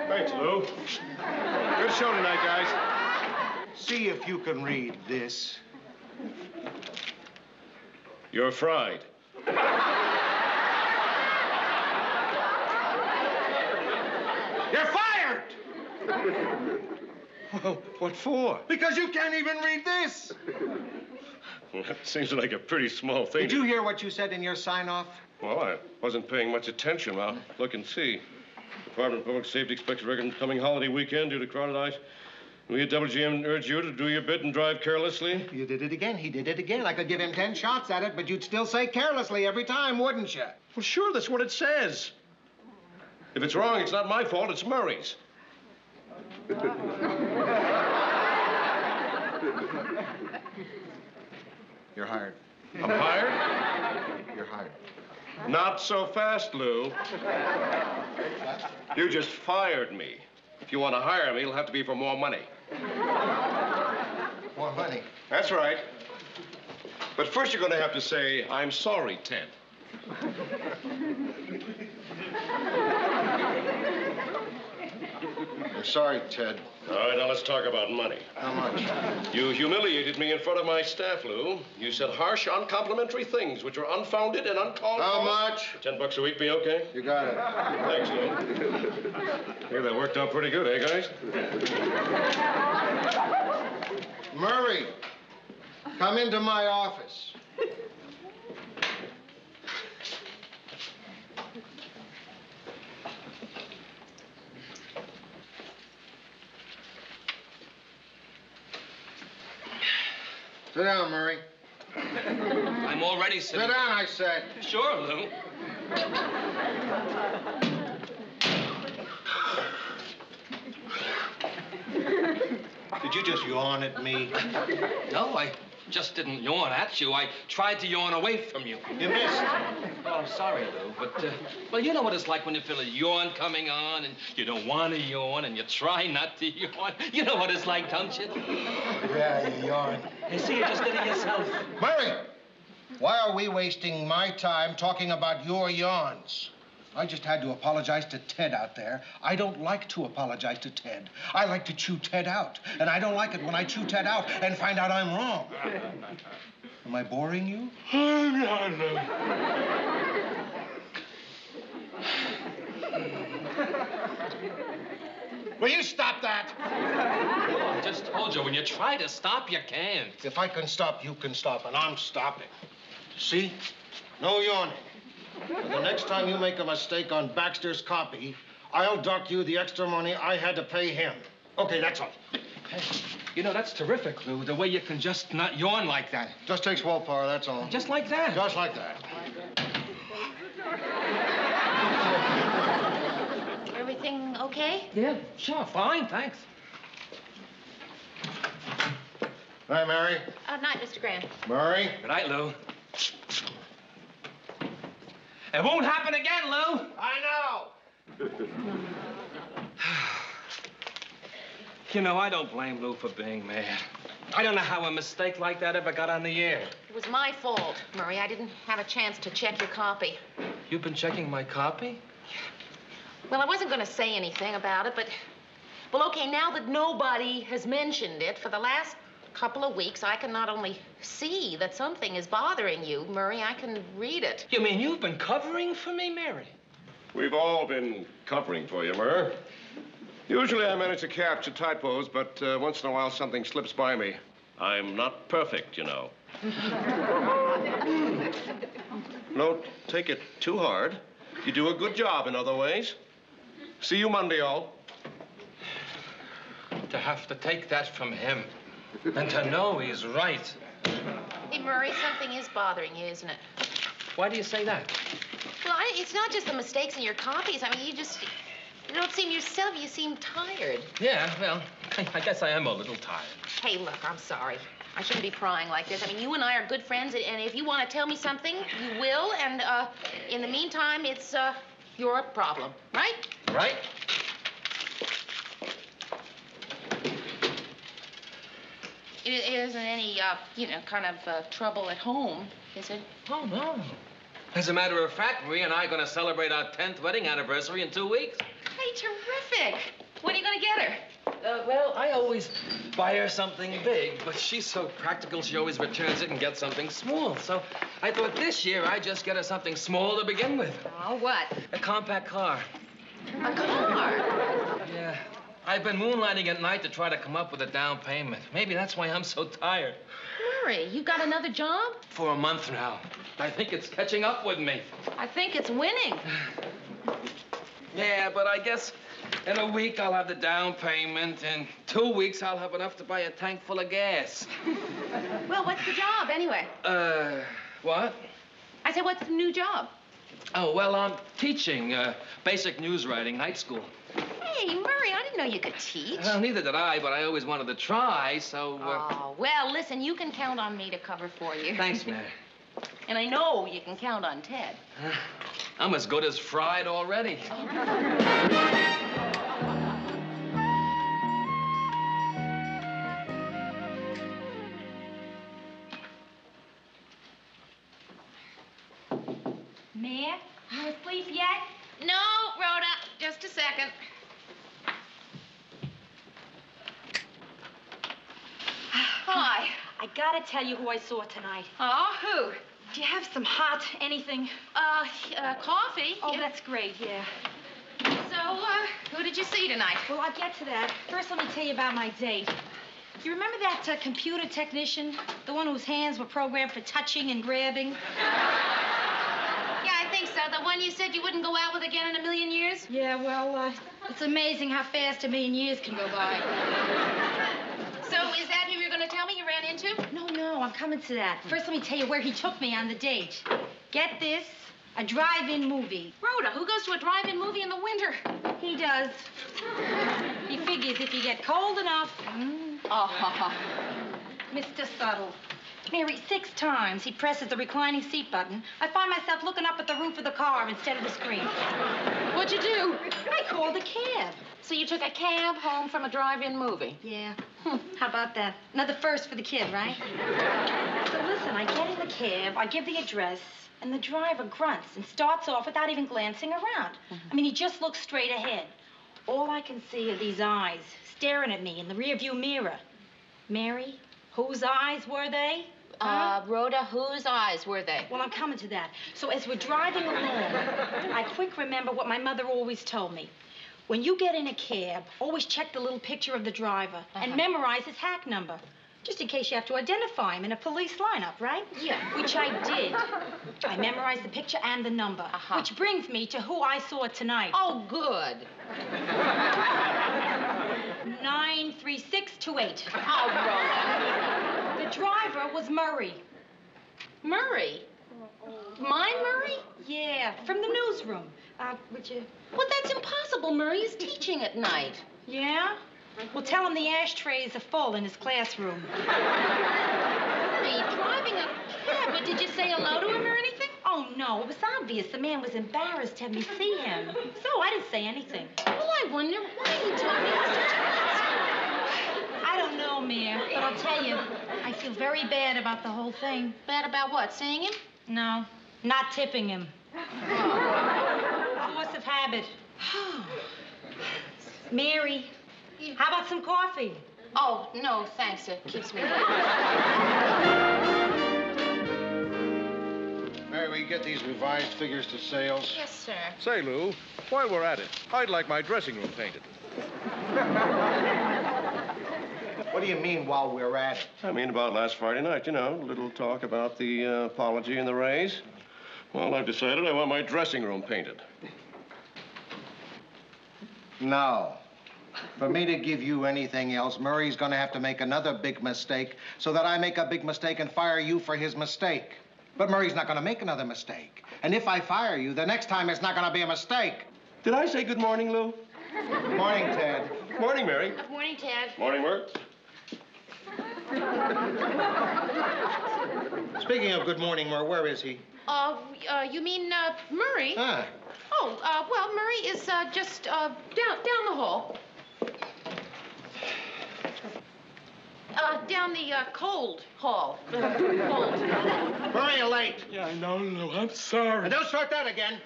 Thanks, Lou. Good show tonight, guys. See if you can read this. You're fried. You're fired! Well, what for? Because you can't even read this. Well, that seems like a pretty small thing. Did you hear what you said in your sign-off? Well, I wasn't paying much attention. I'll look and see. Department of Public Safety expects a record coming holiday weekend due to crowded ice. We at WGM urge you to do your bit and drive carelessly. You did it again. He did it again. I could give him 10 shots at it, but you'd still say carelessly every time, wouldn't you? Well, sure, that's what it says. If it's wrong, it's not my fault, it's Murray's. You're hired. I'm hired? You're hired. Not so fast, Lou. You just fired me. If you want to hire me, it'll have to be for more money. More money? That's right. But first you're going to have to say, I'm sorry, Ted. I'm sorry, Ted. All right, now let's talk about money. How much? You humiliated me in front of my staff, Lou. You said harsh, uncomplimentary things which were unfounded and uncalled for. How much? $10 a week be okay? You got it. Thanks, Lou. Hey, that worked out pretty good, eh, guys? Murray, come into my office. Sit down, Murray. I'm already sitting. Sit down, I said. Sure, Lou. Did you just yawn at me? No, I just didn't yawn at you. I tried to yawn away from you. You missed. Oh, I'm sorry, Lou, but, well, you know what it's like when you feel a yawn coming on and you don't want to yawn and you try not to yawn. You know what it's like, don't you? Yeah, you yawn. You see, you just did it yourself. Murray, why are we wasting my time talking about your yawns? I just had to apologize to Ted out there. I don't like to apologize to Ted. I like to chew Ted out. And I don't like it when I chew Ted out and find out I'm wrong. Am I boring you? Will you stop that? I just told you, when you try to stop, you can't. If I can stop, you can stop, and I'm stopping. See? No yawning. And the next time you make a mistake on Baxter's copy, I'll dock you the extra money I had to pay him. Okay, that's all. Hey, you know, that's terrific, Lou, the way you can just not yawn like that. Just takes willpower, that's all. Just like that? Just like that. Everything okay? Yeah, sure, fine, thanks. Hi, Mary. Night, Mr. Grant. Murray. Good night, Lou. It won't happen again, Lou. I know. You know, I don't blame Lou for being mad. I don't know how a mistake like that ever got on the air. It was my fault, Murray. I didn't have a chance to check your copy. You've been checking my copy? Well, I wasn't going to say anything about it, but... Well, okay, now that nobody has mentioned it, for the last couple of weeks, I can not only see that something is bothering you, Murray, I can read it. You mean you've been covering for me, Mary? We've all been covering for you, Murr. Usually I manage to capture typos, but once in a while something slips by me. I'm not perfect, you know. Don't take it too hard. You do a good job in other ways. See you Monday, all. To have to take that from him and to know he's right. Hey, Murray, something is bothering you, isn't it? Why do you say that? Well, it's not just the mistakes in your copies. I mean, you don't seem yourself. You seem tired. Yeah, well, I guess I am a little tired. Hey, look, I'm sorry. I shouldn't be prying like this. I mean, you and I are good friends, and if you want to tell me something, you will. And in the meantime, it's your problem, right? Right? It isn't any, kind of trouble at home, is it? Oh, no. As a matter of fact, Maria and I are going to celebrate our 10th wedding anniversary in 2 weeks. Hey, terrific. When are you going to get her? Well, I always buy her something big, but she's so practical, she always returns it and gets something small. So I thought this year I'd just get her something small to begin with. Oh, what? A compact car. A car? Yeah. I've been moonlighting at night to try to come up with a down payment. Maybe that's why I'm so tired. Murray, you got another job? For a month now. I think it's catching up with me. I think it's winning. Yeah, but I guess in a week I'll have the down payment. In 2 weeks I'll have enough to buy a tank full of gas. Well, what's the job, anyway? What? I said, what's the new job? Oh, well, I'm teaching basic news writing, night school. Hey, Murray, I didn't know you could teach. Well, neither did I, but I always wanted to try, so... Oh, well, listen, you can count on me to cover for you. Thanks, Mary. And I know you can count on Ted. I'm as good as fried already. Mare, you asleep yet? No, Rhoda, just a second. Hi. I gotta tell you who I saw tonight. Oh, who? Do you have some hot anything? Coffee. Oh, that's great, yeah. So, who did you see tonight? Well, I'll get to that. First, let me tell you about my date. You remember that computer technician? The one whose hands were programmed for touching and grabbing? Yeah, I think so. The one you said you wouldn't go out with again in a million years? Yeah, well, it's amazing how fast a million years can go by. So, is that who you're going to tell me you ran into? No, I'm coming to that. First, let me tell you where he took me on the date. Get this, a drive-in movie. Rhoda, who goes to a drive-in movie in the winter? He does. He figures if you get cold enough... Oh. Mr. Subtle. Mary, 6 times he presses the reclining seat button. I find myself looking up at the roof of the car instead of the screen. What'd you do? I called a cab. So you took a cab home from a drive-in movie? Yeah. How about that? Another first for the kid, right? So listen, I get in the cab, I give the address, and the driver grunts and starts off without even glancing around. I mean, he just looks straight ahead. All I can see are these eyes staring at me in the rearview mirror. Mary, whose eyes were they? Rhoda, whose eyes were they? Well, I'm coming to that. So as we're driving along, I quick remember what my mother always told me. When you get in a cab, always check the little picture of the driver and memorize his hack number. Just in case you have to identify him in a police lineup, right? Yeah. Which I did. I memorized the picture and the number. Which brings me to who I saw tonight. Oh, good. 93628. Oh, Rhoda. The driver was Murray. Murray? Mine, Murray? Yeah, from the newsroom. Would you... Well, that's impossible. Murray is teaching at night. Yeah? Well, tell him the ashtrays are full in his classroom. Murray, driving a cab, but did you say hello to him or anything? Oh, no, it was obvious. The man was embarrassed to have me see him. So I didn't say anything. Well, I wonder why he told me I don't know, Mare, but I'll tell you, I feel very bad about the whole thing. Bad about what, seeing him? No, not tipping him. Force of habit. Mary, how about some coffee? Oh, no, thanks. It keeps me awake. Mary, we get these revised figures to sales? Yes, sir. Say, Lou, while we're at it, I'd like my dressing room painted. What do you mean, while we're at it? I mean, about last Friday night, you know, a little talk about the apology and the raise. Well, I've decided I want my dressing room painted. No. For me to give you anything else, Murray's going to have to make another big mistake so that I make a big mistake and fire you for his mistake. But Murray's not going to make another mistake. And if I fire you, the next time it's not going to be a mistake. Did I say good morning, Lou? Morning, Ted. Morning, Mary. Good morning, Ted. Morning, Murr. Speaking of good morning, Murr, where is he? You mean, Murray? Huh. Oh, well, Murray is, just, down the hall. Down the, cold hall. Cold. Murray, you're late. Yeah, I know, Lou. I'm sorry. And don't start that again.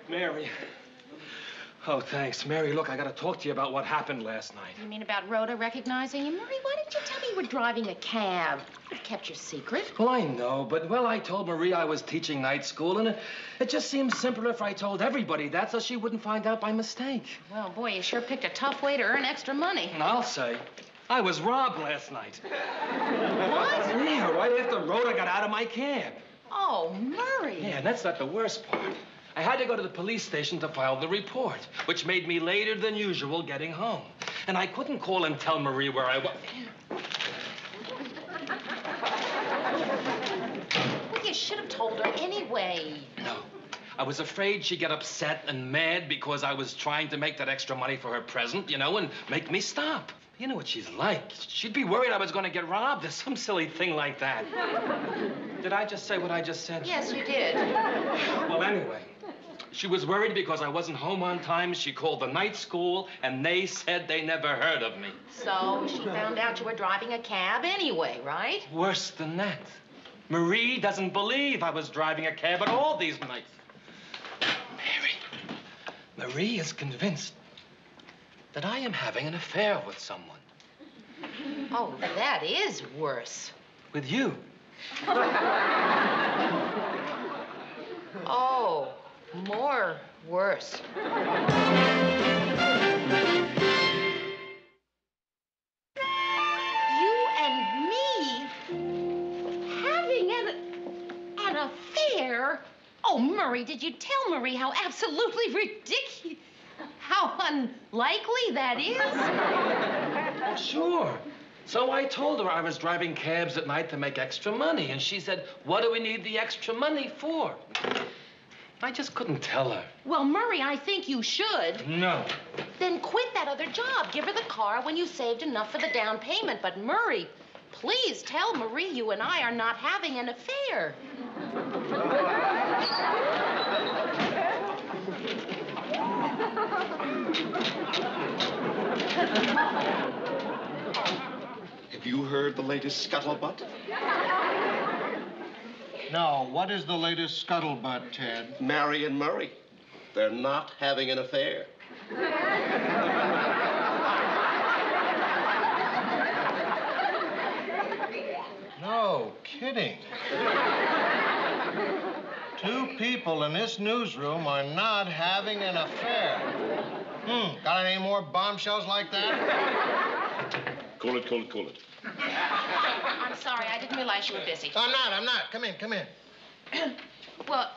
Mary. Oh, thanks. Mary, look, I gotta talk to you about what happened last night. You mean about Rhoda recognizing you? Murray, why didn't you tell me you were driving a cab? I kept your secret. Well, I know, but, well, I told Marie I was teaching night school, and it just seemed simpler if I told everybody that so she wouldn't find out by mistake. Well, boy, you sure picked a tough way to earn extra money. And I'll say. I was robbed last night. What? Yeah, right after Rhoda got out of my cab. Oh, Murray. Yeah, and that's not the worst part. I had to go to the police station to file the report, which made me later than usual getting home. And I couldn't call and tell Marie where I was. Well, you should have told her anyway. No. I was afraid she'd get upset and mad because I was trying to make that extra money for her present, and make me stop. You know what she's like. She'd be worried I was going to get robbed or some silly thing like that. Did I just say what I just said? Yes, you did. Well, anyway, she was worried because I wasn't home on time. She called the night school, and they said they never heard of me. So she found out you were driving a cab anyway, right? Worse than that. Marie doesn't believe I was driving a cab at all these nights. Marie is convinced that I am having an affair with someone. Oh, that is worse. With you. Oh, more worse. You and me having an affair? Oh, Murray, did you tell Marie how absolutely ridiculous, how unlikely that is? Oh, sure. So I told her I was driving cabs at night to make extra money, and she said, what do we need the extra money for? I just couldn't tell her. Well, Murray, I think you should. No. Then quit that other job. Give her the car when you saved enough for the down payment. But Murray, please tell Marie you and I are not having an affair. Have you heard the latest scuttlebutt? No, what is the latest scuttlebutt, Ted? Mary and Murray. They're not having an affair. No kidding. Two people in this newsroom are not having an affair. Got any more bombshells like that? Cool it, cool it, cool it. I'm sorry, I didn't realize you were busy. I'm not. Come in. Well,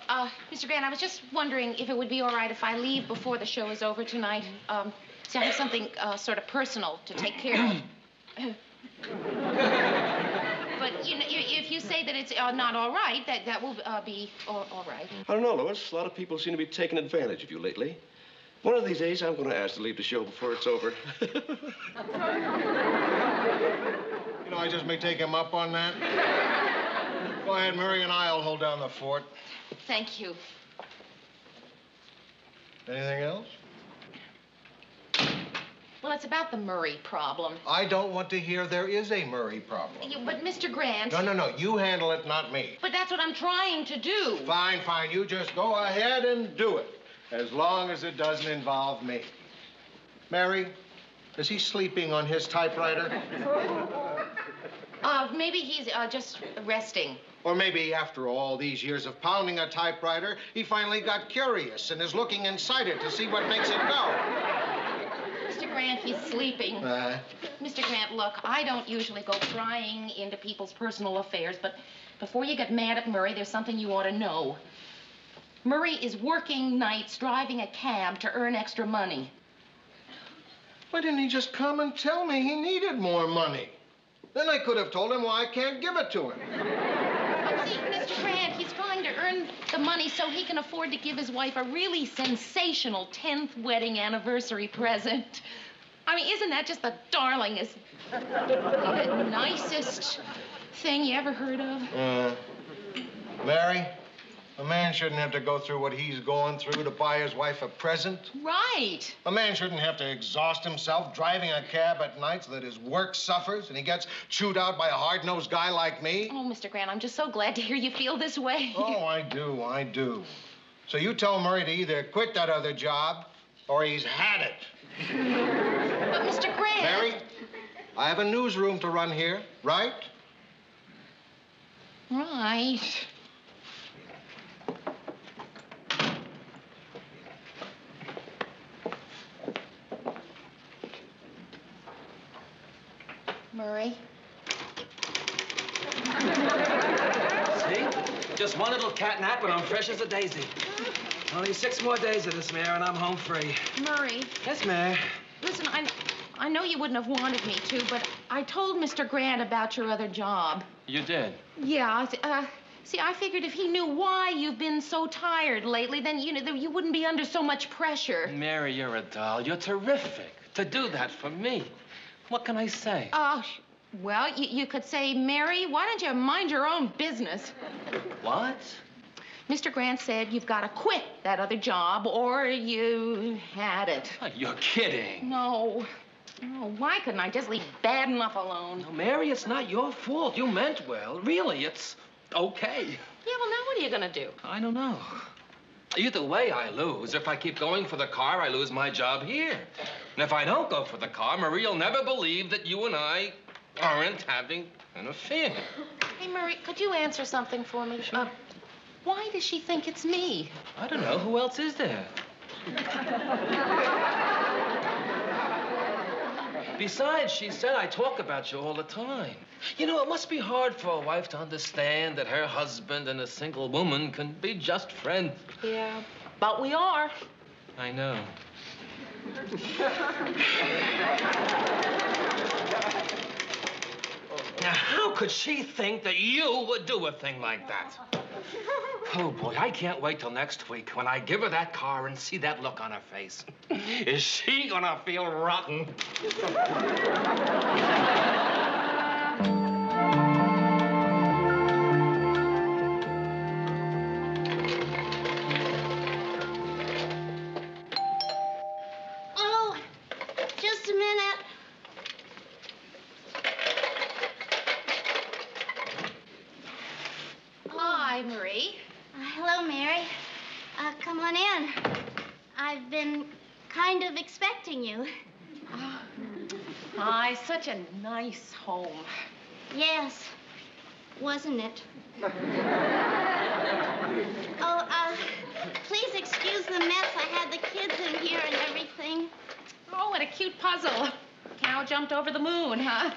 Mr. Grant, I was just wondering if it would be all right if I leave before the show is over tonight. See, I have something sort of personal to take care of. But, if you say that it's not all right, that will be all right. I don't know, Louis. A lot of people seem to be taking advantage of you lately. One of these days, I'm going to ask to leave the show before it's over. I just may take him up on that. Go ahead, Murray and I'll hold down the fort. Thank you. Anything else? Well, it's about the Murray problem. I don't want to hear there is a Murray problem. But, Mr. Grant... No. You handle it, not me. But that's what I'm trying to do. Fine. You just go ahead and do it. As long as it doesn't involve me. Mary, is he sleeping on his typewriter? Maybe he's just resting. Or maybe after all these years of pounding a typewriter, he finally got curious and is looking inside it to see what makes it go. Mr. Grant, he's sleeping. Mr. Grant, look, I don't usually go prying into people's personal affairs, but before you get mad at Murray, there's something you ought to know. Murray is working nights driving a cab to earn extra money. Why didn't he just come and tell me he needed more money? Then I could have told him why I can't give it to him. But see, Mr. Grant, he's trying to earn the money so he can afford to give his wife a really sensational 10th wedding anniversary present. I mean, isn't that just the darlingest, nicest thing you ever heard of? Mary, a man shouldn't have to go through what he's going through to buy his wife a present. Right. A man shouldn't have to exhaust himself driving a cab at night so that his work suffers and he gets chewed out by a hard-nosed guy like me. Oh, Mr. Grant, I'm just so glad to hear you feel this way. Oh, I do. So you tell Murray to either quit that other job or he's had it. But, Mr. Grant... Mary, I have a newsroom to run here, right? Right. Murray. See? Just one little cat nap and I'm fresh as a daisy. Only 6 more days of this, Mayor, and I'm home free. Murray. Yes, Mayor. Listen, I know you wouldn't have wanted me to, but I told Mr. Grant about your other job. You did? Yeah, see, I figured if he knew why you've been so tired lately, then, you wouldn't be under so much pressure. Mary, you're a doll. You're terrific. To do that for me. What can I say? Well, you could say, Mary, why don't you mind your own business? What? Mr. Grant said you've got to quit that other job or you had it. Oh, you're kidding. No. Oh, why couldn't I just leave bad enough alone? No, Mary, it's not your fault. You meant well. Really, it's okay. Yeah, well, now what are you going to do? I don't know. Either way, I lose. If I keep going for the car, I lose my job here. And if I don't go for the car, Marie'll never believe that you and I aren't having an affair. Hey, Marie, could you answer something for me? Sure. Why does she think it's me? I don't know. Who else is there? Besides, she said I talk about you all the time. You know, it must be hard for a wife to understand that her husband and a single woman can be just friends. Yeah, but we are. I know. Now, how could she think that you would do a thing like that? Oh, boy, I can't wait till next week when I give her that car and see that look on her face. Is she gonna feel rotten? Oh, just a minute. Hi, Marie. Hello, Mary. Come on in. I've been kind of expecting you. Hi, such a nice home. Yes, wasn't it? Please excuse the mess. I had the kids in here and everything. Oh, what a cute puzzle. Cow jumped over the moon, huh?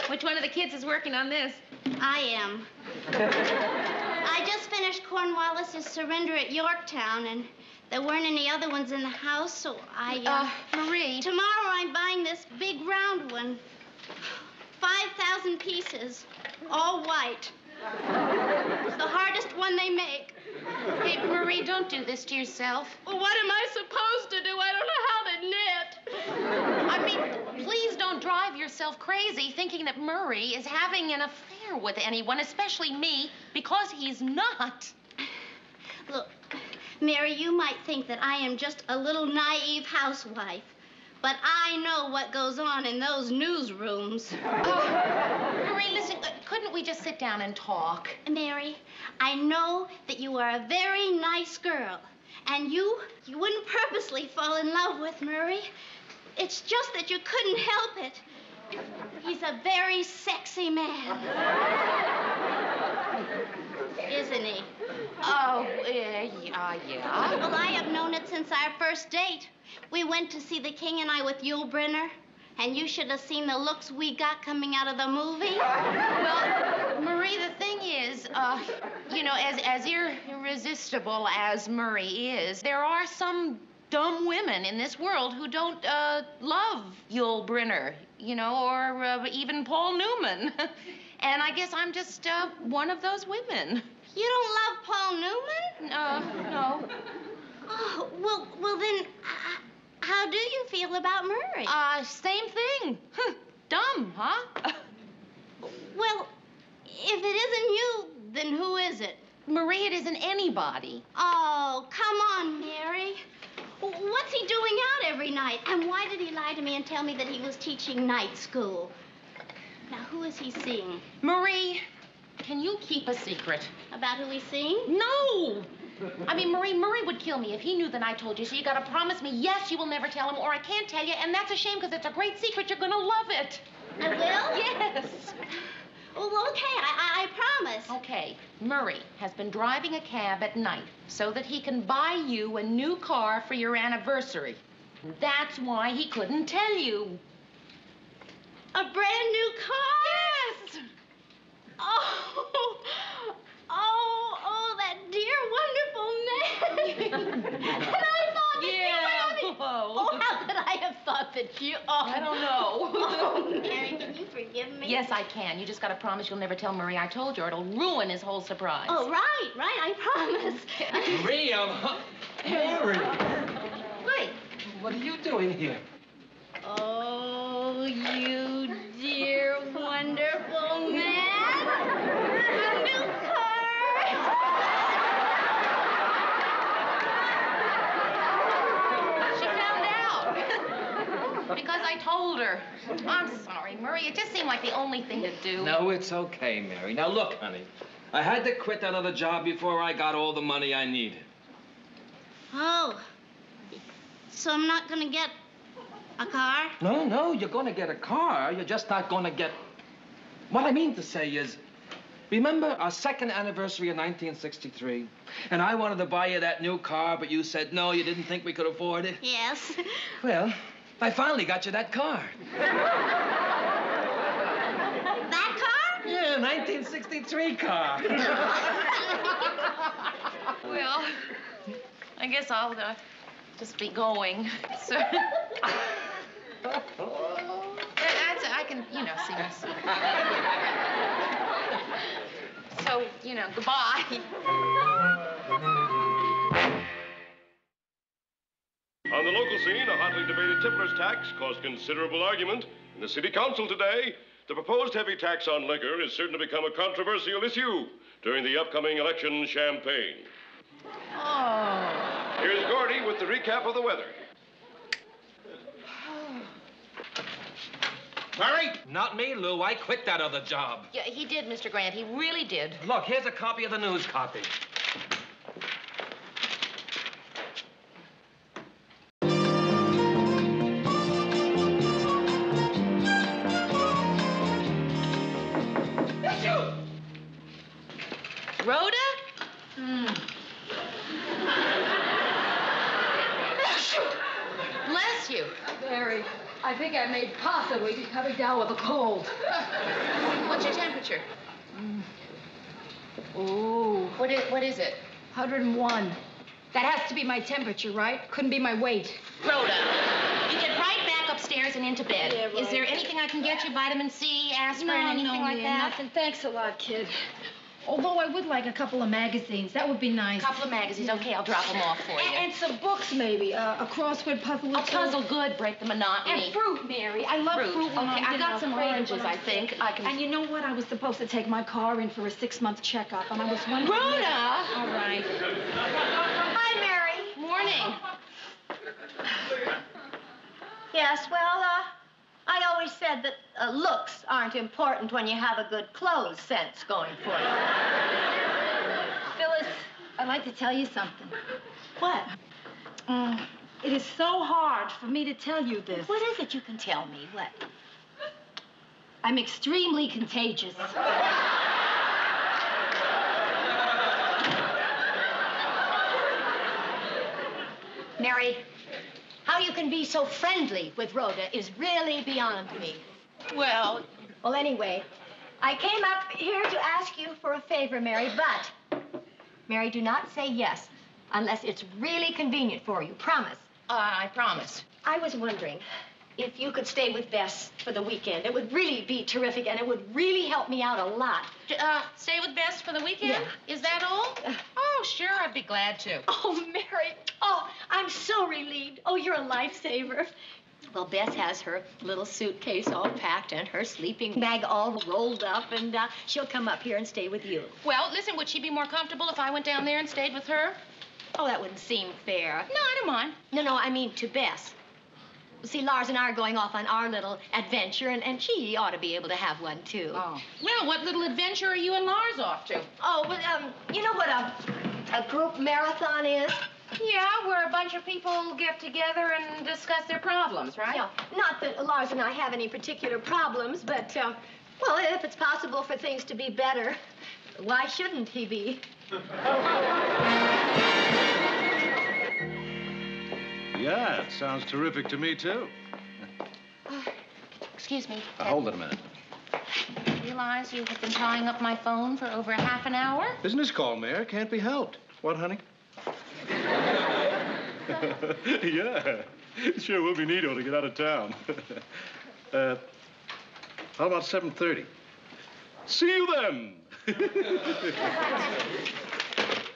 Which one of the kids is working on this? I am. I just finished Cornwallis's surrender at Yorktown, and there weren't any other ones in the house, so Marie. Tomorrow I'm buying this big round one. 5,000 pieces, all white. It's the hardest one they make. Hey, Marie, don't do this to yourself. Well, what am I supposed to do? I don't know how to knit. I mean, please don't drive yourself crazy thinking that Murray is having an affair with anyone, especially me, because he's not. Look, Mary, you might think that I am just a little naive housewife, but I know what goes on in those newsrooms. Marie, listen, couldn't we just sit down and talk? Mary, I know that you are a very nice girl, and you wouldn't purposely fall in love with Murray. It's just that you couldn't help it. He's a very sexy man. Isn't he? Oh, yeah. Well, I have known it since our first date. We went to see The King and I with Yul Brynner, and you should have seen the looks we got coming out of the movie. Well, Marie, the thing is, as irresistible as Murray is, there are some dumb women in this world who don't love Yul Brynner, or even Paul Newman. And I guess I'm just one of those women. You don't love Paul Newman? No. Oh, well then, how do you feel about Murray? Same thing. Dumb, huh? Well, if it isn't you, then who is it? Marie, it isn't anybody. Oh, come on, Mary. What's he doing out every night? And why did he lie to me and tell me that he was teaching night school? Now, who is he seeing? Marie, can you keep a secret? About who he's seeing? No! I mean, Murray would kill me if he knew that I told you, so you gotta promise me, yes, you will never tell him, or I can't tell you, and that's a shame because it's a great secret. You're gonna love it. I will? Yes. Well, okay, I promise. Okay, Murray has been driving a cab at night so that he can buy you a new car for your anniversary. That's why he couldn't tell you. A brand new car? Yes. Oh, that dear, wonderful man. And I thought that you were Oh, how could I have thought that you... Oh, I don't know. Oh, Mary, can you forgive me? Yes, I can. You just got to promise you'll never tell Murray I told you, or it'll ruin his whole surprise. Oh, right, I promise. Maria, Mary. Wait. What are you doing here? Oh, you dear, wonderful man. A new car. She found out. Because I told her. I'm sorry, Murray. It just seemed like the only thing to do. No, it's okay, Mary. Now, look, honey. I had to quit that other job before I got all the money I needed. Oh, so I'm not gonna get a car? No, you're going to get a car. You're just not going to get... What I mean to say is, remember our second anniversary in 1963? And I wanted to buy you that new car, but you said no, you didn't think we could afford it? Yes. Well, I finally got you that car. That car? Yeah, 1963 car. Well, I guess I'll just be going. So, I can, see this. So, goodbye. On the local scene, a hotly debated tippler's tax caused considerable argument. In the city council today, the proposed heavy tax on liquor is certain to become a controversial issue during the upcoming election campaign. Oh. Here's Gordy with the recap of the weather. Murray? Not me, Lou. I quit that other job. Yeah, he did, Mr. Grant. He really did. Look, here's a copy of the news copy. Rhoda? Bless you. Mary, I think I may possibly be coming down with a cold. What's your temperature? Ooh. What is it? 101. That has to be my temperature, right? Couldn't be my weight. Rhoda, you get right back upstairs and into bed. Yeah, right. Is there anything I can get you? Vitamin C, aspirin, anything like that? Nothing. Thanks a lot, kid. Although I would like a couple of magazines. That would be nice. A couple of magazines. Okay, I'll drop them off for you. And some books, maybe. A crossword puzzle. A puzzle, good. Break the monotony. And fruit, Mary. I love fruit. Okay, I've got some oranges, I think. And you know what? I was supposed to take my car in for a 6-month checkup, and I was wondering... Rhoda! All right. Hi, Mary. Morning. Yes, well, I always said that looks aren't important when you have a good clothes sense going for you. Phyllis, I'd like to tell you something. What? It is so hard for me to tell you this. What is it you can tell me? What? I'm extremely contagious. Mary, how you can be so friendly with Rhoda is really beyond me. Well, anyway, I came up here to ask you for a favor, Mary, but, Mary, do not say yes unless it's really convenient for you. Promise. I promise. I was wondering if you could stay with Bess for the weekend. It would really be terrific, and it would really help me out a lot. Stay with Bess for the weekend? Yeah. Is that all? Oh, sure, I'd be glad to. Oh, Mary. Oh, I'm so relieved. Oh, you're a lifesaver. Well, Bess has her little suitcase all packed and her sleeping bag all rolled up, and she'll come up here and stay with you. Well, listen, would she be more comfortable if I went down there and stayed with her? Oh, that wouldn't seem fair. No, I don't mind. No, I mean to Bess. See, Lars and I are going off on our little adventure, and she ought to be able to have one, too. Oh. Well, what little adventure are you and Lars off to? Oh, well, you know what a group marathon is? Yeah, where a bunch of people get together and discuss their problems, right? Yeah, not that Lars and I have any particular problems, but, well, if it's possible for things to be better, why shouldn't he be? Yeah, it sounds terrific to me, too. excuse me. Hold it a minute. Realize you have been tying up my phone for over half an hour? Business call, Mayor. Can't be helped. What, honey? Yeah. Sure will be neato to get out of town. How about 7:30? See you then.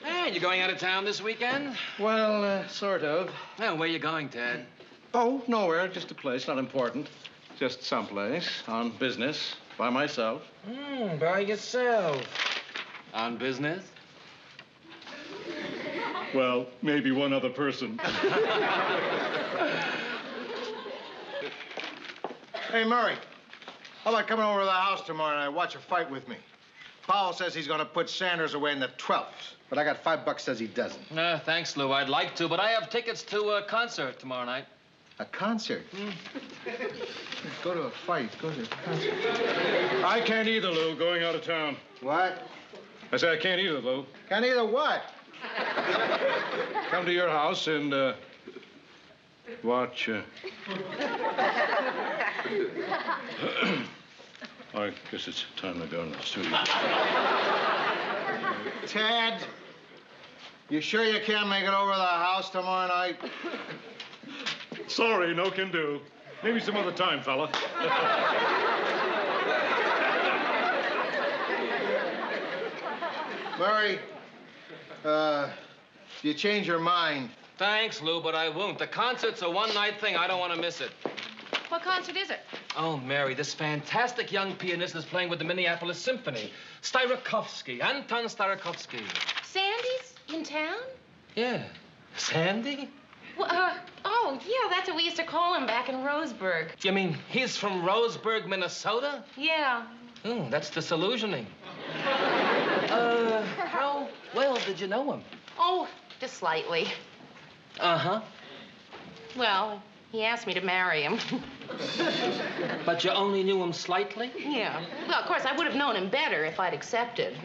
Hey, you going out of town this weekend? Well, sort of. Oh, where you going, Ted? Oh, nowhere. Just a place. Not important. Just someplace. On business. By myself. By yourself. On business? Well, maybe one other person. Hey, Murray. How about coming over to the house tomorrow night and watch a fight with me? Powell says he's going to put Sanders away in the 12th, but I got $5 says he doesn't. Thanks, Lou. I'd like to, but I have tickets to a concert tomorrow night. A concert? Go to a fight. Go to a concert. I can't either, Lou, going out of town. What? I said I can't either, Lou. Can't either what? Come to your house and, watch, I guess it's time to go in the studio. Ted, you sure you can't make it over to the house tomorrow night? Sorry, no can do. Maybe some other time, fella. Murray, you change your mind. Thanks, Lou, but I won't. The concert's a one-night thing. I don't want to miss it. What concert is it? Oh, Mary, this fantastic young pianist is playing with the Minneapolis Symphony. Styrakovsky, Anton Styrakovsky. Sandy's in town? Yeah. Sandy? Well, oh, yeah, that's what we used to call him back in Roseburg. You mean he's from Roseburg, Minnesota? Yeah. Oh, that's disillusioning. How well did you know him? Oh, just slightly. Uh-huh. Well, he asked me to marry him. But you only knew him slightly? Yeah. Well, of course, I would have known him better if I'd accepted.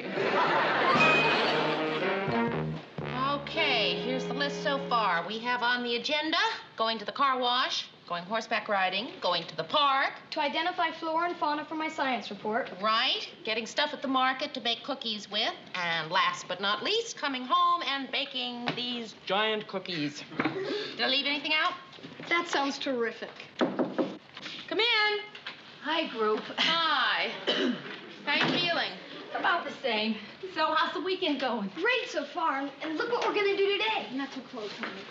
Okay, here's the list so far. We have on the agenda going to the car wash, going horseback riding, going to the park. To identify flora and fauna for my science report. Right. Getting stuff at the market to make cookies with. And last but not least, coming home and baking these giant cookies. Did I leave anything out? That sounds terrific. Come in. Hi, group. Hi. How you feeling? About the same. So, how's the weekend going? Great so far, and look what we're gonna do today. Not too close, honey.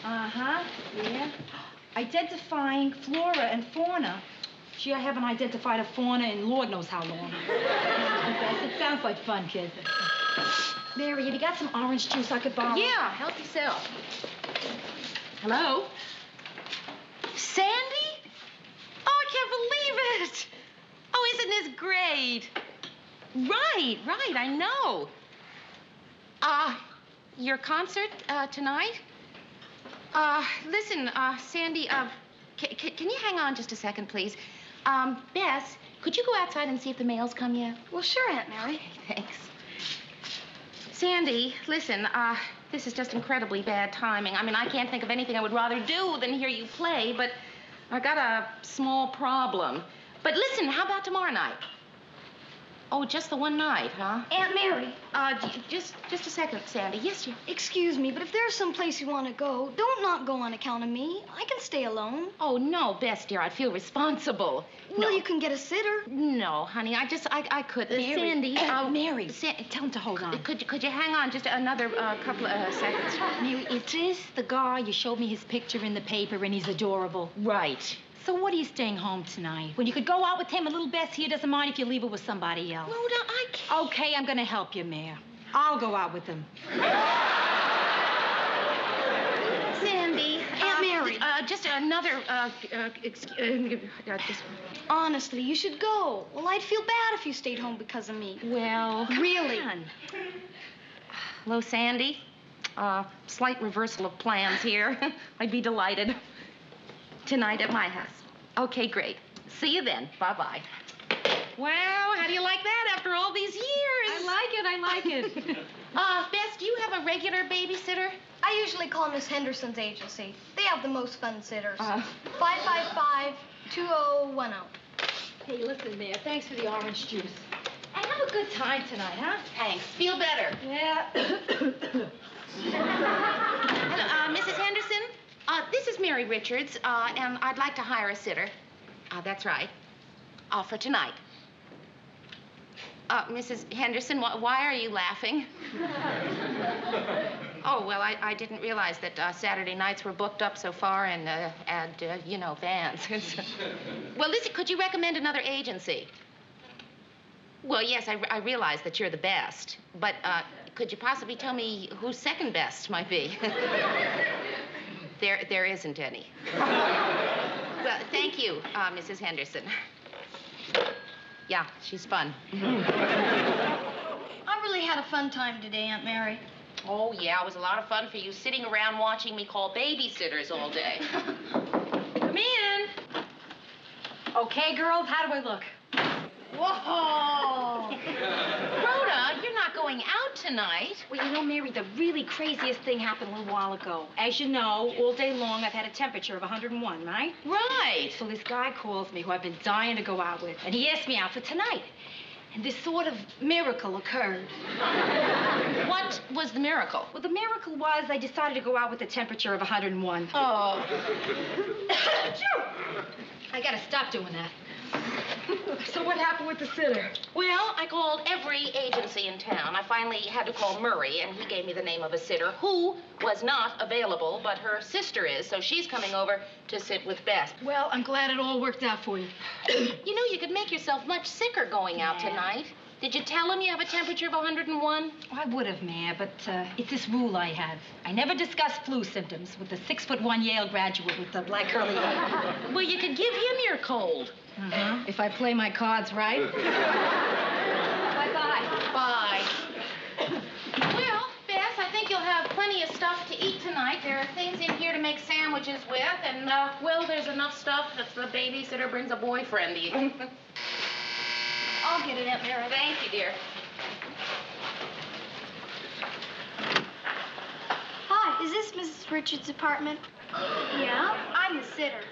Uh-huh, yeah. Identifying flora and fauna. Gee, I haven't identified a fauna in Lord knows how long. It sounds like fun, kid. Mary, have you got some orange juice I could borrow? Yeah, help yourself. Hello? Sandy? Oh, I can't believe it. Oh, isn't this great? Right, I know. Your concert tonight? Listen, Sandy, can you hang on just a second, please? Bess, could you go outside and see if the mail's come yet? Well, sure, Aunt Mary. Thanks. Sandy, listen, this is just incredibly bad timing. I mean, I can't think of anything I would rather do than hear you play, but I got a small problem. But listen, how about tomorrow night? Oh, just the one night, huh? Aunt Mary. Just a second, Sandy. Yes, dear. Excuse me, but if there's some place you want to go, don't not go on account of me. I can stay alone. Oh, no, Bess, dear. I'd feel responsible. Well, No. you can get a sitter. No, honey, I couldn't. Mary. Sandy, Mary. Tell him to hold on. Could you hang on just another couple of seconds? Mary, is this the guy you showed me his picture in the paper and he's adorable? Right. So what are you staying home tonight? When you could go out with him, a little Bess here doesn't mind if you leave her with somebody else. No, I can't. Okay, I'm gonna help you, Mayor. I'll go out with him. Sandy. Aunt Mary. Just another, Honestly, you should go. Well, I'd feel bad if you stayed home because of me. Well. Really? Hello, Sandy. Slight reversal of plans here. I'd be delighted. Tonight at my house. Okay, great. See you then. Bye-bye. Wow, how do you like that after all these years? I like it. Bess, do you have a regular babysitter? I usually call Miss Henderson's agency. They have the most fun sitters. 555 2010. Hey, listen, Mayor, thanks for the orange juice. And have a good time tonight, huh? Thanks. Feel better. Yeah. Hello, Mrs. Henderson? This is Mary Richards, and I'd like to hire a sitter. That's right. For tonight. Mrs. Henderson, why are you laughing? Oh, well, I didn't realize that Saturday nights were booked up so far and you know, vans. Well, listen, could you recommend another agency? Well, yes, I realize that you're the best, but could you possibly tell me who's second best might be? There isn't any. Well, thank you, Mrs. Henderson. Yeah, she's fun. I really had a fun time today, Aunt Mary. Oh, yeah, it was a lot of fun for you sitting around watching me call babysitters all day. Come in. Okay, girls, how do I look? Whoa! Rhoda, you're not going out tonight. Well, you know, Mary, the really craziest thing happened a little while ago. As you know, all day long I've had a temperature of 101, right? Right. So this guy calls me who I've been dying to go out with, and he asked me out for tonight. And this sort of miracle occurred. What was the miracle? Well, the miracle was I decided to go out with a temperature of 101. Oh. I gotta stop doing that. So what happened with the sitter? Well, I called every agency in town. I finally had to call Murray, and he gave me the name of a sitter who was not available, but her sister is, so she's coming over to sit with Bess. Well, I'm glad it all worked out for you. You know, you could make yourself much sicker going out tonight. Did you tell him you have a temperature of 101? I would have, Mayor, but it's this rule I have. I never discuss flu symptoms with the 6'1" Yale graduate with the black curly hair. Well, you could give him your cold. If I play my cards right. Bye-bye. Bye. Well, Bess, I think you'll have plenty of stuff to eat tonight. There are things in here to make sandwiches with, and, well, there's enough stuff that the babysitter brings a boyfriend even. I'll get it, Aunt Mary. Thank you, dear. Hi, is this Mrs. Richards' apartment? Yeah? I'm the sitter.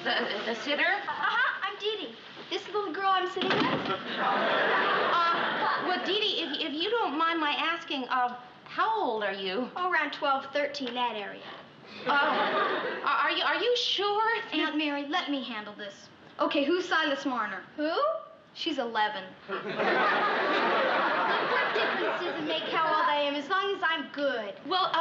You're the sitter? I'm Dee Dee. This little girl I'm sitting with? Well, Dee Dee, if you don't mind my asking, how old are you? Oh, around 12, 13, that area. Are you sure? Aunt Mary, let me handle this. Okay, who signed this Marner? Who? She's 11. What difference does it make how old I am, as long as I'm good? Well,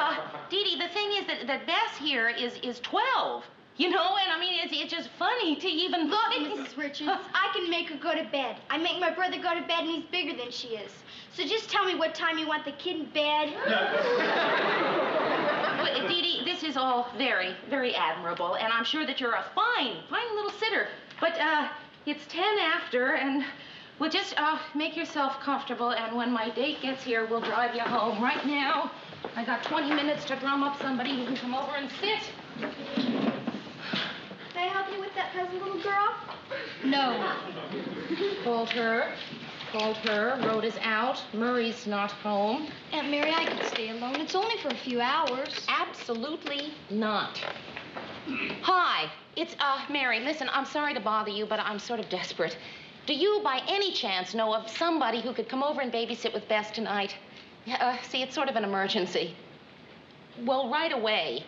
Dee Dee, the thing is that Bess here is 12. You know, and I mean, it's just funny to even... Look, Mrs. Richards, I can make her go to bed. I make my brother go to bed, and he's bigger than she is. So just tell me what time you want the kid in bed. Well, Dee Dee, this is all very, very admirable, and I'm sure that you're a fine little sitter. But, it's 10 after, and well, just, make yourself comfortable, and when my date gets here, we'll drive you home. Right now, I got 20 minutes to drum up somebody who can come over and sit. Can I help you with that present, little girl? No. Called her. Rhoda's out. Murray's not home. Aunt Mary, I can stay alone. It's only for a few hours. Absolutely not. Hi. It's, Mary. Listen, I'm sorry to bother you, but I'm sort of desperate. Do you, by any chance, know of somebody who could come over and babysit with Bess tonight? See, it's sort of an emergency. Well, right away.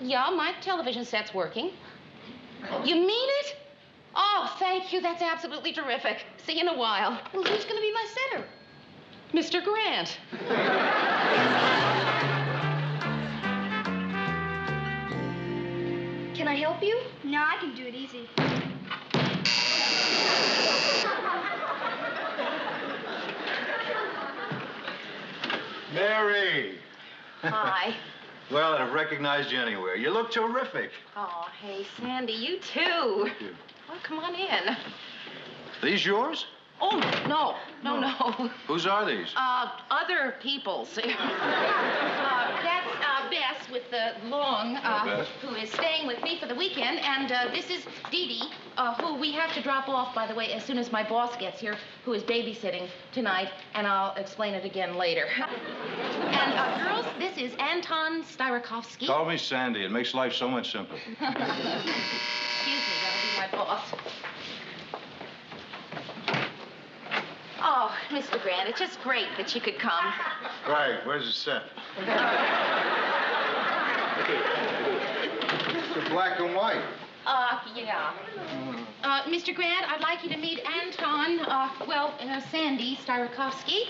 Yeah, my television set's working. You mean it? Oh, thank you. That's absolutely terrific. See you in a while. Well, who's going to be my sitter? Mr. Grant. Can I help you? No, I can do it easy. Mary. Hi. Well, I'd have recognized you anywhere. You look terrific. Oh, hey, Sandy, you too. Thank you. Oh, come on in. These yours? Oh, no. Whose are these? Other people's. That's Bess, with Long, Bess. who is staying with me for the weekend, and this is Dee Dee, who we have to drop off, by the way, as soon as my boss gets here, who is babysitting tonight, and I'll explain it again later. And, girls, this is Anton Styrakovsky. Call me Sandy. It makes life so much simpler. Excuse me, that'll be my boss. Oh, Mr. Grant, it's just great that you could come. Right, where's the set? It's a black and white. Yeah. Mr. Grant, I'd like you to meet Anton, Sandy Styrakovsky.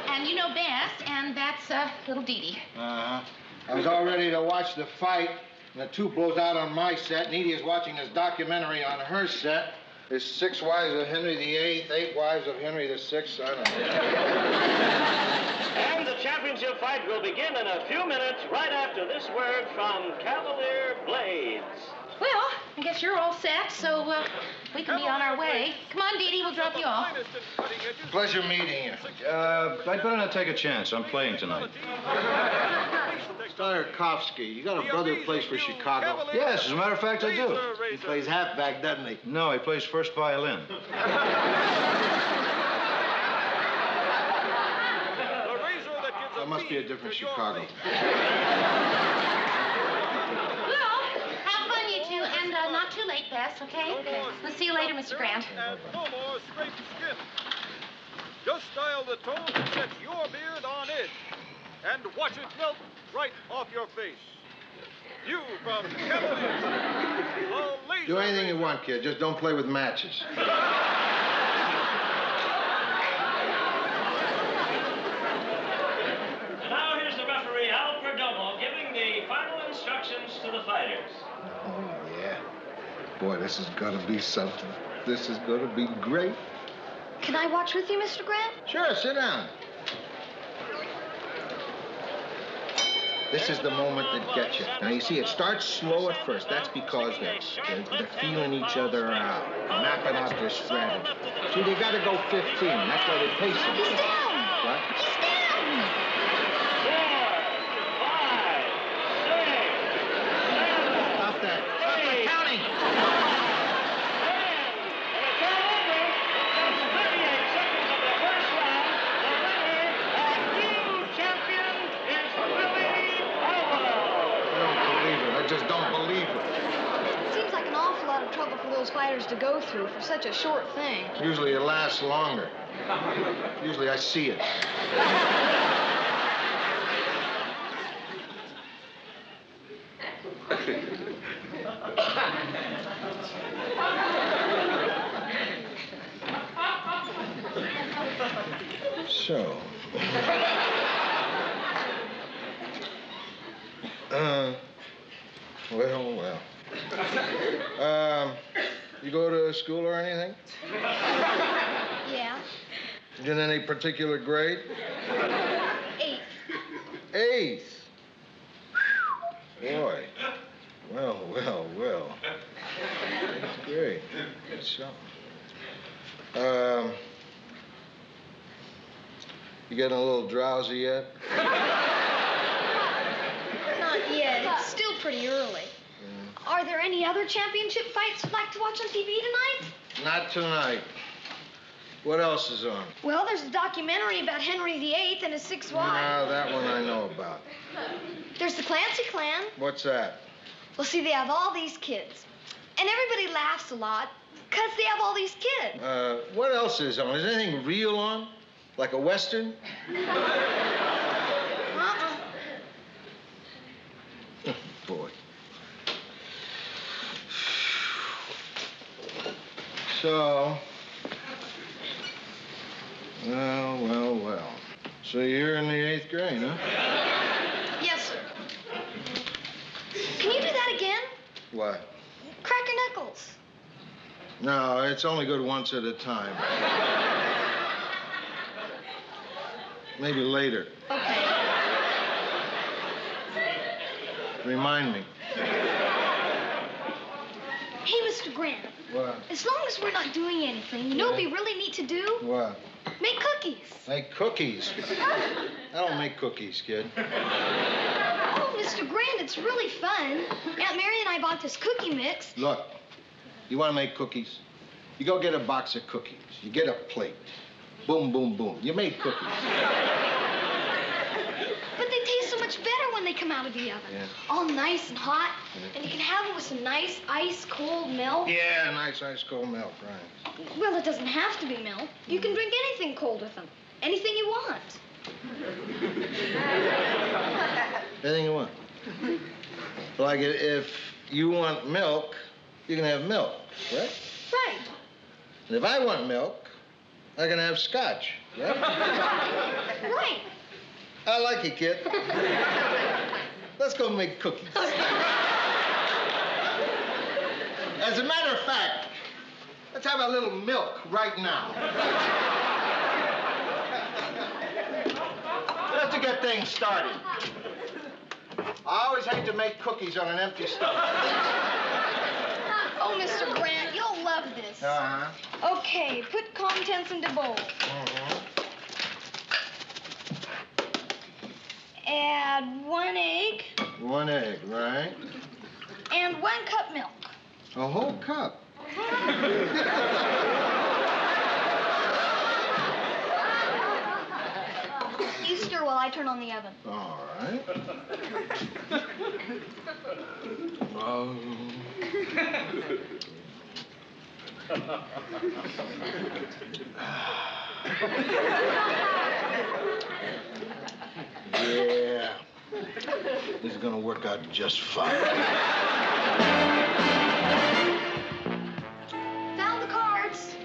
And you know Bess, and that's little Dee Dee. Uh-huh. I was all ready to watch the fight, and the tube blows out on my set, and Edie is watching this documentary on her set. There's 6 wives of Henry VIII, 8 wives of Henry VI. I don't know. And the championship fight will begin in a few minutes right after this word from Cavalier Blades. Well, I guess you're all set, so we can be on our way. Come on, Dee Dee, we'll drop you off. Pleasure meeting you. I'd better not take a chance. I'm playing tonight. Styrakovsky, you got a brother who plays for Chicago? Yes, as a matter of fact, I do. He plays halfback, doesn't he? No, he plays first violin. That must be a different Chicago. Well, have fun, you two, and not too late, Bess, okay? We'll see you later, Mr. Grant. No more scraped skin. Just style the tone that sets your beard on edge. And watch it melt right off your face. You from Cavalier. Do anything you want, kid. Just don't play with matches. Now here's the referee, Al Perdomo, giving the final instructions to the fighters. Oh, yeah. Boy, this is gonna be something. This is gonna be great. Can I watch with you, Mr. Grant? Sure, sit down. This is the moment that gets you. Now, you see, it starts slow at first. That's because they're feeling each other out, mapping out their strategy. See, they got to go 15. That's why they pace them. He's down! What? He's down! 4, 5, 6, 7. Stop that. Stop the counting. Just don't believe it. It seems like an awful lot of trouble for those fighters to go through for such a short thing. Usually it lasts longer. Usually I see it. So. You go to school or anything? Yeah. In any particular grade? 8th. 8th? Boy. Well. That's great. So. You getting a little drowsy yet? Not yet. It's still pretty early. Are there any other championship fights you'd like to watch on TV tonight? Not tonight. What else is on? Well, there's a documentary about Henry VIII and his 6 wives. No, that one I know about. There's the Clancy Clan. What's that? Well, see, they have all these kids. And everybody laughs a lot because they have all these kids. What else is on? Is anything real on? Like a Western? Boy. So, well. So you're in the 8th grade, huh? Yes, sir. Can you do that again? What? Crack your knuckles. No, it's only good once at a time. Maybe later. Okay. Remind me. Hey, Mr. Grant. What? As long as we're not doing anything, you know what'd be really neat to do? What? Make cookies. Make cookies? I don't make cookies, kid. Oh, Mr. Grant, it's really fun. Aunt Mary and I bought this cookie mix. Look, you want to make cookies? You go get a box of cookies. You get a plate. Boom, boom, boom. You make cookies. But they taste so much better when they come out of the oven. Yeah. All nice and hot. And you can have them with some nice ice cold milk. Yeah, nice ice cold milk, right. Well, it doesn't have to be milk. You can drink anything cold with them. Anything you want. Anything you want. Like if you want milk, you can have milk, right? Right. And if I want milk, I can have scotch, right? Right. I like it, kid. Let's go make cookies. As a matter of fact, let's have a little milk right now. Just to get things started. I always hate to make cookies on an empty stomach. Oh, Mr. Grant, you'll love this. Uh-huh. Okay, put contents into bowl. Add 1 egg 1 egg, right? and 1 cup milk. A whole cup. You stir while I turn on the oven. All right. Oh. Yeah. This is gonna work out just fine. Found the cards.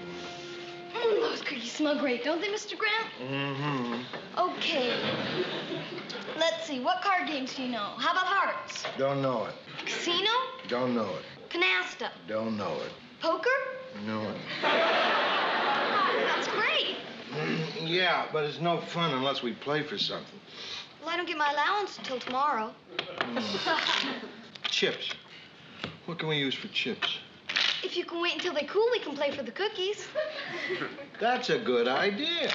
Those cookies smell great, don't they, Mr. Grant? Mm-hmm. Okay. Let's see, what card games do you know? How about hearts? Don't know it. Casino? Don't know it. Canasta? Don't know it. Poker? Know it. That's great. Yeah, but it's no fun unless we play for something. Well, I don't get my allowance until tomorrow. Chips. What can we use for chips? If you can wait until they cool, we can play for the cookies. That's a good idea.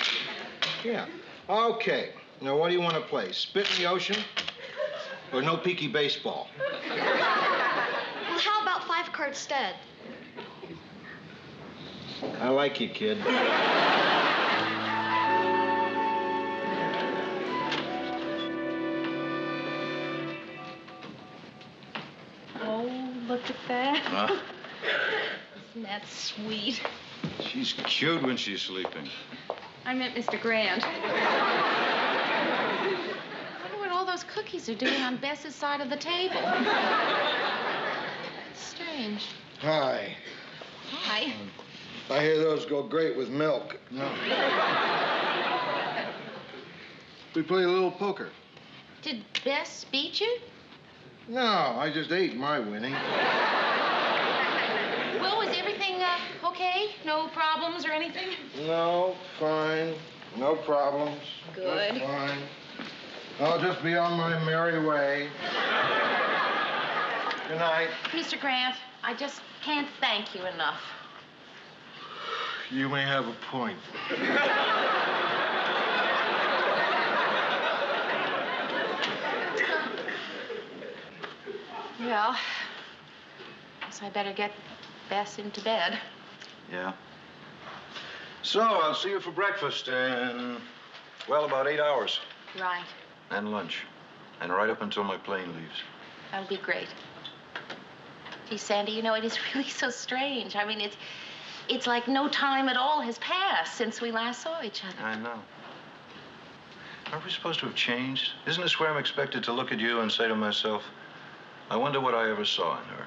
Yeah. Okay. Now, what do you want to play? Spit in the ocean? Or no peaky baseball? Well, how about 5-card stud? I like you, kid. Oh, look at that. Huh? Isn't that sweet? She's cute when she's sleeping. I meant Mr. Grant. I wonder what all those cookies are doing on Bess's side of the table. Strange. Hi. Hi. I hear those go great with milk. No. We play a little poker. Did Bess beat you? No, I just ate my winning. Well, was everything okay? No problems or anything? No, fine. No problems. Good. Just fine. I'll just be on my merry way. Good night. Mr. Grant, I just can't thank you enough. You may have a point. Well, guess I better get Bess into bed. Yeah. So, I'll see you for breakfast in, well, about 8 hours. Right. And lunch. And right up until my plane leaves. That'll be great. Gee, Sandy, you know, it is really so strange. I mean, it's like no time at all has passed since we last saw each other. I know. Aren't we supposed to have changed? Isn't this where I'm expected to look at you and say to myself, I wonder what I ever saw in her?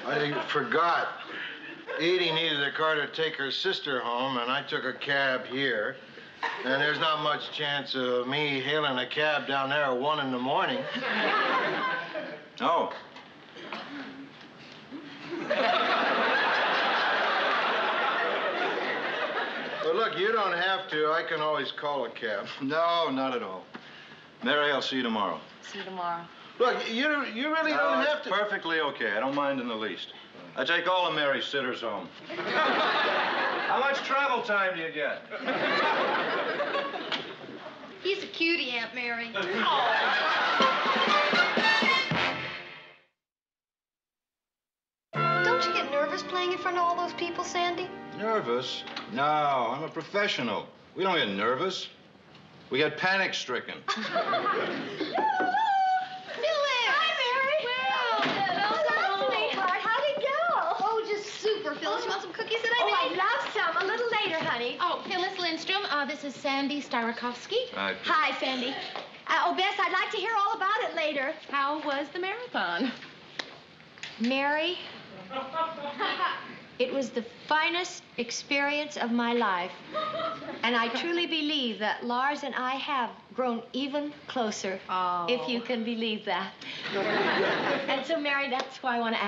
I forgot. Edie needed a car to take her sister home, and I took a cab here. And there's not much chance of me hailing a cab down there at 1 in the morning. Oh. Well, look, you don't have to. I can always call a cab. No, not at all. Mary, I'll see you tomorrow. See you tomorrow. Look, you really don't have to. Perfectly okay. I don't mind in the least. I take all of Mary's sitters home. How much travel time do you get? He's a cutie, Aunt Mary. Don't you get nervous playing in front of all those people, Sandy? Nervous? No, I'm a professional. We don't get nervous. We get panic-stricken. Phyllis, you want some cookies that I made? I'd love some. A little later, honey. Oh, Phyllis Lindstrom, this is Sandy Starakowski. Hi. Hi, Sandy. Oh, Bess, I'd like to hear all about it later. How was the marathon? Mary, it was the finest experience of my life. And I truly believe that Lars and I have grown even closer. Oh. If you can believe that. And so, Mary, that's why I want to ask